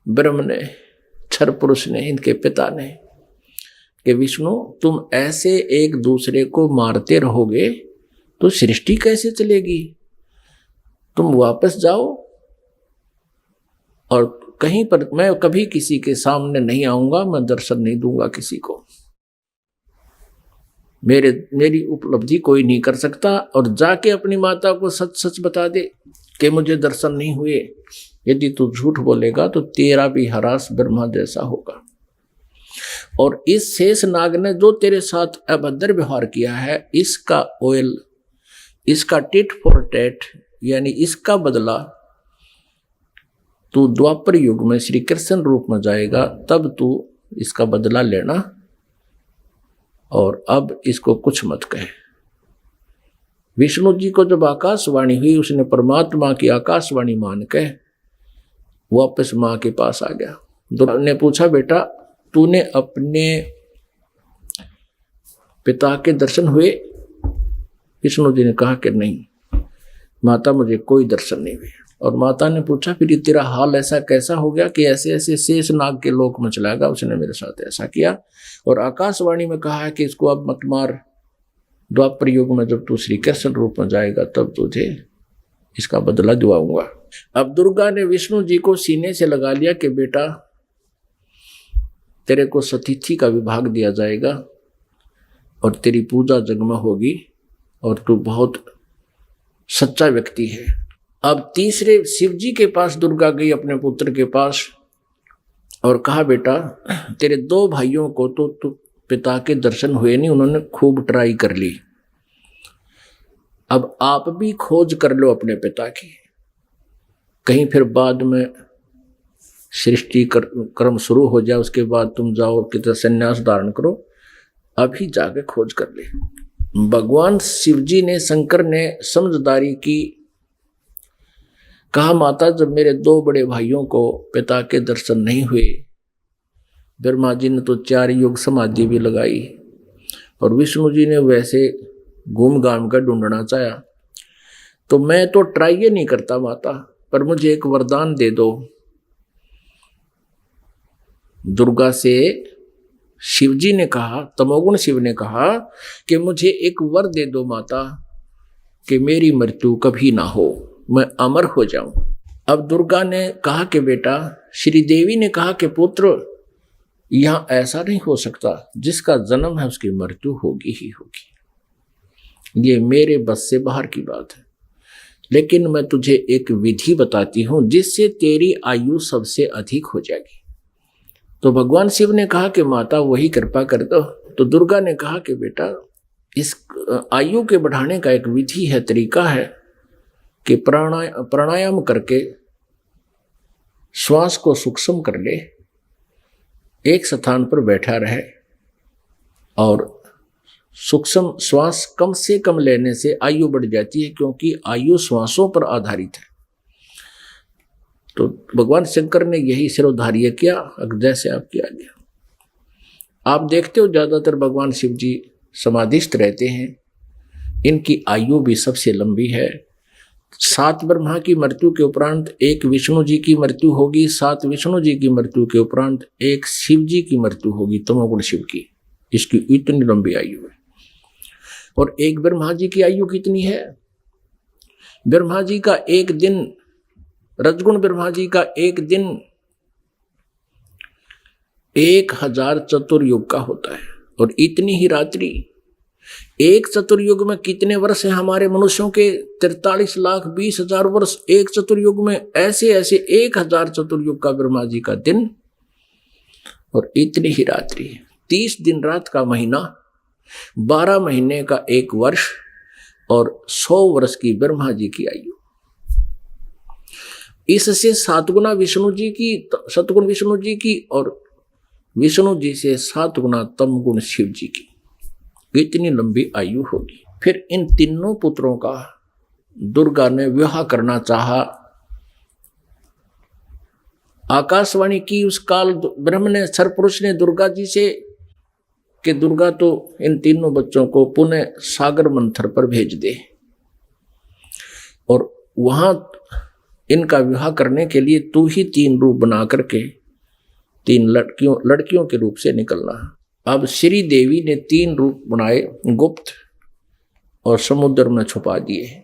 ब्रह्म ने, क्षर पुरुष ने, इनके पिता ने, कि विष्णु तुम ऐसे एक दूसरे को मारते रहोगे तो सृष्टि कैसे चलेगी, तुम वापस जाओ और कहीं पर, मैं कभी किसी के सामने नहीं आऊंगा, मैं दर्शन नहीं दूंगा किसी को, मेरी उपलब्धि कोई नहीं कर सकता, और जाके अपनी माता को सच सच बता दे कि मुझे दर्शन नहीं हुए। यदि तू झूठ बोलेगा तो तेरा भी हरास ब्रह्मा जैसा होगा। और इस शेष नाग ने जो तेरे साथ अभद्र व्यवहार किया है, इसका ऑयल, इसका टिट फॉर टैट, यानी इसका बदला तू द्वापर युग में श्री कृष्ण रूप में जाएगा, तब तू इसका बदला लेना, और अब इसको कुछ मत कहे। विष्णु जी को जब आकाशवाणी हुई, उसने परमात्मा की आकाशवाणी मान के वापस मां के पास आ गया। दुर्गा ने पूछा, बेटा तूने अपने पिता के दर्शन हुए? विष्णु जी ने कहा कि नहीं माता, मुझे कोई दर्शन नहीं हुए। और माता ने पूछा, फिर तेरा हाल ऐसा कैसा हो गया कि ऐसे ऐसे शेष नाग के लोक में चला गया? उसने मेरे साथ ऐसा किया और आकाशवाणी में कहा है कि इसको अब मत मार, द्वापर युग में जब तू श्री कृष्ण रूप में जाएगा तब तुझे इसका बदला दिलाऊंगा। अब दुर्गा ने विष्णु जी को सीने से लगा लिया कि बेटा तेरे को सतिथि का विभाग दिया जाएगा और तेरी पूजा जगमग होगी और तू बहुत सच्चा व्यक्ति है। अब तीसरे शिव जी के पास दुर्गा गई, अपने पुत्र के पास, और कहा, बेटा तेरे दो भाइयों को तो पिता के दर्शन हुए नहीं, उन्होंने खूब ट्राई कर ली, अब आप भी खोज कर लो अपने पिता की, कहीं फिर बाद में सृष्टि कर्म शुरू हो जाए, उसके बाद तुम जाओ कितना संन्यास धारण करो, अभी जाके खोज कर ले। भगवान शिवजी ने, शंकर ने समझदारी की, कहा माता जब मेरे दो बड़े भाइयों को पिता के दर्शन नहीं हुए, ब्रह्मा जी ने तो 4 युग समाधि भी लगाई और विष्णु जी ने वैसे घूम घाम कर ढूंढना चाहा, तो मैं तो ट्राई ये नहीं करता माता, पर मुझे एक वरदान दे दो। दुर्गा से शिवजी ने कहा, तमोगुण शिव ने कहा कि मुझे एक वर दे दो माता कि मेरी मृत्यु कभी ना हो, मैं अमर हो जाऊं। अब दुर्गा ने कहा कि बेटा, श्री देवी ने कहा कि पुत्र यहां ऐसा नहीं हो सकता, जिसका जन्म है उसकी मृत्यु होगी ही होगी, ये मेरे बस से बाहर की बात है, लेकिन मैं तुझे एक विधि बताती हूं जिससे तेरी आयु सबसे अधिक हो जाएगी। तो भगवान शिव ने कहा कि माता वही कृपा कर दो। तो दुर्गा ने कहा कि बेटा इस आयु के बढ़ाने का एक विधि है, तरीका है कि प्राणायाम करके श्वास को सूक्ष्म कर ले, एक स्थान पर बैठा रहे और सूक्ष्म श्वास कम से कम लेने से आयु बढ़ जाती है, क्योंकि आयु श्वासों पर आधारित है। तो भगवान शंकर ने यही सिरोधार्य किया, जैसे आप किया गया। आप देखते हो ज्यादातर भगवान शिव जी समाधिस्थ रहते हैं, इनकी आयु भी सबसे लंबी है। 7 ब्रह्मा की मृत्यु के उपरांत एक विष्णु जी की मृत्यु होगी, 7 विष्णु जी की मृत्यु के उपरांत एक शिव जी की मृत्यु होगी, तमोगुण शिव की। इसकी इतनी लंबी आयु है। और एक ब्रह्मा जी की आयु कितनी है? ब्रह्मा जी का एक दिन, रजगुण ब्रह्मा जी का एक दिन 1000 चतुर्युग का होता है। और इतनी ही रात्रि, एक चतुर्युग में कितने वर्ष हैं हमारे मनुष्यों के? 43,20,000 वर्ष एक चतुर्युग में। ऐसे ऐसे 1000 चतुर्युग का ब्रह्मा जी का दिन और इतनी ही रात्रि, 30 दिन रात का महीना, 12 महीने का 1 वर्ष और 100 वर्ष की ब्रह्मा जी की आयु। इससे सतगुण विष्णु जी की और विष्णु जी से 7 गुना तम गुण शिव जी की, इतनी लंबी आयु होगी। फिर इन तीनों पुत्रों का दुर्गा ने विवाह करना चाहा। आकाशवाणी की उस काल ब्रह्म ने, सरपुरुष ने दुर्गा जी से कि दुर्गा तो इन तीनों बच्चों को पुनः सागर मंथर पर भेज दे और वहां इनका विवाह करने के लिए तू ही 3 रूप बना करके 3 लड़कियों के रूप से निकलना। अब श्री देवी ने 3 रूप बनाए गुप्त और समुद्र में छुपा दिए।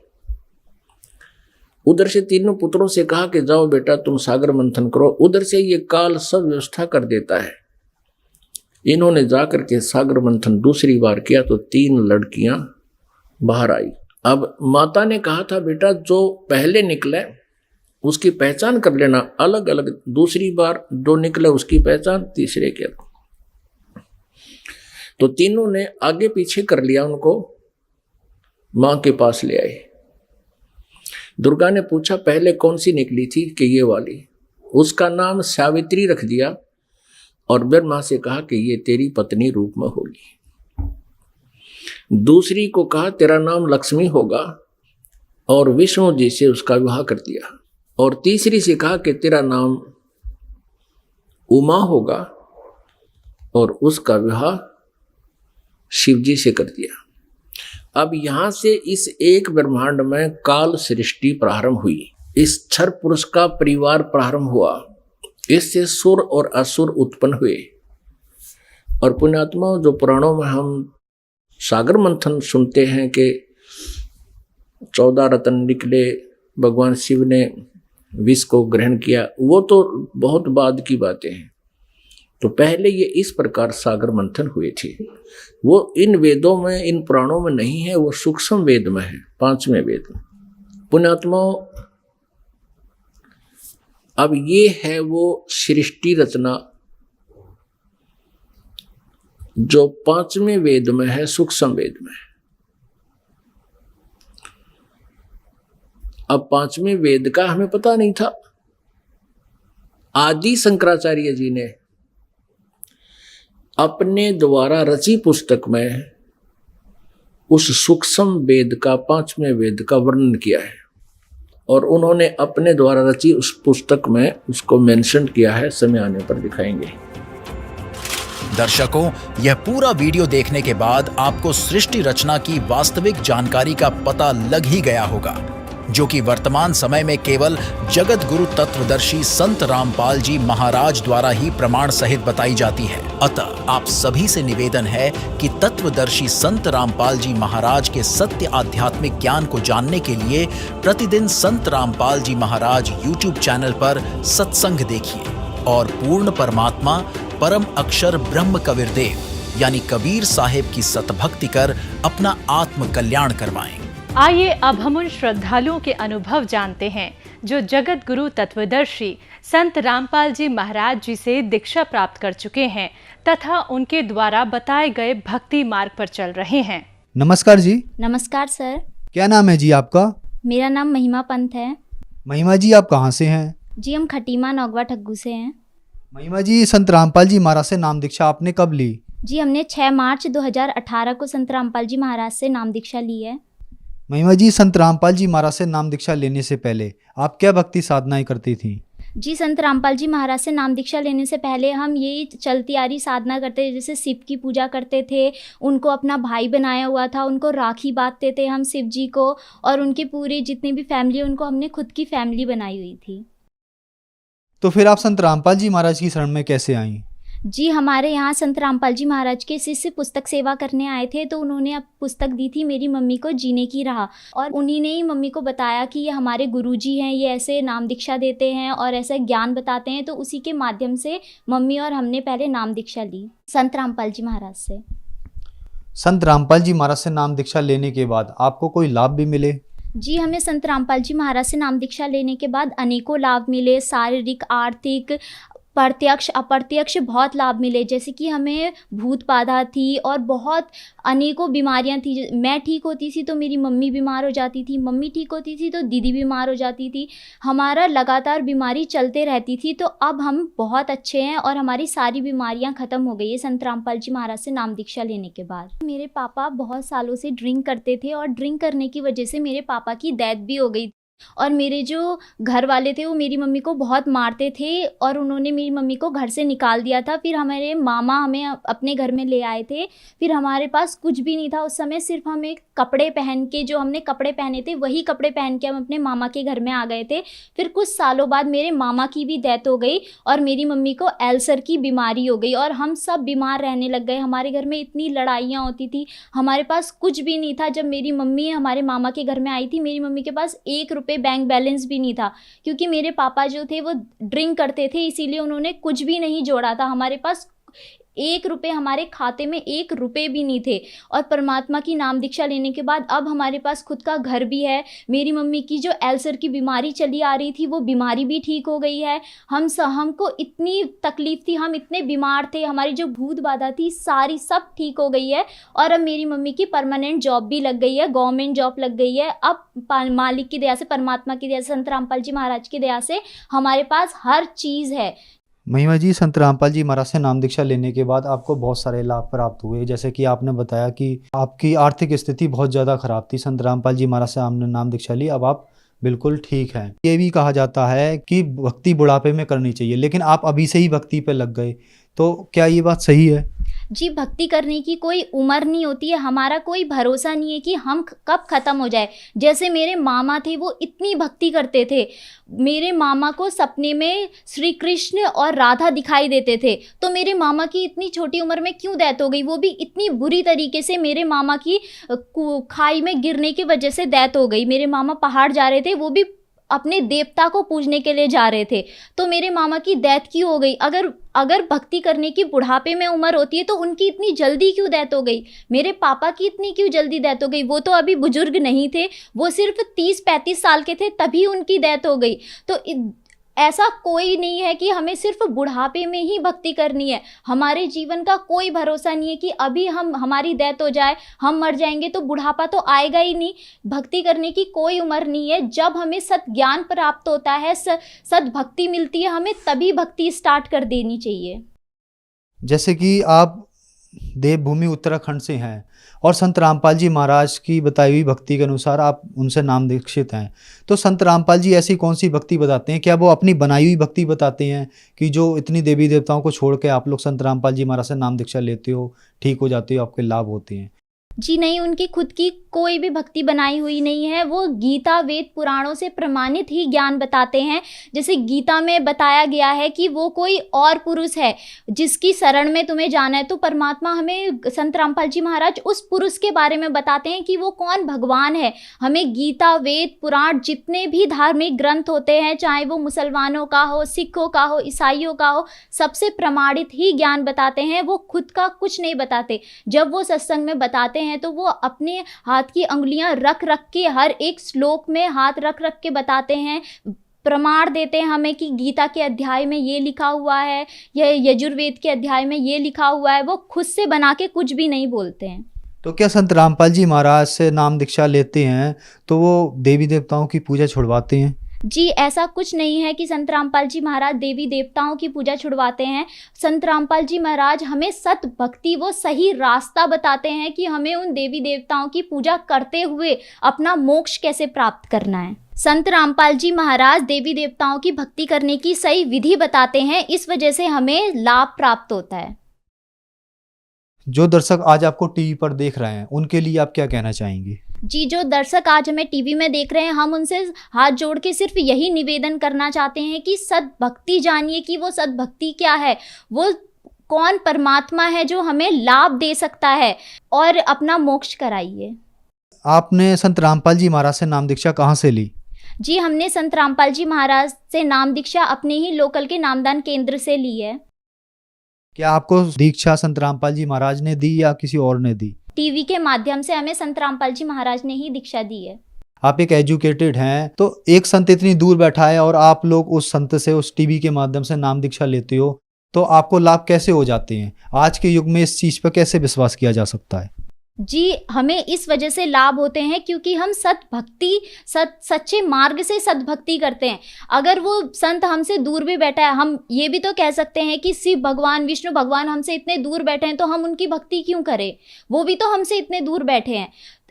उधर से तीनों पुत्रों से कहा कि जाओ बेटा तुम सागर मंथन करो। उधर से ये काल सब व्यवस्था कर देता है। इन्होंने जाकर के सागर मंथन दूसरी बार किया तो 3 लड़कियां बाहर आई। अब माता ने कहा था बेटा जो पहले निकले उसकी पहचान कर लेना, अलग अलग, दूसरी बार जो निकले उसकी पहचान तीसरे के। तो तीनों ने आगे पीछे कर लिया, उनको मां के पास ले आए। दुर्गा ने पूछा पहले कौन सी निकली थी कि ये वाली, उसका नाम सावित्री रख दिया और ब्रह्मा से कहा कि ये तेरी पत्नी रूप में होगी। दूसरी को कहा तेरा नाम लक्ष्मी होगा और विष्णु जी से उसका विवाह कर दिया। और तीसरी से कहा कि तेरा नाम उमा होगा और उसका विवाह शिव जी से कर दिया। अब यहां से इस एक ब्रह्मांड में काल सृष्टि प्रारंभ हुई। इस क्षर पुरुष का परिवार प्रारंभ हुआ। इससे सुर और असुर उत्पन्न हुए। और पुण्यात्मा, जो पुराणों में हम सागर मंथन सुनते हैं कि 14 रत्न निकले, भगवान शिव ने विष को ग्रहण किया, वो तो बहुत बाद की बातें हैं। तो पहले ये इस प्रकार सागर मंथन हुए थे। वो इन वेदों में, इन पुराणों में नहीं है, वो सूक्ष्म वेद में है, 5वें वेद में। पुण्यात्माओं, अब ये है वो सृष्टि रचना जो 5वें वेद में है, सूक्ष्म वेद में। अब 5वें वेद का हमें पता नहीं था। आदि शंकराचार्य जी ने अपने द्वारा रची पुस्तक में उस सूक्ष्म वेद का, 5वें वेद का वर्णन किया है और उन्होंने अपने द्वारा रची उस पुस्तक में उसको मेंशन किया है। समय आने पर दिखाएंगे। दर्शकों, यह पूरा वीडियो देखने के बाद आपको सृष्टि रचना की वास्तविक जानकारी का पता लग ही गया होगा, जो कि वर्तमान समय में केवल जगत गुरु तत्वदर्शी संत रामपाल जी महाराज द्वारा ही प्रमाण सहित बताई जाती है। अतः आप सभी से निवेदन है कि तत्वदर्शी संत रामपाल जी महाराज के सत्य आध्यात्मिक ज्ञान को जानने के लिए प्रतिदिन संत रामपाल जी महाराज YouTube चैनल पर सत्संग देखिए और पूर्ण परमात्मा परम अक्षर ब्रह्म कबीरदेव यानी कबीर साहिब की सतभक्ति कर अपना आत्म कल्याण करवाएं। आइए अब हम उन श्रद्धालुओं के अनुभव जानते हैं जो जगत गुरु तत्वदर्शी संत रामपाल जी महाराज जी से दीक्षा प्राप्त कर चुके हैं तथा उनके द्वारा बताए गए भक्ति मार्ग पर चल रहे हैं। नमस्कार जी। नमस्कार सर। क्या नाम है जी आपका? मेरा नाम महिमा पंत है। महिमा जी, आप कहाँ से हैं? जी हम खटीमा नौगवा ठग्गू से हैं। महिमा जी, संत रामपाल जी महाराज से नाम दीक्षा आपने कब ली? जी हमने 6 मार्च 2018 को संत रामपाल जी महाराज से नाम दीक्षा ली है। महिमा जी, संत रामपाल जी महाराज से नाम दीक्षा लेने से पहले आप क्या भक्ति साधनाएं करती थी? जी संत रामपाल जी महाराज से नाम दीक्षा लेने से पहले हम यही चलती आ रही साधना करते थे, जैसे शिव की पूजा करते थे, उनको अपना भाई बनाया हुआ था, उनको राखी बांधते थे हम शिव जी को, और उनकी पूरी जितनी भी फैमिली उनको हमने खुद की फैमिली बनाई हुई थी। तो फिर आप संत रामपाल जी महाराज की शरण में कैसे आई? जी हमारे यहाँ संत रामपाल जी महाराज के शिष्य पुस्तक सेवा करने आए थे, तो उन्होंने अब पुस्तक दी थी मेरी मम्मी को जीने की राह, और उन्हीं ने ही मम्मी को बताया कि ये हमारे गुरुजी हैं, ये ऐसे नाम दीक्षा देते हैं और ऐसा ज्ञान बताते हैं। तो उसी के माध्यम से मम्मी और हमने पहले नाम दीक्षा ली संत रामपाल जी महाराज से। संत रामपाल जी महाराज से नाम दीक्षा लेने के बाद आपको कोई लाभ भी मिले? जी हमें संत रामपाल जी महाराज से नाम दीक्षा लेने के बाद अनेकों लाभ मिले, शारीरिक, आर्थिक, प्रत्यक्ष अप्रत्यक्ष बहुत लाभ मिले। जैसे कि हमें भूत बाधा थी और बहुत अनेकों बीमारियां थी। मैं ठीक होती थी तो मेरी मम्मी बीमार हो जाती थी, मम्मी ठीक होती थी तो दीदी बीमार हो जाती थी। हमारा लगातार बीमारी चलते रहती थी। तो अब हम बहुत अच्छे हैं और हमारी सारी बीमारियां ख़त्म हो गई है संत रामपाल जी महाराज से नाम दीक्षा लेने के बाद। मेरे पापा बहुत सालों से ड्रिंक करते थे और ड्रिंक करने की वजह से मेरे पापा की डेथ भी हो गई। और मेरे जो घर वाले थे वो मेरी मम्मी को बहुत मारते थे और उन्होंने मेरी मम्मी को घर से निकाल दिया था। फिर हमारे मामा हमें अपने घर में ले आए थे। फिर हमारे पास कुछ भी नहीं था उस समय, सिर्फ हमें कपड़े पहन के, जो हमने कपड़े पहने थे वही कपड़े पहन के हम अपने मामा के घर में आ गए थे। फिर कुछ सालों बाद मेरे मामा की भी डेथ हो गई और मेरी मम्मी को अल्सर की बीमारी हो गई और हम सब बीमार रहने लग गए। हमारे घर में इतनी लड़ाइयाँ होती थी, हमारे पास कुछ भी नहीं था। जब मेरी मम्मी हमारे मामा के घर में आई थी, मेरी मम्मी के पास ₹1 बैंक बैलेंस भी नहीं था, क्योंकि मेरे पापा जो थे वो ड्रिंक करते थे, इसीलिए उन्होंने कुछ भी नहीं जोड़ा था। हमारे पास ₹1, हमारे खाते में ₹1 भी नहीं थे। और परमात्मा की नाम दीक्षा लेने के बाद अब हमारे पास खुद का घर भी है। मेरी मम्मी की जो अल्सर की बीमारी चली आ रही थी वो बीमारी भी ठीक हो गई है। हमको इतनी तकलीफ थी, हम इतने बीमार थे, हमारी जो भूत बाधा थी सारी सब ठीक हो गई है। और अब मेरी मम्मी की परमानेंट जॉब भी लग गई है, गवर्नमेंट जॉब लग गई है। अब मालिक की दया से, परमात्मा की दया से, संत रामपाल जी महाराज की दया से हमारे पास हर चीज़ है। महिमा जी, संत रामपाल जी महाराज से नाम दीक्षा लेने के बाद आपको बहुत सारे लाभ प्राप्त हुए। जैसे कि आपने बताया कि आपकी आर्थिक स्थिति बहुत ज़्यादा खराब थी, संत रामपाल जी महाराज से आपने नाम दीक्षा ली, अब आप बिल्कुल ठीक हैं। ये भी कहा जाता है कि भक्ति बुढ़ापे में करनी चाहिए, लेकिन आप अभी से ही भक्ति पे लग गए, तो क्या ये बात सही है? जी, भक्ति करने की कोई उम्र नहीं होती है। हमारा कोई भरोसा नहीं है कि हम कब ख़त्म हो जाए। जैसे मेरे मामा थे, वो इतनी भक्ति करते थे, मेरे मामा को सपने में श्री कृष्ण और राधा दिखाई देते थे। तो मेरे मामा की इतनी छोटी उम्र में क्यों डेथ हो गई, वो भी इतनी बुरी तरीके से। मेरे मामा की खाई में गिरने की वजह से डेथ हो गई। मेरे मामा पहाड़ जा रहे थे, वो भी अपने देवता को पूजने के लिए जा रहे थे, तो मेरे मामा की डेथ क्यों हो गई? अगर भक्ति करने की बुढ़ापे में उम्र होती है तो उनकी इतनी जल्दी क्यों डेथ हो गई? मेरे पापा की इतनी क्यों जल्दी डेथ हो गई? वो तो अभी बुजुर्ग नहीं थे, वो सिर्फ 30-35 साल के थे, तभी उनकी डेथ हो गई। तो ऐसा कोई नहीं है कि हमें सिर्फ बुढ़ापे में ही भक्ति करनी है। हमारे जीवन का कोई भरोसा नहीं है कि अभी हमारी डेथ हो जाए, हम मर जाएंगे तो बुढ़ापा तो आएगा ही नहीं। भक्ति करने की कोई उम्र नहीं है। जब हमें सत ज्ञान प्राप्त होता है, सत भक्ति मिलती है, हमें तभी भक्ति स्टार्ट कर देनी चाहिए। जैसे कि आप देवभूमि उत्तराखंड से हैं और संत रामपाल जी महाराज की बताई हुई भक्ति के अनुसार आप उनसे नाम दीक्षित हैं, तो संत रामपाल जी ऐसी कौन सी भक्ति बताते हैं? क्या वो अपनी बनाई हुई भक्ति बताते हैं कि जो इतनी देवी देवताओं को छोड़ के आप लोग संत रामपाल जी महाराज से नाम दीक्षा लेते हो, ठीक हो जाते हो, आपके लाभ होते हैं? जी नहीं, उनकी खुद की कोई भी भक्ति बनाई हुई नहीं है। वो गीता वेद पुराणों से प्रमाणित ही ज्ञान बताते हैं। जैसे गीता में बताया गया है कि वो कोई और पुरुष है जिसकी शरण में तुम्हें जाना है, तो परमात्मा हमें, संत रामपाल जी महाराज उस पुरुष के बारे में बताते हैं कि वो कौन भगवान है। हमें गीता वेद पुराण जितने भी धार्मिक ग्रंथ होते हैं, चाहे वो मुसलमानों का हो, सिखों का हो, ईसाइयों का हो, सबसे प्रमाणित ही ज्ञान बताते हैं। वो खुद का कुछ नहीं बताते। जब वो सत्संग में बताते हैं तो वो अपने हाथ की अंगुलियां रख के, हर एक श्लोक में हाथ रख के बताते हैं, प्रमाण देते हैं हमें कि गीता के अध्याय में ये लिखा हुआ है, यह यजुर्वेद के अध्याय में ये लिखा हुआ है। वो खुद से बना के कुछ भी नहीं बोलते हैं। तो क्या संत रामपाल जी महाराज से नाम दीक्षा लेते हैं तो वो देवी देवताओं की पूजा छुड़वाते हैं? जी, ऐसा कुछ नहीं है कि संत रामपाल जी महाराज देवी देवताओं की पूजा छुड़वाते हैं। संत रामपाल जी महाराज हमें सत भक्ति, वो सही रास्ता बताते हैं कि हमें उन देवी देवताओं की पूजा करते हुए अपना मोक्ष कैसे प्राप्त करना है। संत रामपाल जी महाराज देवी देवताओं की भक्ति करने की सही विधि बताते हैं, इस वजह से हमें लाभ प्राप्त होता है। जो दर्शक आज आपको टीवी पर देख रहे हैं, उनके लिए आप क्या कहना चाहेंगे? जी, जो दर्शक आज हमें टीवी में देख रहे हैं, हम उनसे हाथ जोड़ के सिर्फ यही निवेदन करना चाहते हैं कि सत भक्ति जानिए कि वो सत भक्ति क्या है, वो कौन परमात्मा है जो हमें लाभ दे सकता है, और अपना मोक्ष कराइए। आपने संत रामपाल जी महाराज से नाम दीक्षा कहाँ से ली? जी, हमने संत रामपाल जी महाराज से नाम दीक्षा अपने ही लोकल के नामदान केंद्र से ली है। क्या आपको दीक्षा संत रामपाल जी महाराज ने दी या किसी और ने दी? टीवी के माध्यम से हमें संत रामपाल जी महाराज ने ही दीक्षा दी है। आप एक एजुकेटेड हैं, तो एक संत इतनी दूर बैठा है और आप लोग उस संत से उस टीवी के माध्यम से नाम दीक्षा लेते हो, तो आपको लाभ कैसे हो जाते हैं? आज के युग में इस चीज पर कैसे विश्वास किया जा सकता है? जी, हमें इस वजह से लाभ होते हैं क्योंकि हम सच्चे मार्ग से सद्भक्ति करते हैं। अगर वो संत हमसे दूर भी बैठा है, हम ये भी तो कह सकते हैं कि शिव भगवान, विष्णु भगवान हमसे इतने दूर बैठे हैं तो हम उनकी भक्ति क्यों करें? वो भी तो हमसे इतने दूर बैठे हैं।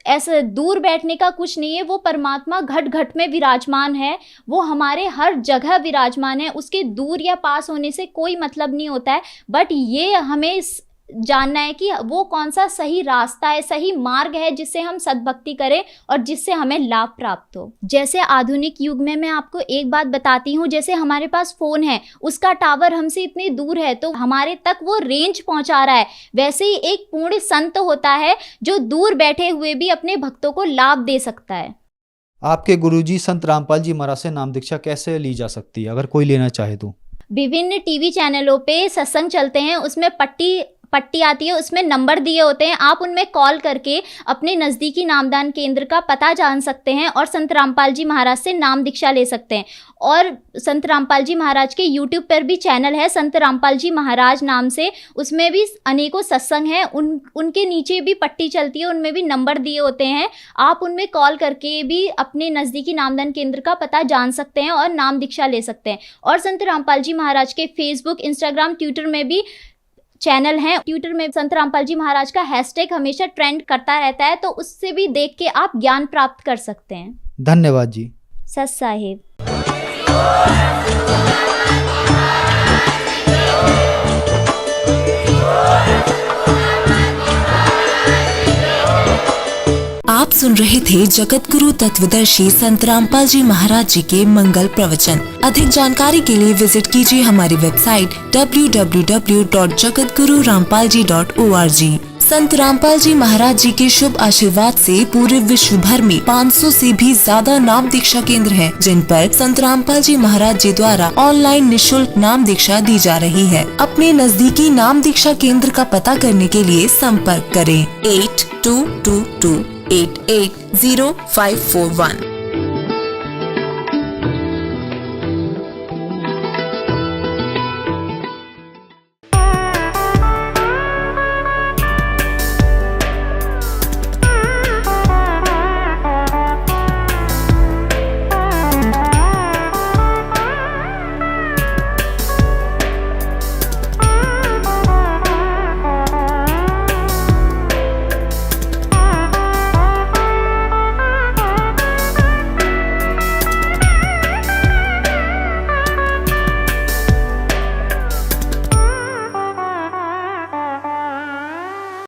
ऐसे दूर बैठने का कुछ नहीं है, वो परमात्मा घट घट में विराजमान है, वो हमारे हर जगह विराजमान है। उसके दूर या पास होने से कोई मतलब नहीं होता है, बट ये हमें जानना है कि वो कौन सा सही रास्ता है, सही मार्ग है जिससे हम सद्भक्ति करें और जिससे हमें लाभ प्राप्त हो। जैसे आधुनिक युग में मैं आपको एक बात बताती हूँ, जैसे हमारे पास फ़ोन है, उसका टावर हमसे इतनी दूर है तो हमारे तक वो रेंज पहुँचा रहा है, वैसे ही एक पूर्ण संत होता है जो दूर बैठे हुए भी अपने भक्तों को लाभ दे सकता है। आपके गुरुजी संत रामपाल जी महाराज से नाम दीक्षा कैसे ली जा सकती है, अगर कोई लेना चाहे तो? विभिन्न टीवी चैनलों पे सत्संग चलते हैं, उसमें पट्टी आती है, उसमें नंबर दिए होते हैं। आप उनमें कॉल करके अपने नज़दीकी नामदान केंद्र का पता जान सकते हैं और संत रामपाल जी महाराज से नाम दीक्षा ले सकते हैं। और संत रामपाल जी महाराज के यूट्यूब पर भी चैनल है संत रामपाल जी महाराज नाम से, उसमें भी अनेकों सत्संग हैं। उनके नीचे भी पट्टी चलती है, उनमें भी नंबर दिए होते हैं। आप उनमें कॉल करके भी अपने नज़दीकी नामदान केंद्र का पता जान सकते हैं और नाम दीक्षा ले सकते हैं। और संत रामपाल जी महाराज के फेसबुक, इंस्टाग्राम, ट्विटर में भी चैनल हैं। ट्विटर में संत रामपाल जी महाराज का हैशटैग हमेशा ट्रेंड करता रहता है, तो उससे भी देख के आप ज्ञान प्राप्त कर सकते हैं। धन्यवाद जी। सत साहिब। आप सुन रहे थे जगत गुरु तत्वदर्शी संत रामपाल जी महाराज जी के मंगल प्रवचन। अधिक जानकारी के लिए विजिट कीजिए हमारी वेबसाइट www.jagatgururampalji.org। संत रामपाल जी महाराज जी के शुभ आशीर्वाद से पूरे विश्व भर में 500 से भी ज्यादा नाम दीक्षा केंद्र हैं, जिन पर संत रामपाल जी महाराज जी द्वारा ऑनलाइन निशुल्क नाम दीक्षा दी जा रही है। अपने नजदीकी नाम दीक्षा केंद्र का पता करने के लिए संपर्क करें 8222880541।